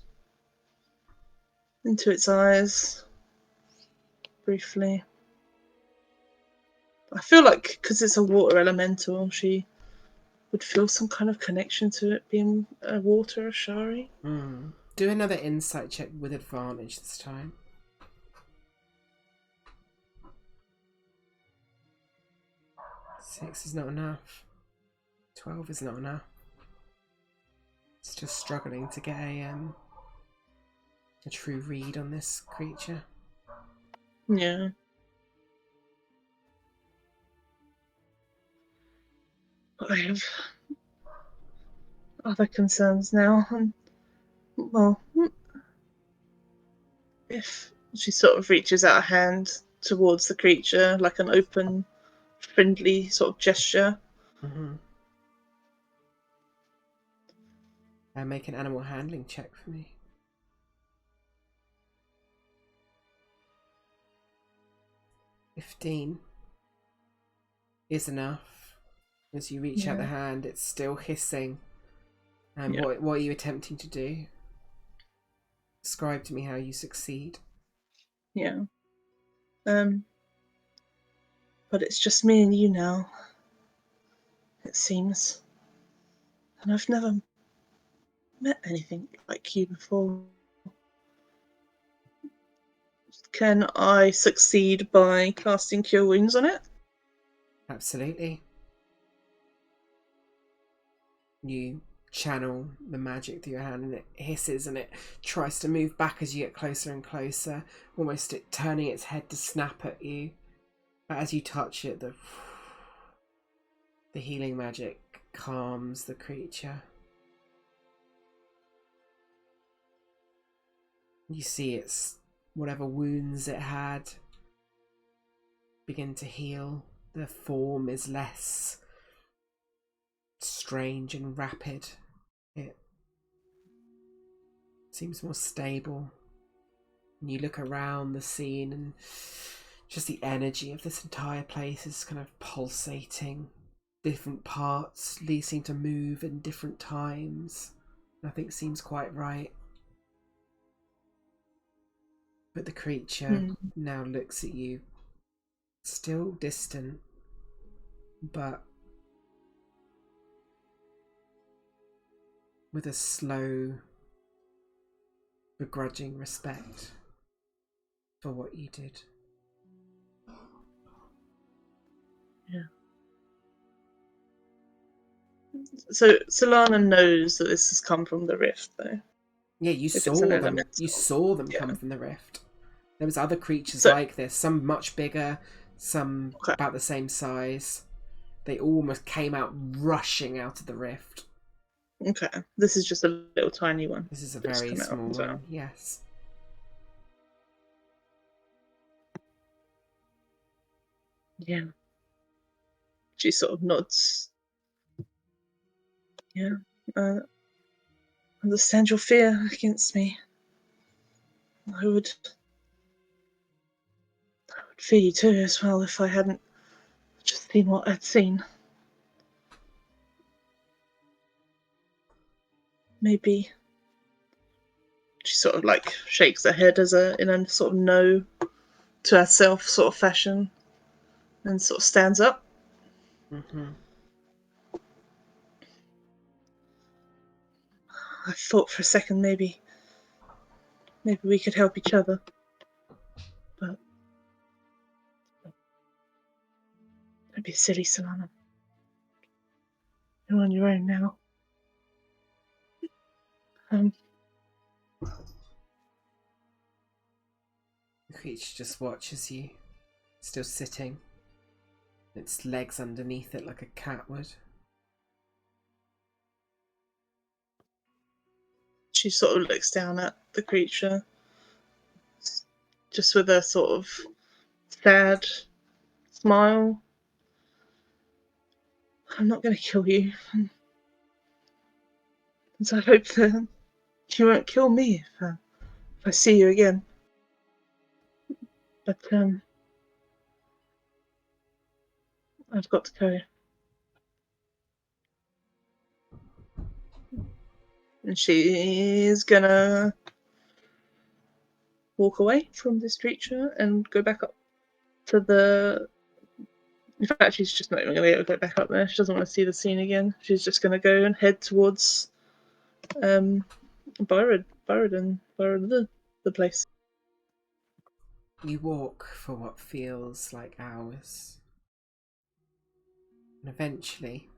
Speaker 2: into its eyes briefly. I feel like because it's a water elemental, she would feel some kind of connection to it being a water Ashari.
Speaker 1: Do another insight check with advantage this time. 6 is not enough. 12 is not enough. It's just struggling to get a true read on this creature.
Speaker 2: Yeah. I have other concerns now. And, well, if she sort of reaches out a hand towards the creature, like an open, friendly sort of gesture.
Speaker 1: Mm-hmm. Make an animal handling check for me. 15 is enough. As you reach out the hand, it's still hissing. And what are you attempting to do? Describe to me how you succeed.
Speaker 2: Yeah. But it's just me and you now, it seems. And I've never met anything like you before. Can I succeed by casting Cure Wounds on it?
Speaker 1: Absolutely. You channel the magic through your hand and it hisses and it tries to move back as you get closer and closer, almost turning its head to snap at you. But as you touch it, the healing magic calms the creature. You see its whatever wounds it had begin to heal. The form is less strange and rapid. It seems more stable. And you look around the scene and just the energy of this entire place is kind of pulsating. Different parts seem to move in different times. Nothing seems quite right. But the creature now looks at you, still distant, but with a slow, begrudging respect for what you did.
Speaker 2: Yeah. So Solana knows that this has come from the rift, though.
Speaker 1: Yeah, you saw them. You saw them come from the rift. There was other creatures like this, some much bigger, some about the same size. They almost came out rushing out of the rift.
Speaker 2: Okay, this is just a little tiny one.
Speaker 1: This is a very small one, yes.
Speaker 2: Yeah. She sort of nods. Yeah. Understand your fear against me. I would fear you too as well if I hadn't just seen what I'd seen. Maybe she sort of like shakes her head in a sort of no to herself sort of fashion and sort of stands up.
Speaker 1: Mm-hmm.
Speaker 2: I thought for a second maybe we could help each other, but don't be silly, Solana. You're on your own now.
Speaker 1: The creature just watches you, still sitting, its legs underneath it like a cat would.
Speaker 2: She sort of looks down at the creature, just with a sort of sad smile. I'm not going to kill you. And I hope that you won't kill me if I see you again. But I've got to go. And she's gonna walk away from this creature and go back up to the. In fact, she's just not even going to go back up there. She doesn't want to see the scene again. She's just going to go and head towards Byron, the place.
Speaker 1: You walk for what feels like hours. And eventually,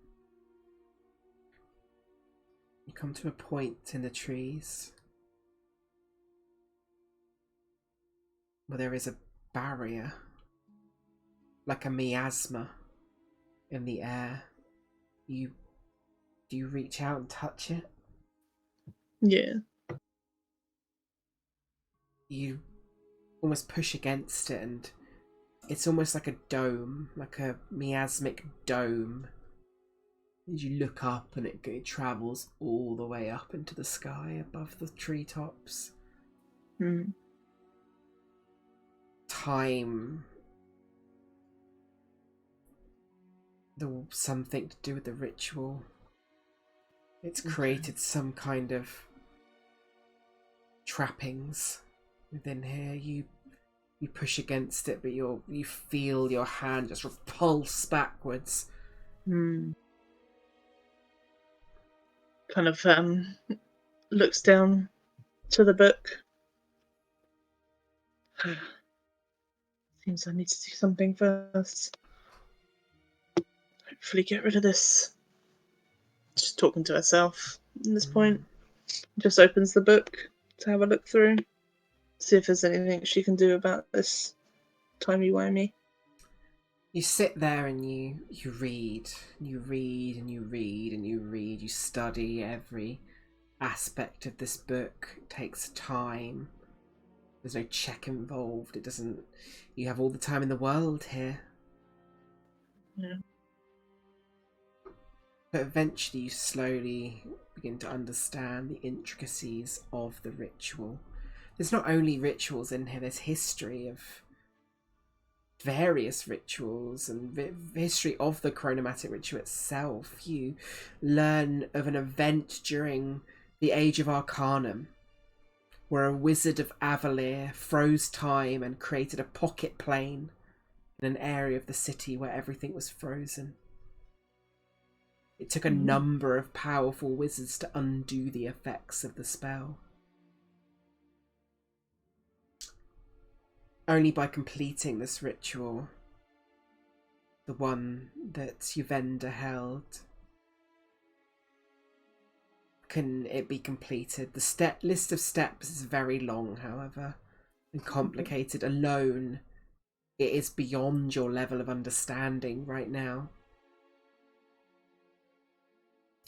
Speaker 1: you come to a point in the trees where there is a barrier, like a miasma in the air. You Do you reach out and touch it?
Speaker 2: Yeah.
Speaker 1: You almost push against it, and it's almost like a dome, like a miasmic dome. As you look up, and it travels all the way up into the sky above the treetops.
Speaker 2: Mm.
Speaker 1: Time. Something to do with the ritual. It's created some kind of trappings within here. You push against it, but you feel your hand just repulse backwards.
Speaker 2: Mm. Kind of looks down to the book. Seems I need to do something first. Hopefully get rid of this. Just talking to herself at this point. Just opens the book to have a look through. See if there's anything she can do about this timey-wimey.
Speaker 1: You sit there and you read, and you read, and you read, and you read. You study every aspect of this book. It takes time. There's no check involved. It doesn't. You have all the time in the world here.
Speaker 2: Yeah.
Speaker 1: But eventually you slowly begin to understand the intricacies of the ritual. There's not only rituals in here, there's history of various rituals and history of the chronomatic ritual itself. You learn of an event during the Age of Arcanum where a wizard of Avalir froze time and created a pocket plane in an area of the city where everything was frozen. It took a number of powerful wizards to undo the effects of the spell. Only by completing this ritual, the one that Uvenda held, can it be completed. The list of steps is very long, however, and complicated. Alone, it is beyond your level of understanding right now.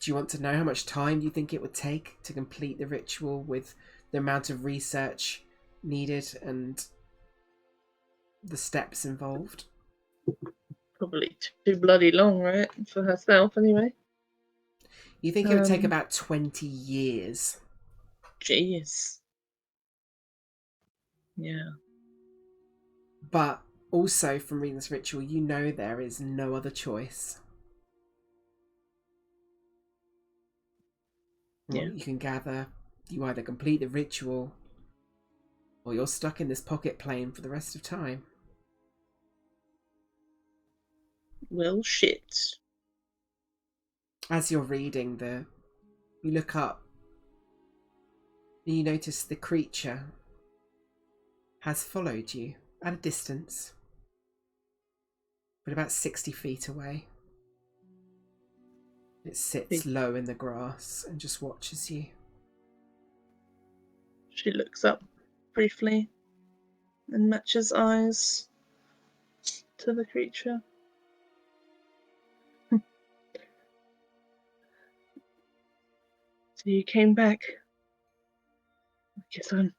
Speaker 1: Do you want to know how much time do you think it would take to complete the ritual with the amount of research needed and the steps involved?
Speaker 2: Probably too bloody long, right? For herself, anyway.
Speaker 1: You think it would take about 20 years.
Speaker 2: Jeez. Yeah.
Speaker 1: But also, from reading this ritual, you know there is no other choice.
Speaker 2: Yeah.
Speaker 1: Well, you can gather, you either complete the ritual or you're stuck in this pocket plane for the rest of time.
Speaker 2: Well, shit.
Speaker 1: As you're reading, you look up and you notice the creature has followed you at a distance, but about 60 feet away. It sits low in the grass and just watches you.
Speaker 2: She looks up briefly and matches eyes to the creature. So you came back. I guess I'm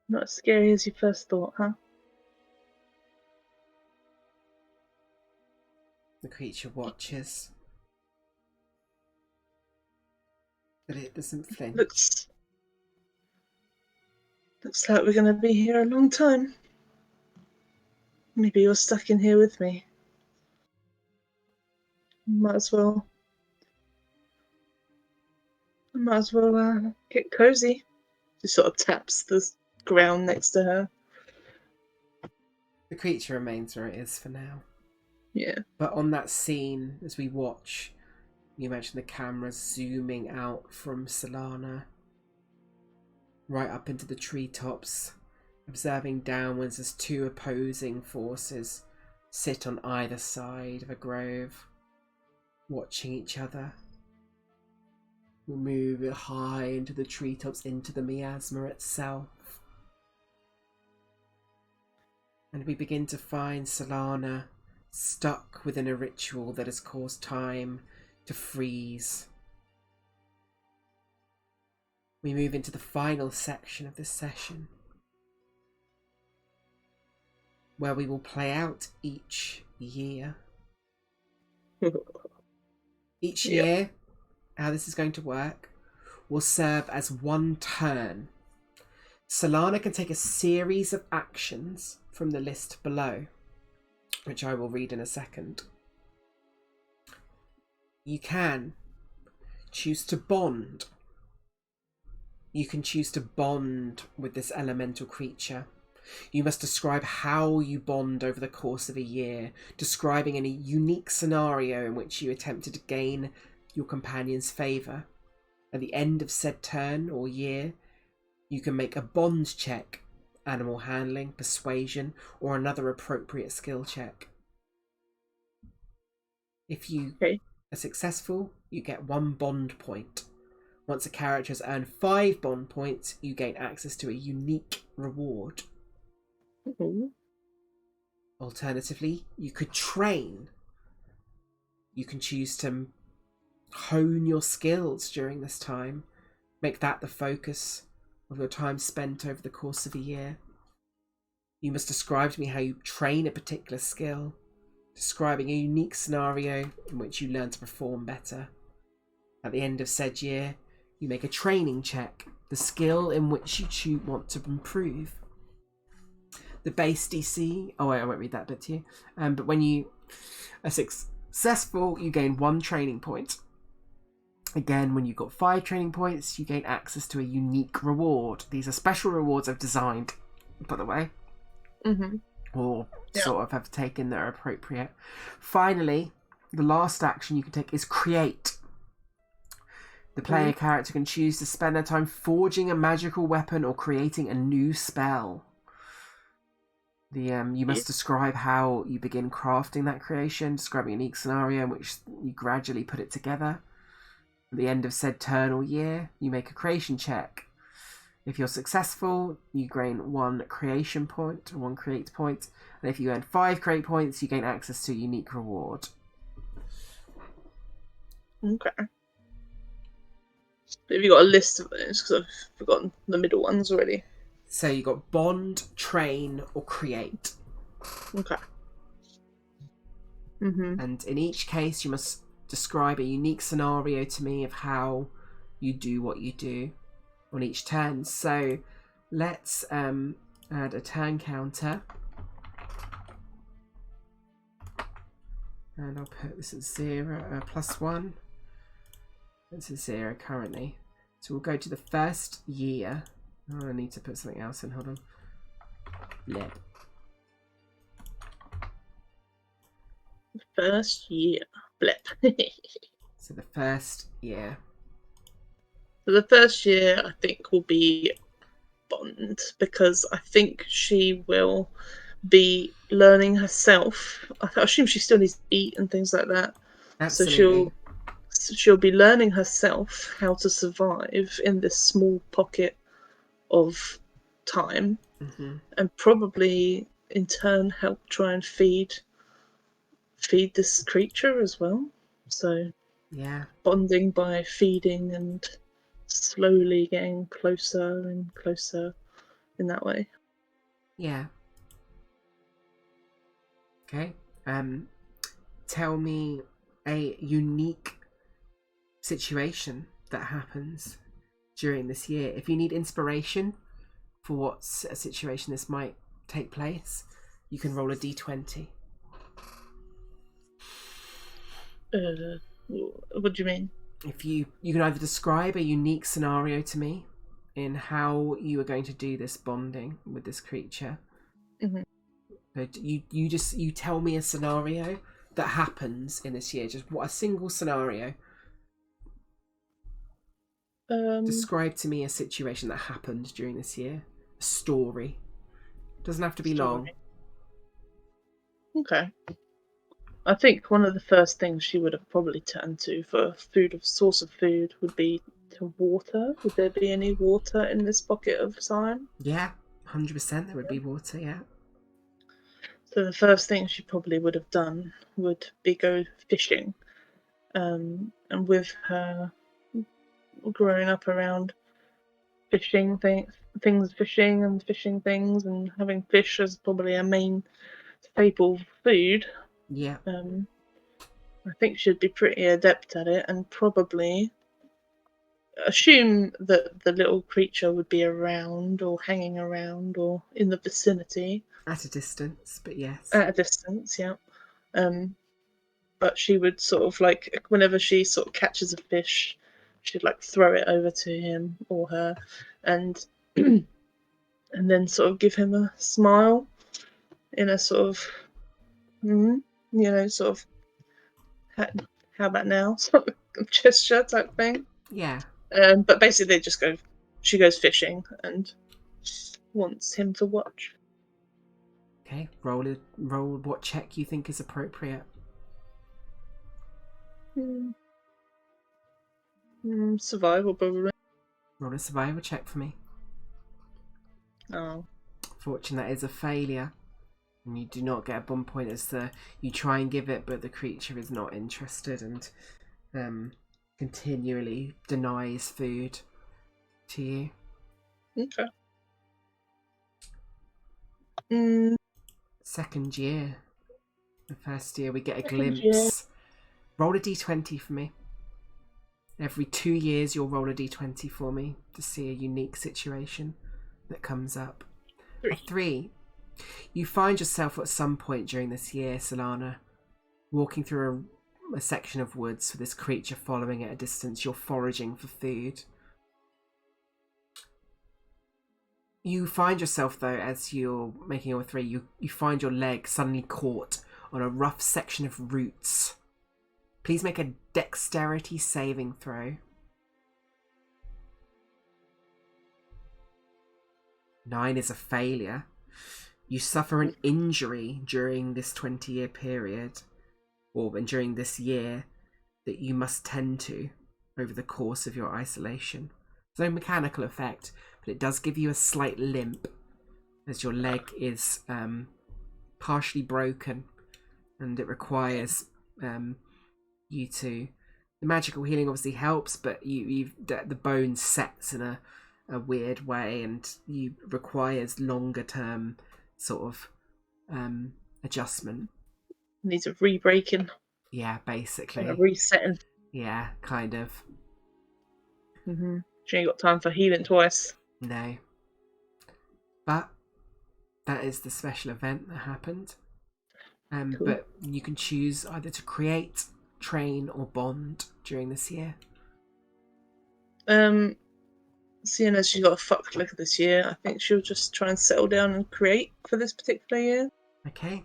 Speaker 2: not as scary as you first thought, huh?
Speaker 1: The creature watches, but it doesn't flinch.
Speaker 2: Looks like we're gonna be here a long time. Maybe you're stuck in here with me. Might as well get cozy. She sort of taps the ground next to her.
Speaker 1: The creature remains where it is for now.
Speaker 2: Yeah.
Speaker 1: But on that scene, as we watch, you mentioned the camera zooming out from Solana, right up into the treetops, observing downwards as two opposing forces sit on either side of a grove, watching each other. We move high into the treetops, into the miasma itself. And we begin to find Solana stuck within a ritual that has caused time to freeze. We move into the final section of this session, where we will play out each year. Each year, how this is going to work, will serve as one turn. Solana can take a series of actions from the list below, which I will read in a second. You can choose to bond. You can choose to bond with this elemental creature. You must describe how you bond over the course of a year, describing any unique scenario in which you attempted to gain your companion's favour. At the end of said turn or year, you can make a bond check, animal handling, persuasion, or another appropriate skill check. If you are successful, you get 1 bond point. Once a character has earned 5 bond points, you gain access to a unique reward. Alternatively, you could train. You can choose to hone your skills during this time. Make that the focus of your time spent over the course of a year. You must describe to me how you train a particular skill, describing a unique scenario in which you learn to perform better. At the end of said year, you make a training check, the skill in which you want to improve. The base DC... Oh, wait, I won't read that bit to you. But when you are successful, you gain 1 training point. Again, when you've got 5 training points, you gain access to a unique reward. These are special rewards I've designed, by the way. Or sort of have taken that are appropriate. Finally, the last action you can take is create. The player character can choose to spend their time forging a magical weapon or creating a new spell. You must describe how you begin crafting that creation, describing a unique scenario in which you gradually put it together. At the end of said turn or year, you make a creation check. If you're successful, you gain 1 creation point, 1 create point, and if you earn 5 create points, you gain access to a unique reward.
Speaker 2: Okay. Have you got a list of those? Because I've forgotten the middle ones already.
Speaker 1: So you got bond, train, or create.
Speaker 2: Okay.
Speaker 1: And in each case, you must describe a unique scenario to me of how you do what you do on each turn. So let's add a turn counter. And I'll put this at 0, +1. It's a 0 currently. So we'll go to the first year. Oh, I need to put something else in. Hold on. Blip.
Speaker 2: First year. Blip.
Speaker 1: So the first year.
Speaker 2: So the first year, I think, will be Bond, because I think she will be learning herself. I assume she still needs to eat and things like that.
Speaker 1: Absolutely.
Speaker 2: So she'll be learning herself how to survive in this small pocket of time, and probably in turn help try and feed this creature as well. So
Speaker 1: yeah,
Speaker 2: bonding by feeding and slowly getting closer and closer in that way.
Speaker 1: Yeah. Okay. Tell me a unique situation that happens during this year. If you need inspiration for what a situation this might take place, you can roll a d20.
Speaker 2: What do you mean?
Speaker 1: If you can either describe a unique scenario to me in how you are going to do this bonding with this creature. But you tell me a scenario that happens in this year. Just what a single scenario. Describe to me a situation that happened during this year. A story. Doesn't have to be long.
Speaker 2: Okay. I think one of the first things she would have probably turned to for source of food would be to water. Would there be any water in this pocket of time?
Speaker 1: Yeah, 100% there would be water, yeah.
Speaker 2: So the first thing she probably would have done would be go fishing. And with her growing up around fishing fishing and fishing things, and having fish as probably a main staple food,
Speaker 1: Yeah.
Speaker 2: I think she'd be pretty adept at it, and probably assume that the little creature would be around or hanging around or in the vicinity
Speaker 1: At a distance, but yes.
Speaker 2: at a distance. Yeah. But she would sort of like, whenever she sort of catches a fish, she'd like throw it over to him or her, and and then sort of give him a smile in a sort of, sort of, how about now, sort of gesture type thing.
Speaker 1: Yeah.
Speaker 2: But basically, she goes fishing and wants him to watch.
Speaker 1: Okay, roll what check you think is appropriate.
Speaker 2: Survival, probably.
Speaker 1: Roll a survival check for me.
Speaker 2: Oh.
Speaker 1: Fortune, that is a failure. And you do not get a bond point as you try and give it, but the creature is not interested and continually denies food to you.
Speaker 2: Okay.
Speaker 1: Second year. The first year we get a
Speaker 2: Second
Speaker 1: glimpse. Roll a d20 for me. Every 2 years you'll roll a d20 for me to see a unique situation that comes up.
Speaker 2: 3.
Speaker 1: A 3. You find yourself at some point during this year, Solana, walking through a section of woods with this creature following at a distance. You're foraging for food. You find yourself, though, as you're making your 3, you find your leg suddenly caught on a rough section of roots. Please make a dexterity saving throw. 9 is a failure. You suffer an injury during this 20-year period, and during this year, that you must tend to over the course of your isolation. There's no mechanical effect, but it does give you a slight limp as your leg is partially broken, and it requires you to. The magical healing obviously helps, but the bone sets in a weird way, and you requires longer term sort of adjustment.
Speaker 2: Needs a re-breaking.
Speaker 1: Yeah, basically.
Speaker 2: A resetting.
Speaker 1: Yeah, kind of.
Speaker 2: She ain't got time for healing twice.
Speaker 1: No. But that is the special event that happened.
Speaker 2: Cool.
Speaker 1: But you can choose either to create, train, or bond during this year.
Speaker 2: Seeing as she's got a fuck look this year, I think she'll just try and settle down and create for this particular year.
Speaker 1: Okay.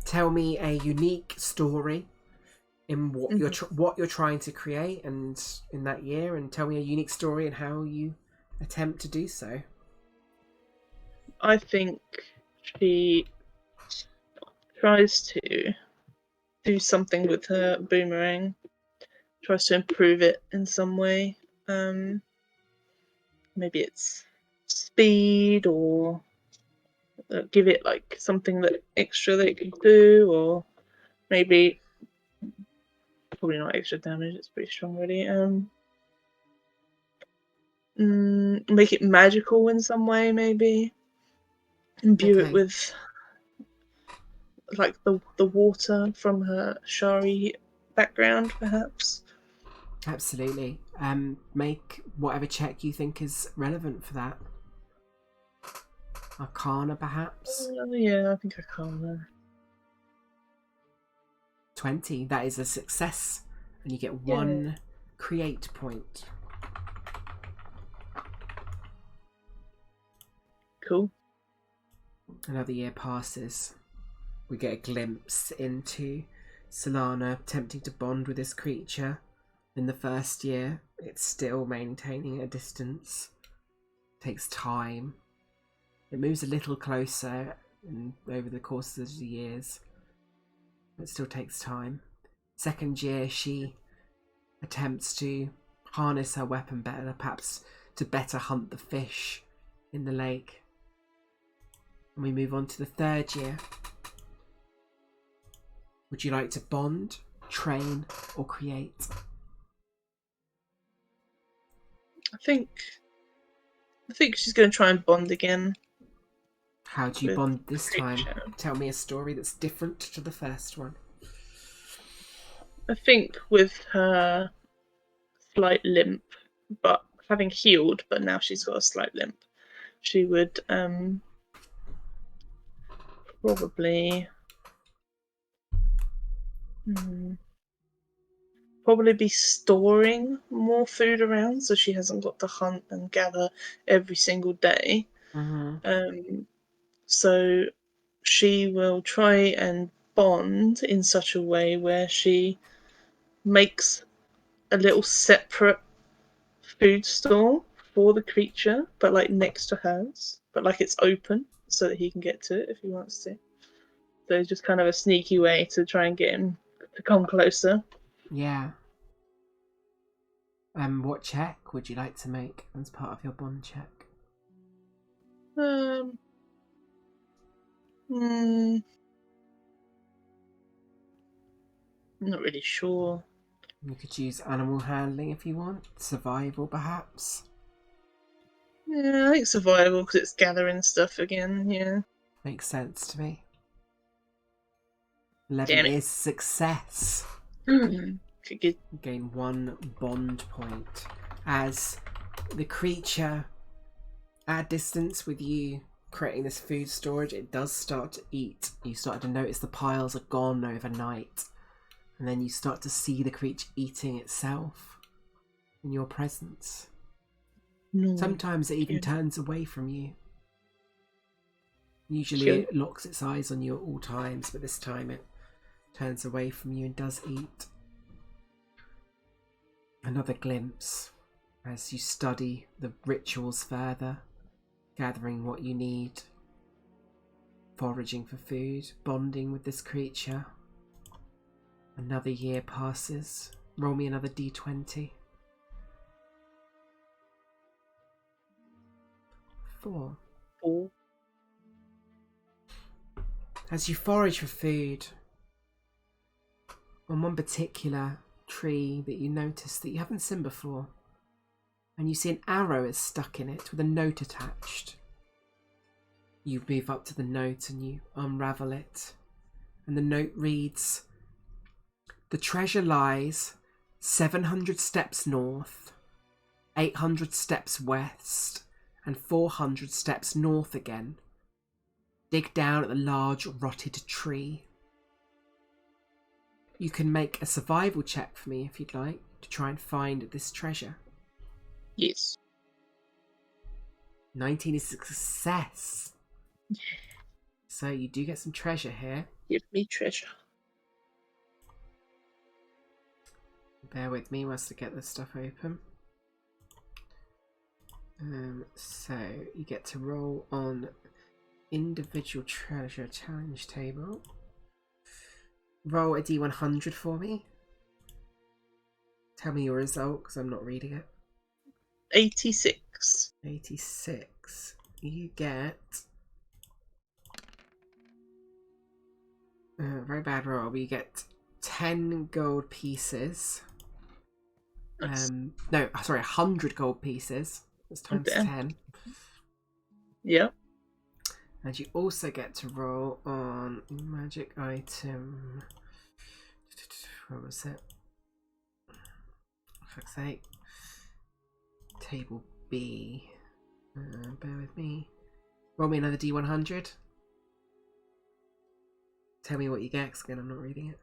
Speaker 1: Tell me a unique story in what you're trying to create and in that year, and tell me a unique story and how you attempt to do so.
Speaker 2: I think she tries to do something with her boomerang, tries to improve it in some way. Maybe it's speed, or give it like something that extra that it can do, or maybe probably not extra damage, it's pretty strong already. Make it magical in some way, maybe imbue it with like the water from her Shari background, perhaps.
Speaker 1: Absolutely. Make whatever check you think is relevant for that. Arcana, perhaps?
Speaker 2: Yeah, I think Arcana.
Speaker 1: 20. That is a success. And you get 1 create point.
Speaker 2: Cool.
Speaker 1: Another year passes. We get a glimpse into Solana attempting to bond with this creature. In the first year, it's still maintaining a distance. It takes time. It moves a little closer over the course of the years. It still takes time. Second year, she attempts to harness her weapon better, perhaps to better hunt the fish in the lake. And we move on to the third year. Would you like to bond train or create?
Speaker 2: I think she's going to try and bond again.
Speaker 1: How do you
Speaker 2: with
Speaker 1: bond this
Speaker 2: the
Speaker 1: time?
Speaker 2: creature.
Speaker 1: Tell me a story that's different to the first one.
Speaker 2: I think with her slight limp, but having healed, but now she's got a slight limp, she would probably be storing more food around, so she hasn't got to hunt and gather every single day. So she will try and bond in such a way where she makes a little separate food store for the creature, but like next to hers, but like it's open so that he can get to it if he wants to. So it's just kind of a sneaky way to try and get him to come closer.
Speaker 1: Yeah. What check would you like to make as part of your bond check?
Speaker 2: I'm not really sure.
Speaker 1: You could use animal handling if you want. Survival, perhaps.
Speaker 2: Yeah, I think survival because it's gathering stuff again. Yeah.
Speaker 1: Makes sense to me. 11
Speaker 2: Damn it.
Speaker 1: is success.
Speaker 2: Could get...
Speaker 1: Gain 1 bond point as the creature at a distance with you creating this food storage, it does start to eat. You start to notice the piles are gone overnight, and then you start to see the creature eating itself in your presence.
Speaker 2: No.
Speaker 1: Sometimes it even turns away from you. Usually it locks its eyes on you at all times, but this time it turns away from you and does eat. Another glimpse as you study the rituals further, gathering what you need, foraging for food, bonding with this creature. Another year passes. Roll me another d20. 4. As you forage for food, on one particular tree that you notice that you haven't seen before, and you see an arrow is stuck in it with a note attached. You move up to the note and you unravel it, and the note reads, "The treasure lies 700 steps north, 800 steps west, and 400 steps north again. Dig down at the large rotted tree." You can make a survival check for me if you'd like to try and find this treasure.
Speaker 2: Yes.
Speaker 1: 19 is success. So you do get some treasure here.
Speaker 2: Give me treasure.
Speaker 1: Bear with me whilst I get this stuff open. So you get to roll on individual treasure challenge table. Roll a d100 for me. Tell me your result because I'm not reading it.
Speaker 2: 86.
Speaker 1: 86. You get... very bad roll, but you get 10 gold pieces. No, sorry, 100 gold pieces. That's times 10.
Speaker 2: Yeah.
Speaker 1: And you also get to roll on magic item. What was it? For fuck's sake. Table B. Bear with me. Roll me another D100. Tell me what you get, because again, I'm not reading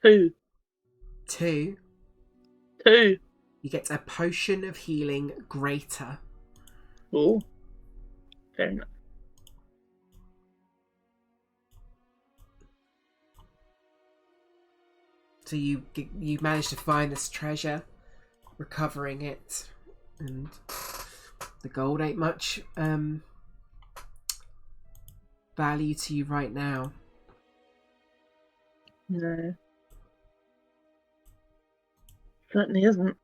Speaker 1: it. 2. You get a potion of healing greater.
Speaker 2: Oh. Fair enough.
Speaker 1: So you manage to find this treasure, recovering it, and the gold ain't much value to you right now.
Speaker 2: No. Certainly isn't.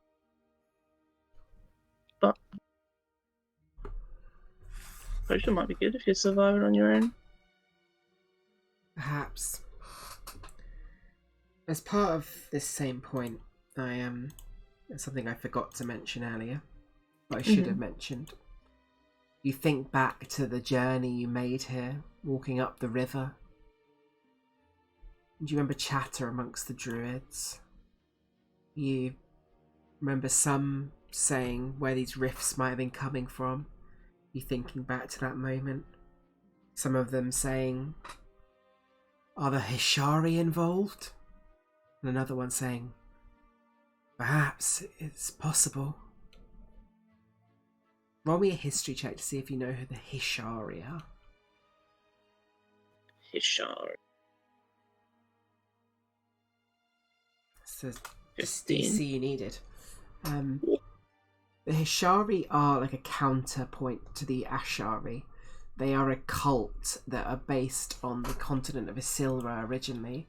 Speaker 2: But potion might be good if you're surviving on your own.
Speaker 1: Perhaps. As part of this same point, I something I forgot to mention earlier, but I should have mentioned. You think back to the journey you made here, walking up the river. Do you remember chatter amongst the druids? You remember some saying where these rifts might have been coming from. You thinking back to that moment. Some of them saying, "Are the Hishari involved?" And another one saying, "Perhaps it's possible." Roll me a history check to see if you know who the Hishari are.
Speaker 2: Hishar.
Speaker 1: So
Speaker 2: 15.
Speaker 1: DC you needed. The Hishari are like a counterpoint to the Ashari. They are a cult that are based on the continent of Isilra originally,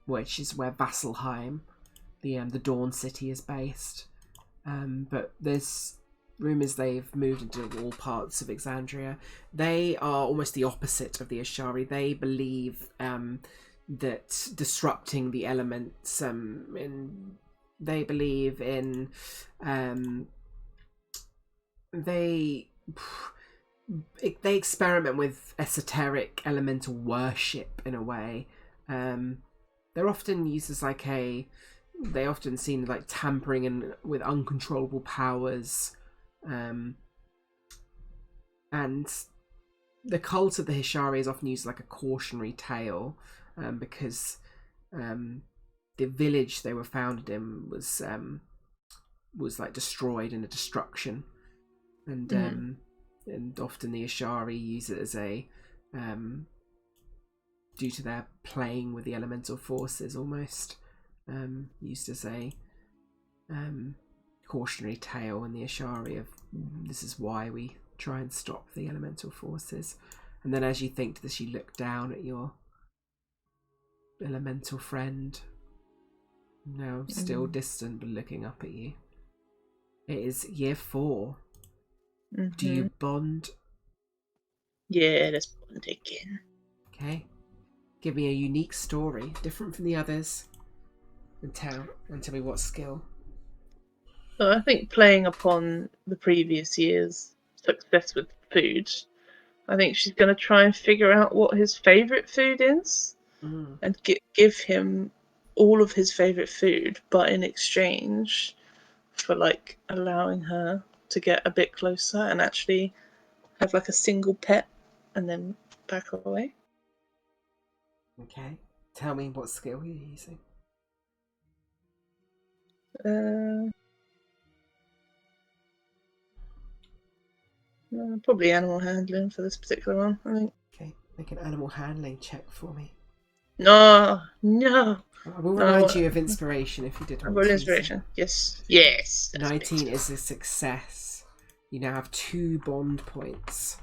Speaker 1: which is where Vasselheim, the Dawn City, is based. But there's rumours they've moved into all parts of Exandria. They are almost the opposite of the Ashari. They believe that disrupting the elements, they believe in they experiment with esoteric elemental worship in a way. They're often used as they often seen like tampering with uncontrollable powers, and the cult of the Hishari is often used like a cautionary tale, because the village they were founded in was like destroyed in a destruction, and often the Ashari use it as a due to their playing with the elemental forces, almost used as a cautionary tale in the Ashari of this is why we try and stop the elemental forces. And then as you think this, you look down at your elemental friend, now still distant but looking up at you. It is year 4. Do you bond?
Speaker 2: Yeah, let's bond again.
Speaker 1: Okay. Give me a unique story, different from the others, and tell me what skill.
Speaker 2: So I think playing upon the previous year's success with food, I think she's going to try and figure out what his favourite food is, and give him all of his favourite food, but in exchange for like allowing her to get a bit closer and actually have like a single pet and then back away.
Speaker 1: Okay. Tell me what skill you're using.
Speaker 2: Probably animal handling for this particular one, I think.
Speaker 1: Okay. Make an animal handling check for me.
Speaker 2: No.
Speaker 1: I will remind you of inspiration if you did want to.
Speaker 2: Inspiration. Yes.
Speaker 1: 19 is a success. You now have 2 bond points.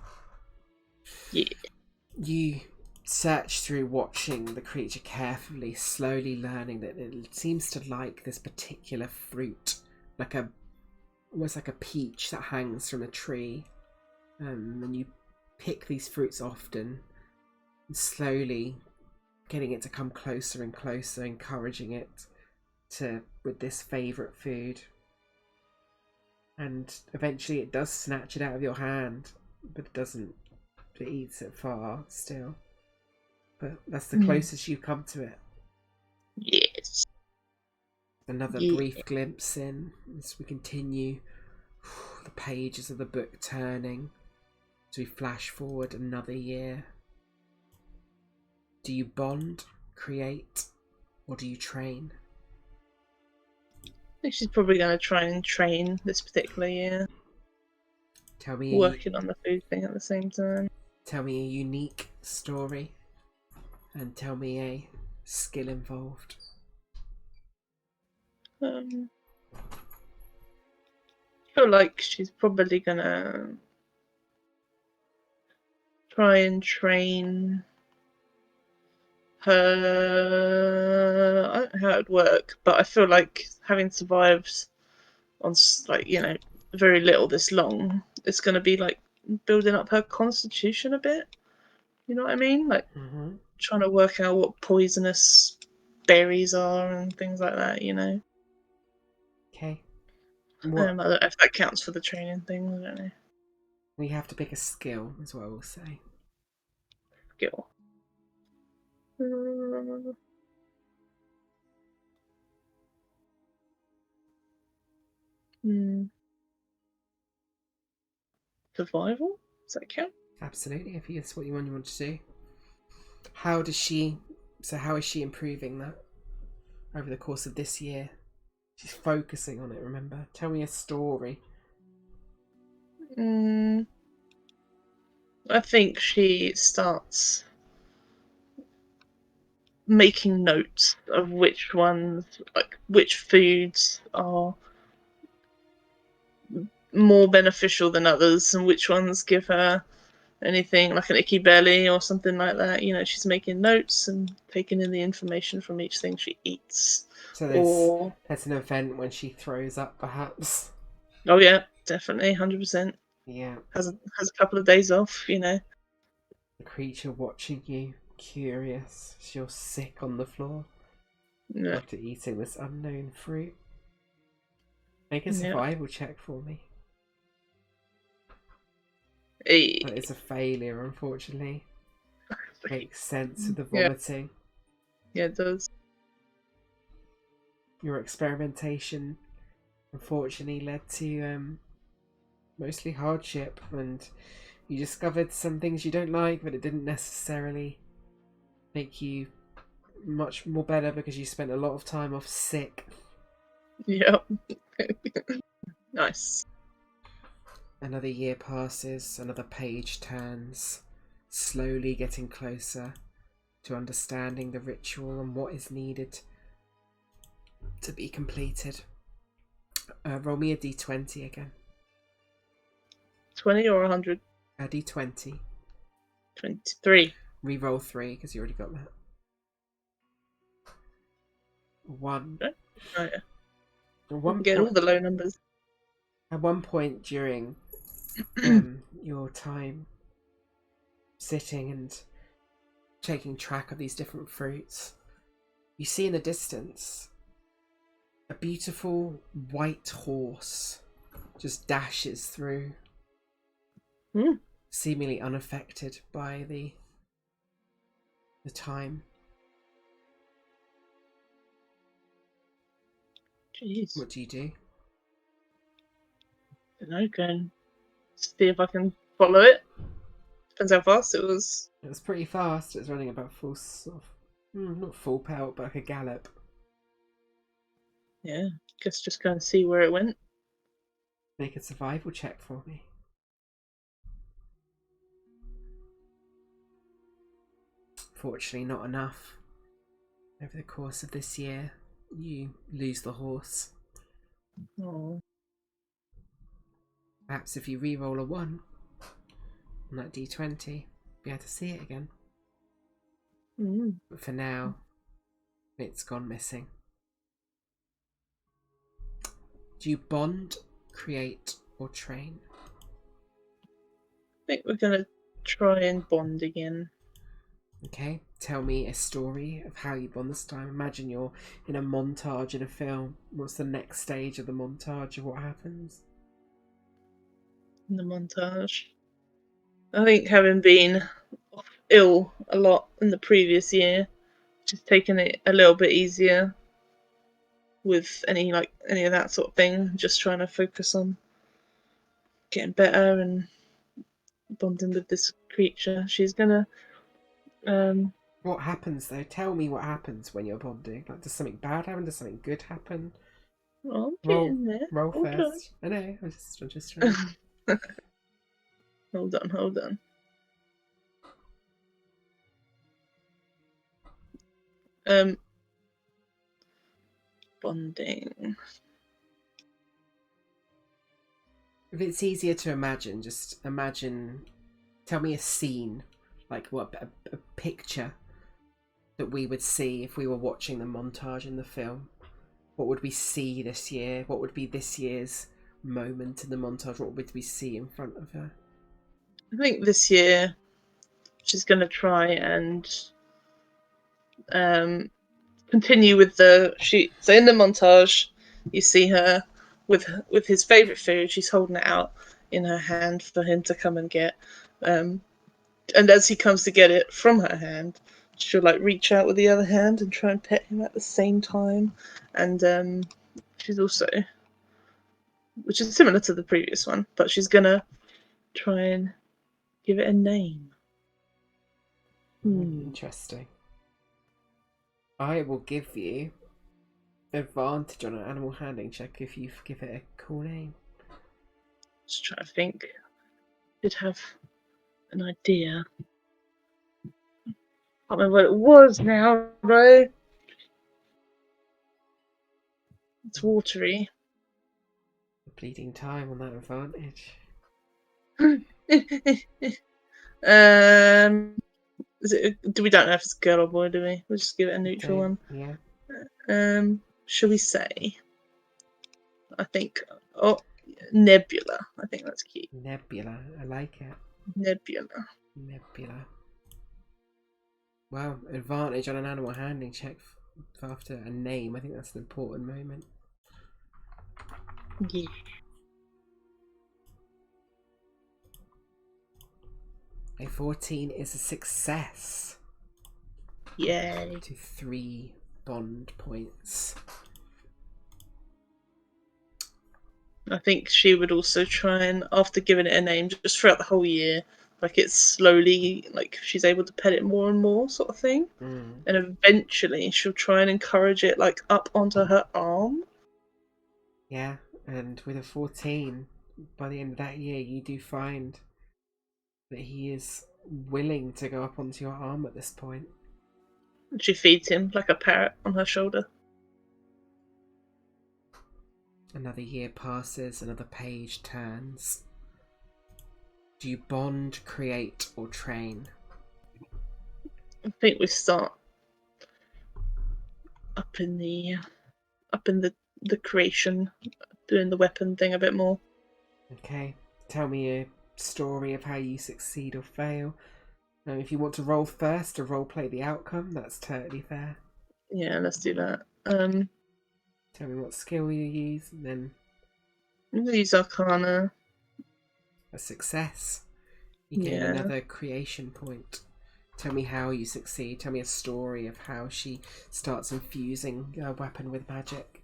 Speaker 2: Yeah.
Speaker 1: You search through watching the creature carefully, slowly learning that it seems to like this particular fruit, almost like a peach that hangs from a tree. And you pick these fruits often, and slowly getting it to come closer and closer, encouraging it with this favourite food. And eventually it does snatch it out of your hand, but it doesn't. It eats it far still. But that's the closest you've come to it.
Speaker 2: Yes.
Speaker 1: Another brief glimpse in as we continue, the pages of the book turning as we flash forward another year. Do you bond, create, or do you train?
Speaker 2: I think she's probably going to try and train this particular year.
Speaker 1: Tell me
Speaker 2: working on the food thing at the same time.
Speaker 1: Tell me a unique story, and tell me a skill involved.
Speaker 2: I feel like she's probably gonna try and train her. I don't know how it would work, but I feel like having survived on very little this long, it's gonna be like building up her constitution a bit. You know what I mean? Like trying to work out what poisonous berries are and things like that,
Speaker 1: Okay.
Speaker 2: I don't know if that counts for the training thing, I don't know.
Speaker 1: We have to pick a skill, is what I will say.
Speaker 2: Skill. Survival? Does that count?
Speaker 1: Absolutely, if that's what you want to do. How is she improving that over the course of this year? She's focusing on it, remember? Tell me a story.
Speaker 2: I think she starts making notes of which foods are more beneficial than others and which ones give her anything like an icky belly or something like that. She's making notes and taking in the information from each thing she eats.
Speaker 1: So there's an event when she throws up, perhaps.
Speaker 2: Oh yeah, definitely, 100%.
Speaker 1: Yeah.
Speaker 2: Has a couple of days off,
Speaker 1: The creature watching you, curious. You're sick on the floor after eating this unknown fruit. Make a survival check for me. That is a failure, unfortunately. Makes sense with the vomiting.
Speaker 2: Yeah, it does.
Speaker 1: Your experimentation, unfortunately, led to mostly hardship, and you discovered some things you don't like, but it didn't necessarily make you much more better because you spent a lot of time off sick.
Speaker 2: Yep. Nice.
Speaker 1: Another year passes, another page turns, slowly getting closer to understanding the ritual and what is needed to be completed. Roll me a d20 again.
Speaker 2: 20 or 100?
Speaker 1: A d20.
Speaker 2: 23.
Speaker 1: Re-roll 3 because you already got that. 1.
Speaker 2: Okay. Oh yeah.
Speaker 1: One
Speaker 2: get all the low numbers.
Speaker 1: At one point during your time sitting and taking track of these different fruits, you see in the distance a beautiful white horse just dashes through, seemingly unaffected by the time.
Speaker 2: Jeez.
Speaker 1: What do you do?
Speaker 2: I don't know, go and see if I can follow it. Depends how fast it was.
Speaker 1: It was pretty fast. It was running about full sort of, not full pelt, but like a gallop.
Speaker 2: Yeah, guess just go and see where it went.
Speaker 1: Make a survival check for me. Fortunately, not enough. Over the course of this year, you lose the horse.
Speaker 2: Oh.
Speaker 1: Perhaps if you re-roll a 1 on that d20, be able to see it again. But for now, it's gone missing. Do you bond, create, or train?
Speaker 2: I think we're gonna try and bond again.
Speaker 1: Okay, tell me a story of how you bond this time. Imagine you're in a montage in a film. What's the next stage of the montage of what happens?
Speaker 2: In the montage, I think having been ill a lot in the previous year, just taking it a little bit easier with any of that sort of thing. Just trying to focus on getting better and bonding with this creature. She's gonna.
Speaker 1: What happens though? Tell me what happens when you're bonding. Like, does something bad happen? Does something good happen?
Speaker 2: I'm getting there.
Speaker 1: Roll
Speaker 2: Hold
Speaker 1: first. I know. I'm just trying.
Speaker 2: Hold on. Bonding.
Speaker 1: If it's easier to imagine, just imagine. Tell me a scene, like what a picture that we would see if we were watching the montage in the film. What would we see this year? What would be this year's moment in the montage? What would we see in front of her?
Speaker 2: I think this year she's going to try and continue with the she. So in the montage, you see her with his favorite food. She's holding it out in her hand for him to come and get. And as he comes to get it from her hand, she'll like reach out with the other hand and try and pet him at the same time. And she's also, which is similar to the previous one, but she's gonna try and give it a name.
Speaker 1: Interesting. I will give you advantage on an animal handling check if you give it a cool name.
Speaker 2: Just trying to think. Did have an idea. I can't remember what it was now, though. It's watery.
Speaker 1: Bleeding time on that advantage.
Speaker 2: We don't know if it's a girl or boy, do we? We'll just give it a neutral one.
Speaker 1: Yeah.
Speaker 2: Shall we say? I think. Oh, Nebula. I think that's cute.
Speaker 1: Nebula. I like it.
Speaker 2: Nebula.
Speaker 1: Well, advantage on an animal handling check after a name. I think that's an important moment.
Speaker 2: Yeah.
Speaker 1: A 14 is a success.
Speaker 2: Yay.
Speaker 1: To 3 bond points.
Speaker 2: I think she would also try and, after giving it a name, just throughout the whole year, like it's slowly, like she's able to pet it more and more, sort of thing. And eventually she'll try and encourage it, like, up onto her arm.
Speaker 1: Yeah, and with a 14, by the end of that year, you do find that he is willing to go up onto your arm at this point.
Speaker 2: And she feeds him like a parrot on her shoulder.
Speaker 1: Another year passes, another page turns. Do you bond, create, or train?
Speaker 2: I think we start up in the creation, doing the weapon thing a bit more.
Speaker 1: Okay, tell me a story of how you succeed or fail. If you want to roll first or role play the outcome, that's totally fair.
Speaker 2: Yeah, let's do that.
Speaker 1: Tell me what skill you use, and then
Speaker 2: we'll use Arcana.
Speaker 1: A success. You gain another creation point. Tell me how you succeed. Tell me a story of how she starts infusing a weapon with magic.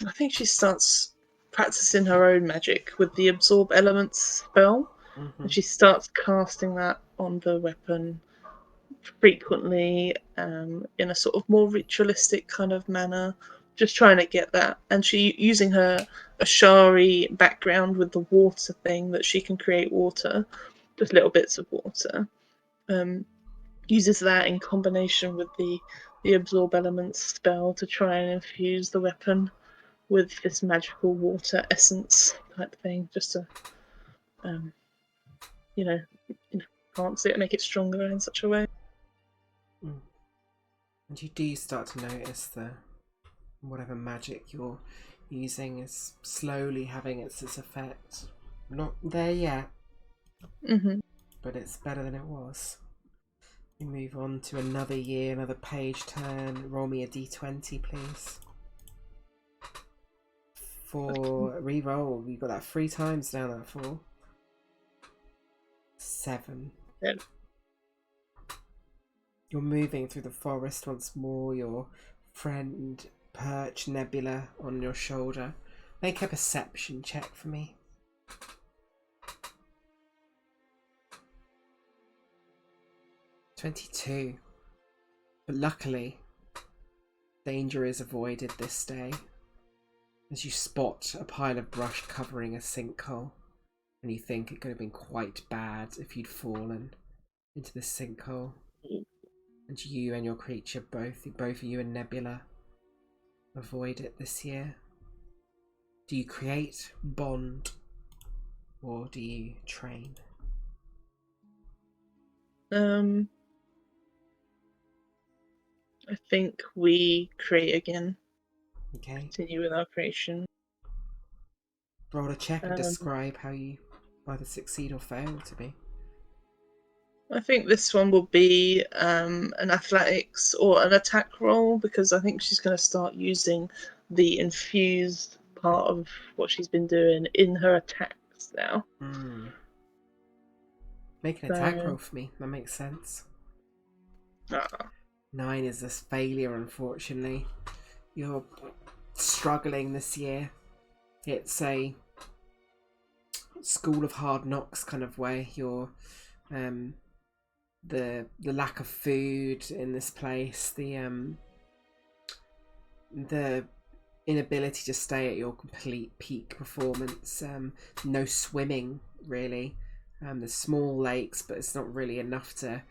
Speaker 2: I think she starts practicing her own magic with the absorb elements spell. And she starts casting that on the weapon frequently, in a sort of more ritualistic kind of manner, just trying to get that. And she, using her Ashari background with the water thing, that she can create water, just little bits of water, uses that in combination with the absorb elements spell to try and infuse the weapon with this magical water essence type thing, just to enhance it and make it stronger in such a way.
Speaker 1: And you do start to notice that whatever magic you're using is slowly having its effect. Not there yet, but it's better than it was. We move on to another year, another page turn. Roll me a d20, please. For re-roll, you got that 3 times down that 4. 7.
Speaker 2: Yeah.
Speaker 1: You're moving through the forest once more. Your friend perch Nebula on your shoulder. Make a perception check for me. 22. But luckily, danger is avoided this day, as you spot a pile of brush covering a sinkhole, and you think it could have been quite bad if you'd fallen into the sinkhole. And you and your creature, both of you and Nebula, avoid it this year. Do you create, bond, or do you train?
Speaker 2: I think we create again.
Speaker 1: Okay.
Speaker 2: Continue with our creation.
Speaker 1: Roll a check and describe how you either succeed or fail to be.
Speaker 2: I think this one will be an athletics or an attack roll, because I think she's going to start using the infused part of what she's been doing in her attacks now.
Speaker 1: Make an attack roll for me. That makes sense. 9 is this failure, unfortunately. You're struggling this year. It's a school of hard knocks kind of way. You're the lack of food in this place, the inability to stay at your complete peak performance, no swimming really. There's small lakes, but it's not really enough to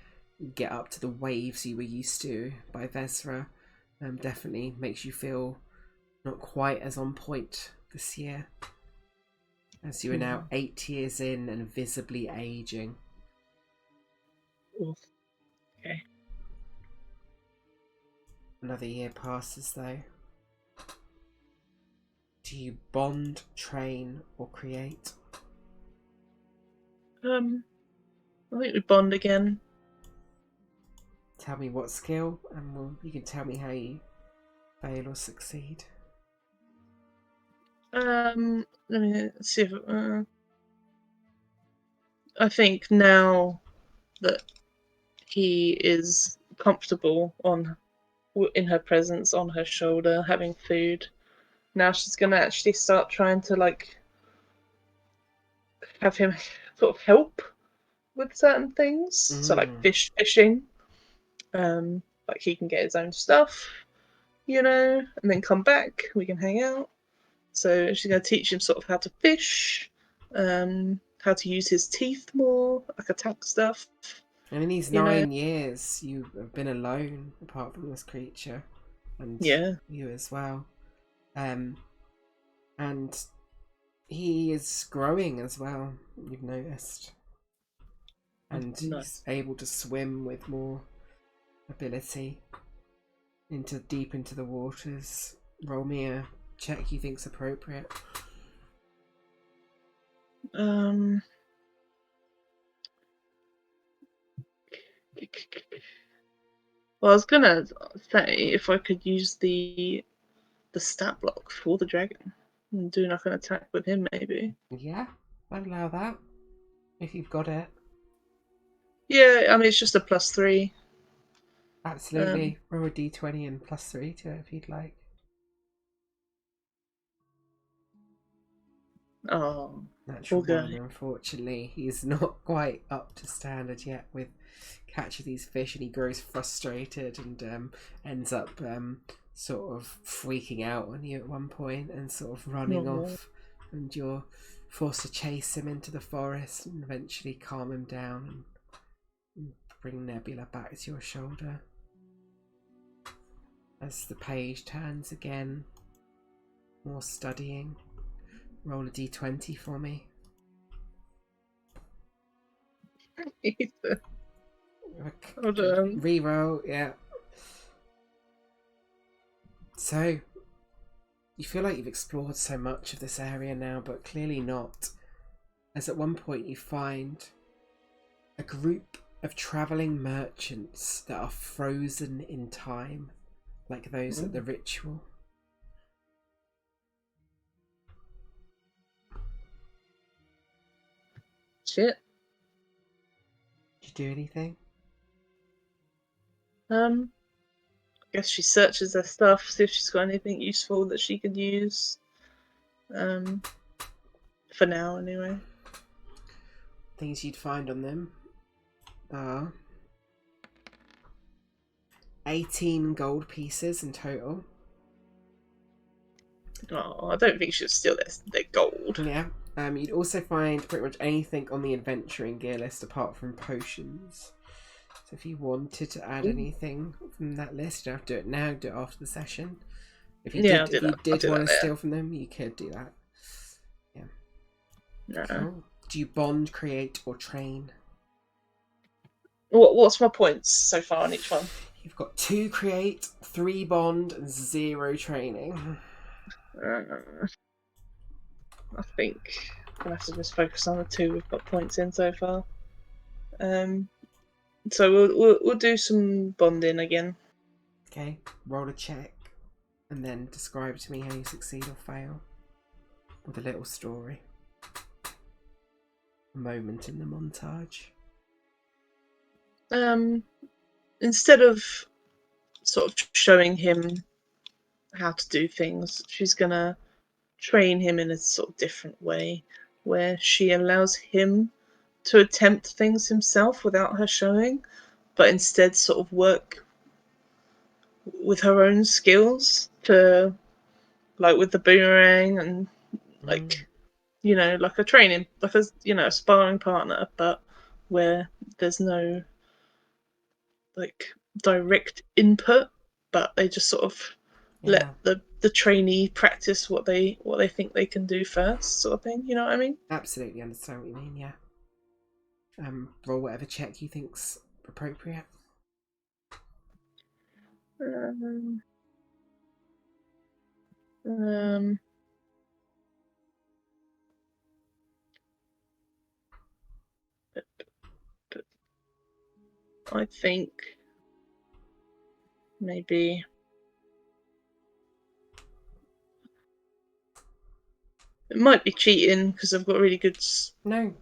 Speaker 1: get up to the waves you were used to by Vesra. Definitely makes you feel not quite as on point this year, as you are now 8 years in and visibly aging.
Speaker 2: Okay.
Speaker 1: Another year passes though. Do you bond, train, or create?
Speaker 2: I think we bond again.
Speaker 1: Tell me what skill, and you can tell me how you fail or succeed.
Speaker 2: Let me see if I think now that he is comfortable in her presence, on her shoulder, having food, now she's gonna actually start trying to have him sort of help with certain things. So like fishing, like he can get his own stuff, and then come back, we can hang out. So she's going to teach him sort of how to fish, how to use his teeth more, like attack stuff.
Speaker 1: And in these 9 years, you have been alone, apart from this creature, and you as well. And he is growing as well, you've noticed. And he's able to swim with more ability deep into the waters. Roll me a check you think's appropriate.
Speaker 2: Well, I was gonna say if I could use the stat block for the dragon and do like an attack with him, maybe.
Speaker 1: Yeah, I'd allow that if you've got it.
Speaker 2: Yeah, I mean it's just a +3.
Speaker 1: Absolutely. Roll a d20 and +3 to it if you'd like.
Speaker 2: Oh,
Speaker 1: Natural 1, unfortunately. He's not quite up to standard yet with catching these fish, and he grows frustrated and ends up sort of freaking out on you at one point and sort of running off, and you're forced to chase him into the forest and eventually calm him down and bring Nebula back to your shoulder. As the page turns again, more studying. Roll a d20 for me.
Speaker 2: Hold on.
Speaker 1: Reroll, yeah. So, you feel like you've explored so much of this area now, but clearly not. As at one point you find a group of travelling merchants that are frozen in time, like those at the ritual.
Speaker 2: Shit.
Speaker 1: Did you do anything?
Speaker 2: I guess she searches her stuff, see if she's got anything useful that she could use. For now, anyway.
Speaker 1: Things you'd find on them are 18 gold pieces in total.
Speaker 2: Oh, I don't think she'll steal their gold.
Speaker 1: Yeah. You'd also find pretty much anything on the adventuring gear list apart from potions. So if you wanted to add anything from that list, you don't have to do it now, do it after the session. If you did want to steal from them, you could do that. Yeah.
Speaker 2: No.
Speaker 1: Cool. Do you bond, create, or train?
Speaker 2: What's my points so far on each one?
Speaker 1: You've got 2 create, 3 bond, and 0 training.
Speaker 2: I think we'll have to just focus on the 2 we've got points in so far. So we'll do some bonding again.
Speaker 1: Okay, roll a check and then describe to me how you succeed or fail with a little story. A moment in the montage.
Speaker 2: Instead of sort of showing him how to do things, she's gonna train him in a sort of different way, where she allows him to attempt things himself without her showing, but instead sort of work with her own skills to, like with the boomerang and like like a training, like a sparring partner, but where there's no like direct input, but they just sort of
Speaker 1: Yeah,
Speaker 2: let the trainee practice what they think they can do first, sort of thing. You know what I mean?
Speaker 1: absolutely understand what you mean, yeah. Roll whatever check you think's appropriate.
Speaker 2: Um, um, but, but I think maybe it might be cheating because I've got really good
Speaker 1: No.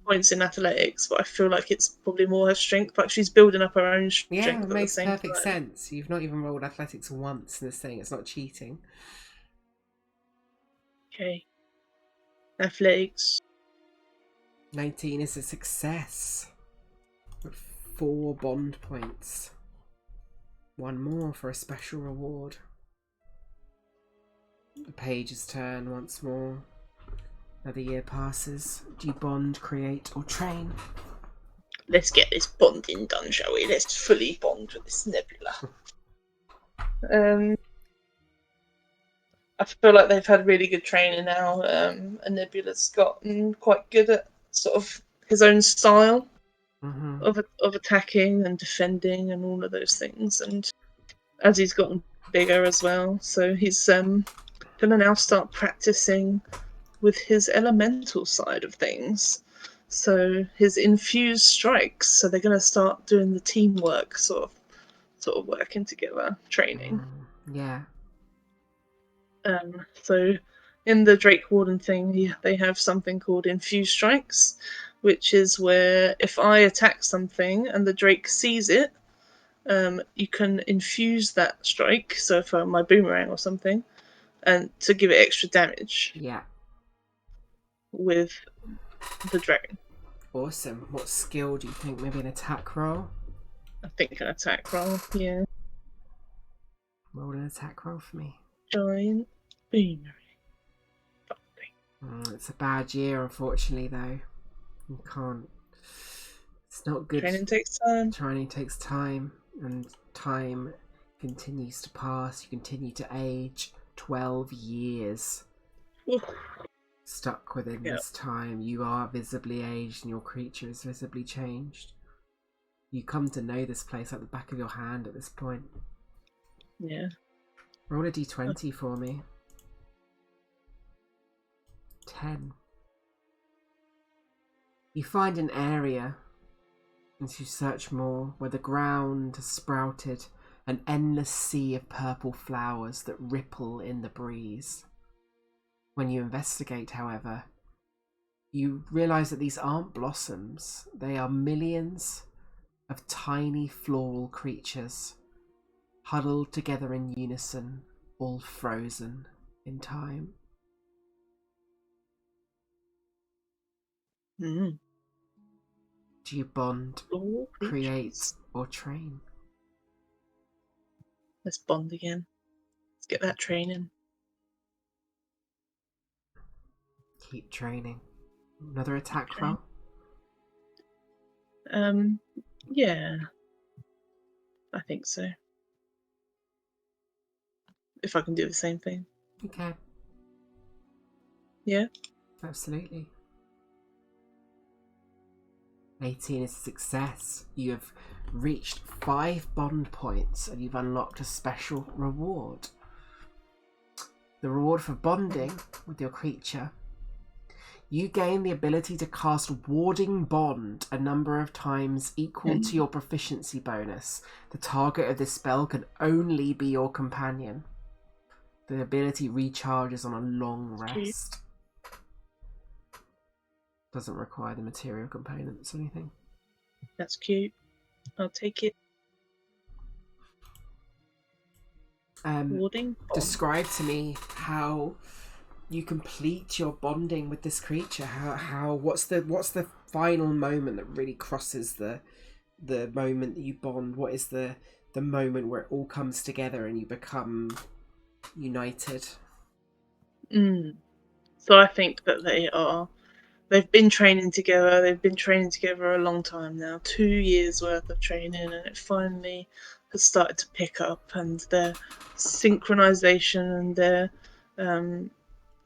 Speaker 2: points in athletics, but I feel like it's probably more her strength. Like she's building up her own
Speaker 1: Yeah, it
Speaker 2: strength at the
Speaker 1: makes
Speaker 2: same
Speaker 1: perfect
Speaker 2: time.
Speaker 1: sense. You've not even rolled athletics once in this thing. It's not cheating.
Speaker 2: Okay, athletics.
Speaker 1: 19 is a success. With 4 bond points. 1 more for a special reward. The page's turn once more. Another year passes. Do you bond, create, or train?
Speaker 2: Let's get this bonding done, shall we? Let's fully bond with this nebula. I feel like they've had really good training now. And Nebula's gotten quite good at sort of his own style of attacking and defending and all of those things. And as he's gotten bigger as well, so he's gonna now start practicing with his elemental side of things. So his infused strikes. So they're gonna start doing the teamwork sort of working together training.
Speaker 1: Yeah.
Speaker 2: So in the Drake Warden thing, they have something called infused strikes, which is where if I attack something and the Drake sees it, you can infuse that strike. So for my boomerang or something, and to give it extra damage
Speaker 1: Yeah.
Speaker 2: with the drone.
Speaker 1: Awesome. What skill do you think? Maybe an attack roll?
Speaker 2: I think an attack roll. Yeah.
Speaker 1: Roll an attack roll for me.
Speaker 2: Giant boomerang.
Speaker 1: It's a bad year, unfortunately, though. You can't. It's not good.
Speaker 2: Training takes time.
Speaker 1: Training takes time, and time continues to pass. You continue to age. 12 years.
Speaker 2: Oof.
Speaker 1: Stuck within this time. You are visibly aged, and your creature is visibly changed. You come to know this place like the back of your hand at this point.
Speaker 2: Yeah.
Speaker 1: Roll a d20 for me. 10. You find an area, as you search more, where the ground has sprouted an endless sea of purple flowers that ripple in the breeze. When you investigate, however, you realise that these aren't blossoms. They are millions of tiny floral creatures, huddled together in unison, all frozen in time.
Speaker 2: Mm.
Speaker 1: Do you bond, create, or train?
Speaker 2: Let's bond again. Let's get that training.
Speaker 1: Keep training. Another attack
Speaker 2: Okay.
Speaker 1: roll?
Speaker 2: Yeah. I think so. If I can do the same thing.
Speaker 1: Okay.
Speaker 2: Yeah?
Speaker 1: Absolutely. 18 is a success. You have reached 5 bond points and you've unlocked a special reward. The reward for bonding with your creature. You gain the ability to cast Warding Bond a number of times equal to your proficiency bonus. The target of this spell can only be your companion. The ability recharges on a long rest. Doesn't require the material components or anything.
Speaker 2: That's cute. I'll take it. Warding Bond.
Speaker 1: Describe to me how you complete your bonding with this creature. What's the final moment that really crosses the moment that you bond? What is the moment where it all comes together and you become united?
Speaker 2: So I think that they've been training together. They've been training together a long time now, 2 years worth of training, and it finally has started to pick up, and their synchronization and their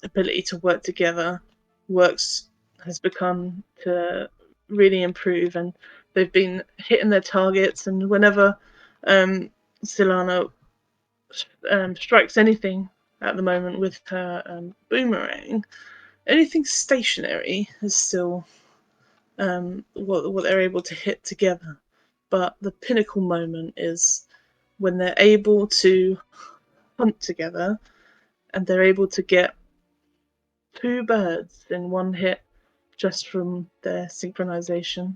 Speaker 2: ability to work together has begun to really improve, and they've been hitting their targets, and whenever Silana strikes anything at the moment with her boomerang, anything stationary is still what they're able to hit together. But the pinnacle moment is when they're able to hunt together and they're able to get 2 birds in one hit just from their synchronization.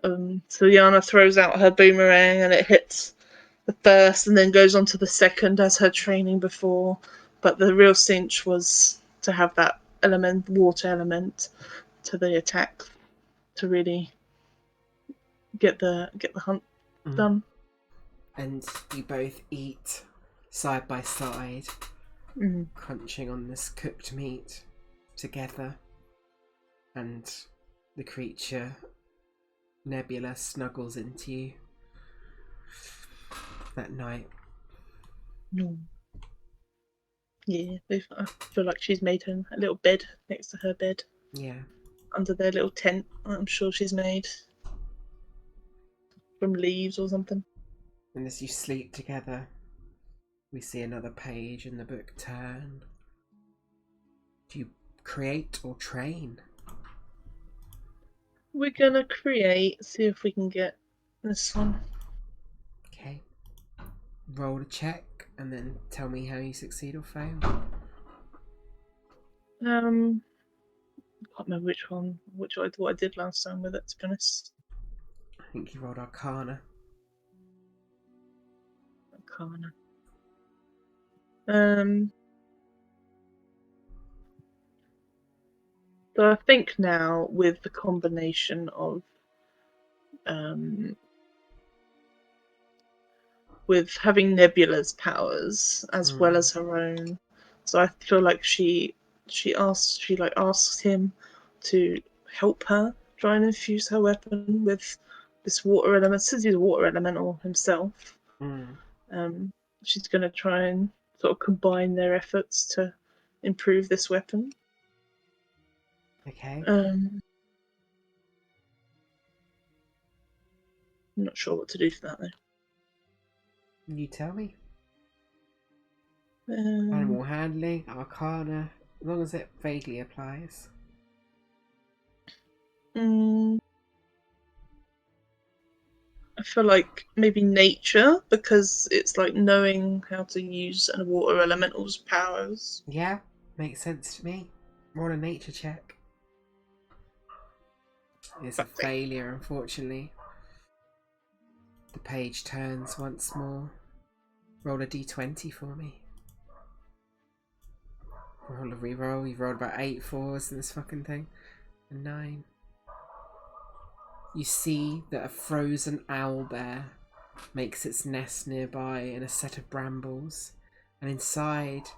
Speaker 2: So Yana throws out her boomerang and it hits the first and then goes on to the second as her training before. But the real cinch was to have that water element to the attack to really get the hunt done.
Speaker 1: And you both eat side by side, crunching on this cooked meat together, and the creature Nebula snuggles into you that night.
Speaker 2: Yeah, I feel like she's made a little bed next to her bed.
Speaker 1: Yeah.
Speaker 2: Under their little tent, I'm sure she's made from leaves or something.
Speaker 1: And as you sleep together, we see another page in the book turn. Do you create or train?
Speaker 2: We're gonna create, see if we can get this one.
Speaker 1: Okay. Roll a check and then tell me how you succeed or fail.
Speaker 2: I can't remember what I did last time with it, to be honest.
Speaker 1: I think you rolled Arcana.
Speaker 2: So I think now with the combination of with having Nebula's powers as well as her own, so I feel like she asks him to help her try and infuse her weapon with this water element. Since he's a water elemental himself, she's going to try and sort of combine their efforts to improve this weapon.
Speaker 1: Okay.
Speaker 2: I'm not sure what to do for that though.
Speaker 1: You tell me.
Speaker 2: Um,
Speaker 1: Animal handling, Arcana, as long as it vaguely applies.
Speaker 2: I feel like maybe nature, because it's like knowing how to use a water elemental's powers.
Speaker 1: Yeah, makes sense to me. Roll a nature check. It's a failure, unfortunately. The page turns once more. Roll a d20 for me. Roll a reroll. You've rolled about 8 4s in this fucking thing. A 9. You see that a frozen owlbear makes its nest nearby in a set of brambles, and inside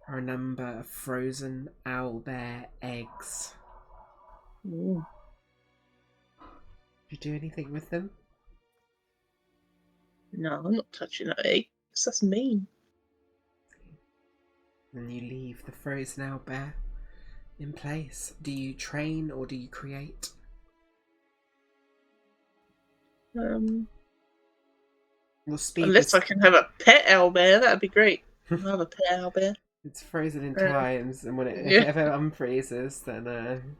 Speaker 1: are a number of frozen owlbear eggs.
Speaker 2: Ooh.
Speaker 1: Did you do anything with them?
Speaker 2: No, I'm not touching that egg. That's mean.
Speaker 1: Then you leave the frozen owlbear in place. Do you train or do you create?
Speaker 2: Unless I can have a pet owlbear, that'd be great. I'll have a pet owlbear.
Speaker 1: It's frozen in times, and if it
Speaker 2: Yeah.
Speaker 1: ever unfreezes, then.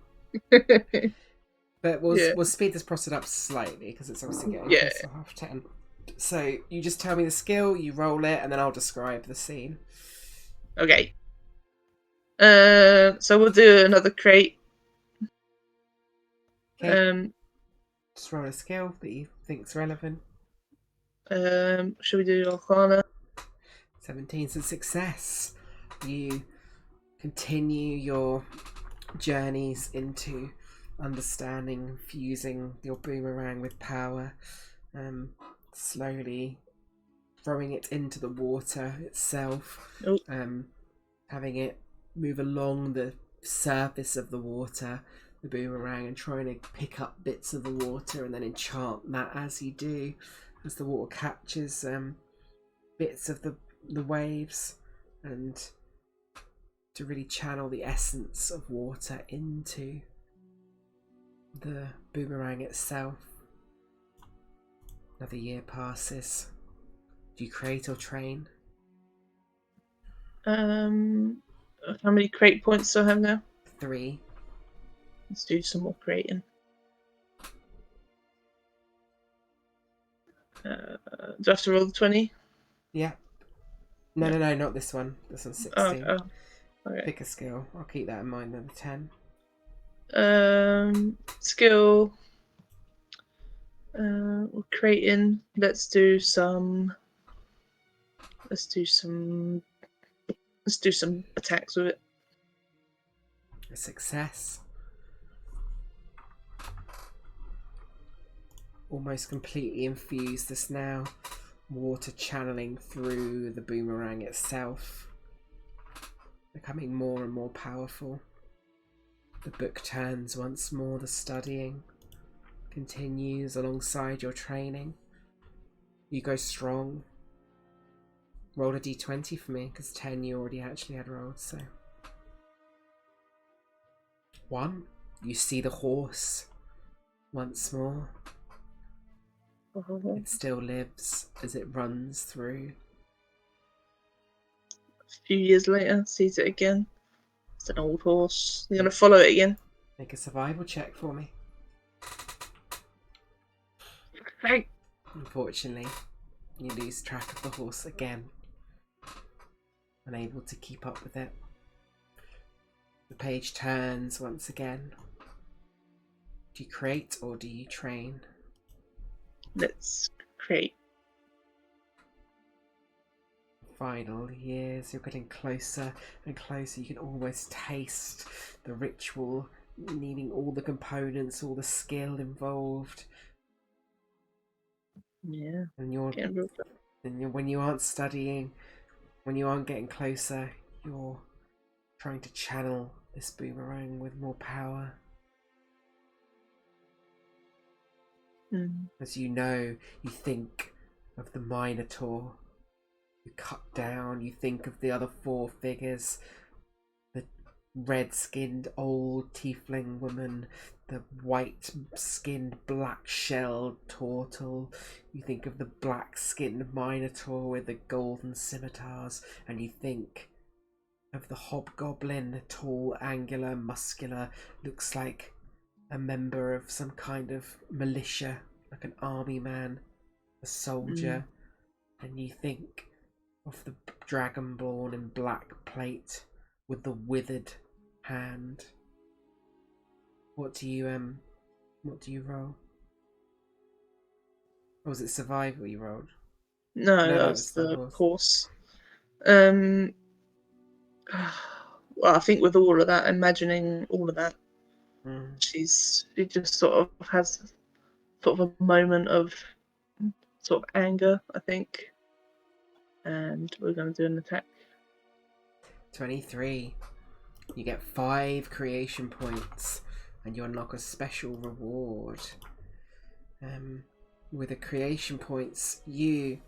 Speaker 1: But
Speaker 2: Yeah.
Speaker 1: we'll speed this process up slightly because it's obviously getting
Speaker 2: Yeah.
Speaker 1: close to 10:30. So you just tell me the skill, you roll it, and then I'll describe the scene.
Speaker 2: Okay. So we'll do another crate.
Speaker 1: Okay. Just roll a skill that you think's relevant.
Speaker 2: Should we do Arcana?
Speaker 1: 17's a success. You continue your journeys into understanding, fusing your boomerang with power, slowly throwing it into the water itself, having it move along the surface of the water, the boomerang, and trying to pick up bits of the water and then enchant that as you do, as the water captures bits of the waves, and to really channel the essence of water into the boomerang itself. Another year passes. Do you create or train?
Speaker 2: How many crate points do I have now?
Speaker 1: 3.
Speaker 2: Let's do some more creating. Do I have to roll the 20?
Speaker 1: Yeah. No, not this one. This one's 16.
Speaker 2: Oh, okay.
Speaker 1: Pick a skill. I'll keep that in mind then. 10.
Speaker 2: Skill. We're creating. Let's do some attacks with it.
Speaker 1: A success. Almost completely infused this now. Water channeling through the boomerang itself, becoming more and more powerful. The book turns once more. The studying continues alongside your training. You go strong. Roll a d20 for me, because 10 you already actually had rolled, so. 1. You see the horse once more. It still lives as it runs through.
Speaker 2: A few years later, sees it again. It's an old horse. You're going to follow it again.
Speaker 1: Make a survival check for me.
Speaker 2: Right.
Speaker 1: Unfortunately, you lose track of the horse again. Unable to keep up with it. The page turns once again. Do you create or do you train?
Speaker 2: Let's create.
Speaker 1: Final years, you're getting closer and closer. You can almost taste the ritual, needing all the components, all the skill involved.
Speaker 2: Yeah.
Speaker 1: And when you aren't studying, when you aren't getting closer, you're trying to channel this boomerang with more power. As you know, you think of the Minotaur. You cut down, you think of the other 4 figures. The red-skinned old tiefling woman, the white-skinned black-shelled turtle. You think of the black-skinned Minotaur with the golden scimitars, and you think of the hobgoblin, tall, angular, muscular, looks like a member of some kind of militia, like an army man, a soldier, and you think of the dragonborn in black plate with the withered hand. What do you roll? Or was it survival you rolled?
Speaker 2: No, that was the horse. Well, I think with all of that, imagining all of that, she just sort of has sort of a moment of sort of anger, I think. And we're going to do an attack.
Speaker 1: 23. You get 5 creation points and you unlock a special reward. With the creation points, you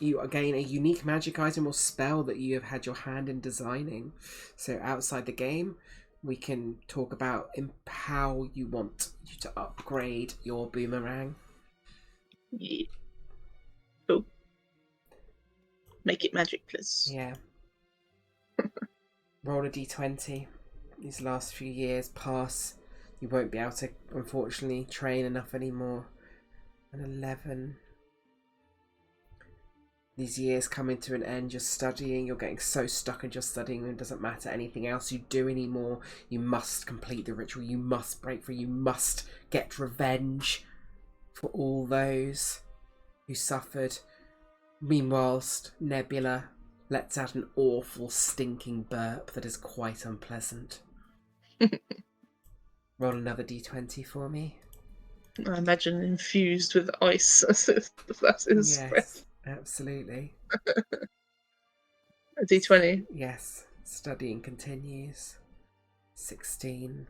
Speaker 1: gain a unique magic item or spell that you have had your hand in designing. So outside the game, we can talk about how you want you to upgrade your boomerang.
Speaker 2: Yeah. Cool. Make it magic, please.
Speaker 1: Yeah. Roll a d20. These last few years pass. You won't be able to, unfortunately, train enough anymore. An 11. These years coming to an end. You're studying. You're getting so stuck into your studying. It doesn't matter anything else you do anymore. You must complete the ritual. You must break free. You must get revenge for all those who suffered. Meanwhile, Nebula lets out an awful stinking burp that is quite unpleasant. Roll another d20 for me.
Speaker 2: I imagine infused with ice as if that's his
Speaker 1: Yes,
Speaker 2: breath.
Speaker 1: absolutely.
Speaker 2: A d20.
Speaker 1: Yes, studying continues. 16.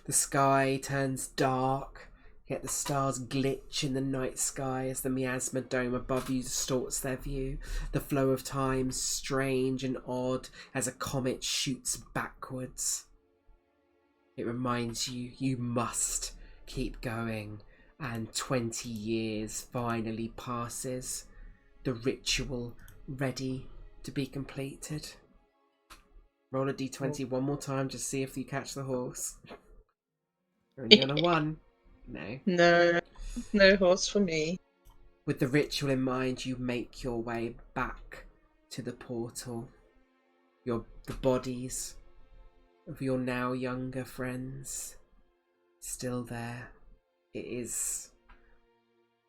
Speaker 1: The sky turns dark, yet the stars glitch in the night sky as the miasma dome above you distorts their view. The flow of time strange and odd as a comet shoots backwards. It reminds you, you must keep going, and 20 years finally passes. The ritual ready to be completed. Roll a d20 one more time, just see if you catch the horse. Only on a 1. No.
Speaker 2: No horse for me.
Speaker 1: With the ritual in mind, you make your way back to the portal. The bodies of your now younger friends still there. It is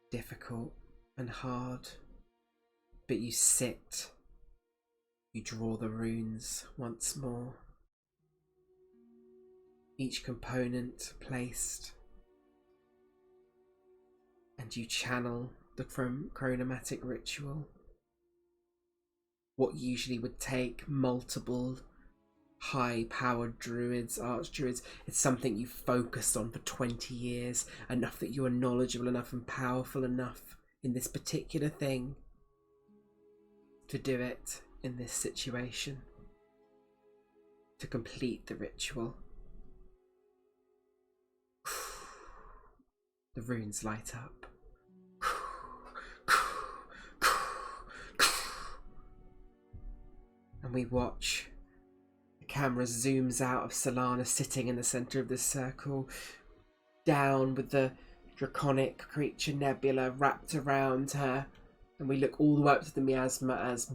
Speaker 1: difficult and hard, but you sit. You draw the runes once more. Each component placed, and you channel the chronomatic ritual. What usually would take multiple high-powered druids, archdruids, it's something you focused on for 20 years, enough that you are knowledgeable enough and powerful enough in this particular thing to do it in this situation, to complete the ritual. The runes light up. And we watch. The camera zooms out of Solana sitting in the centre of this circle, down with the draconic creature Nebula wrapped around her. And we look all the way up to the miasma as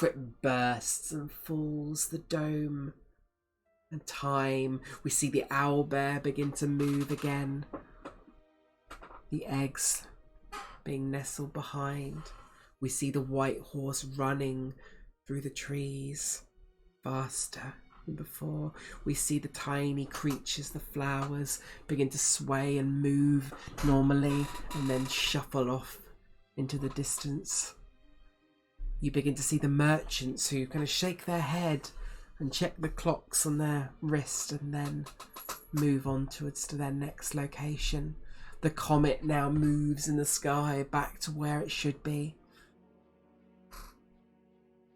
Speaker 1: it bursts and falls, the dome. And time, we see the owlbear begin to move again. The eggs being nestled behind. We see the white horse running through the trees faster than before. We see the tiny creatures, the flowers, begin to sway and move normally and then shuffle off into the distance. You begin to see the merchants who kind of shake their head and check the clocks on their wrist and then move on towards to their next location. The comet now moves in the sky back to where it should be.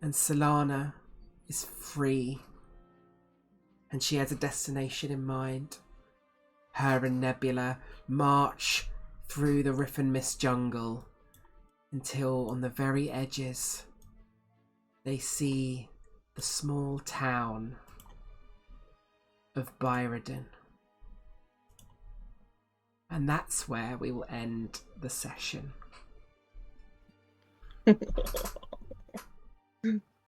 Speaker 1: And Solana is free. And she has a destination in mind. Her and Nebula march through the Riff and Mist jungle until on the very edges they see the small town of Byrodin. And that's where we will end the session.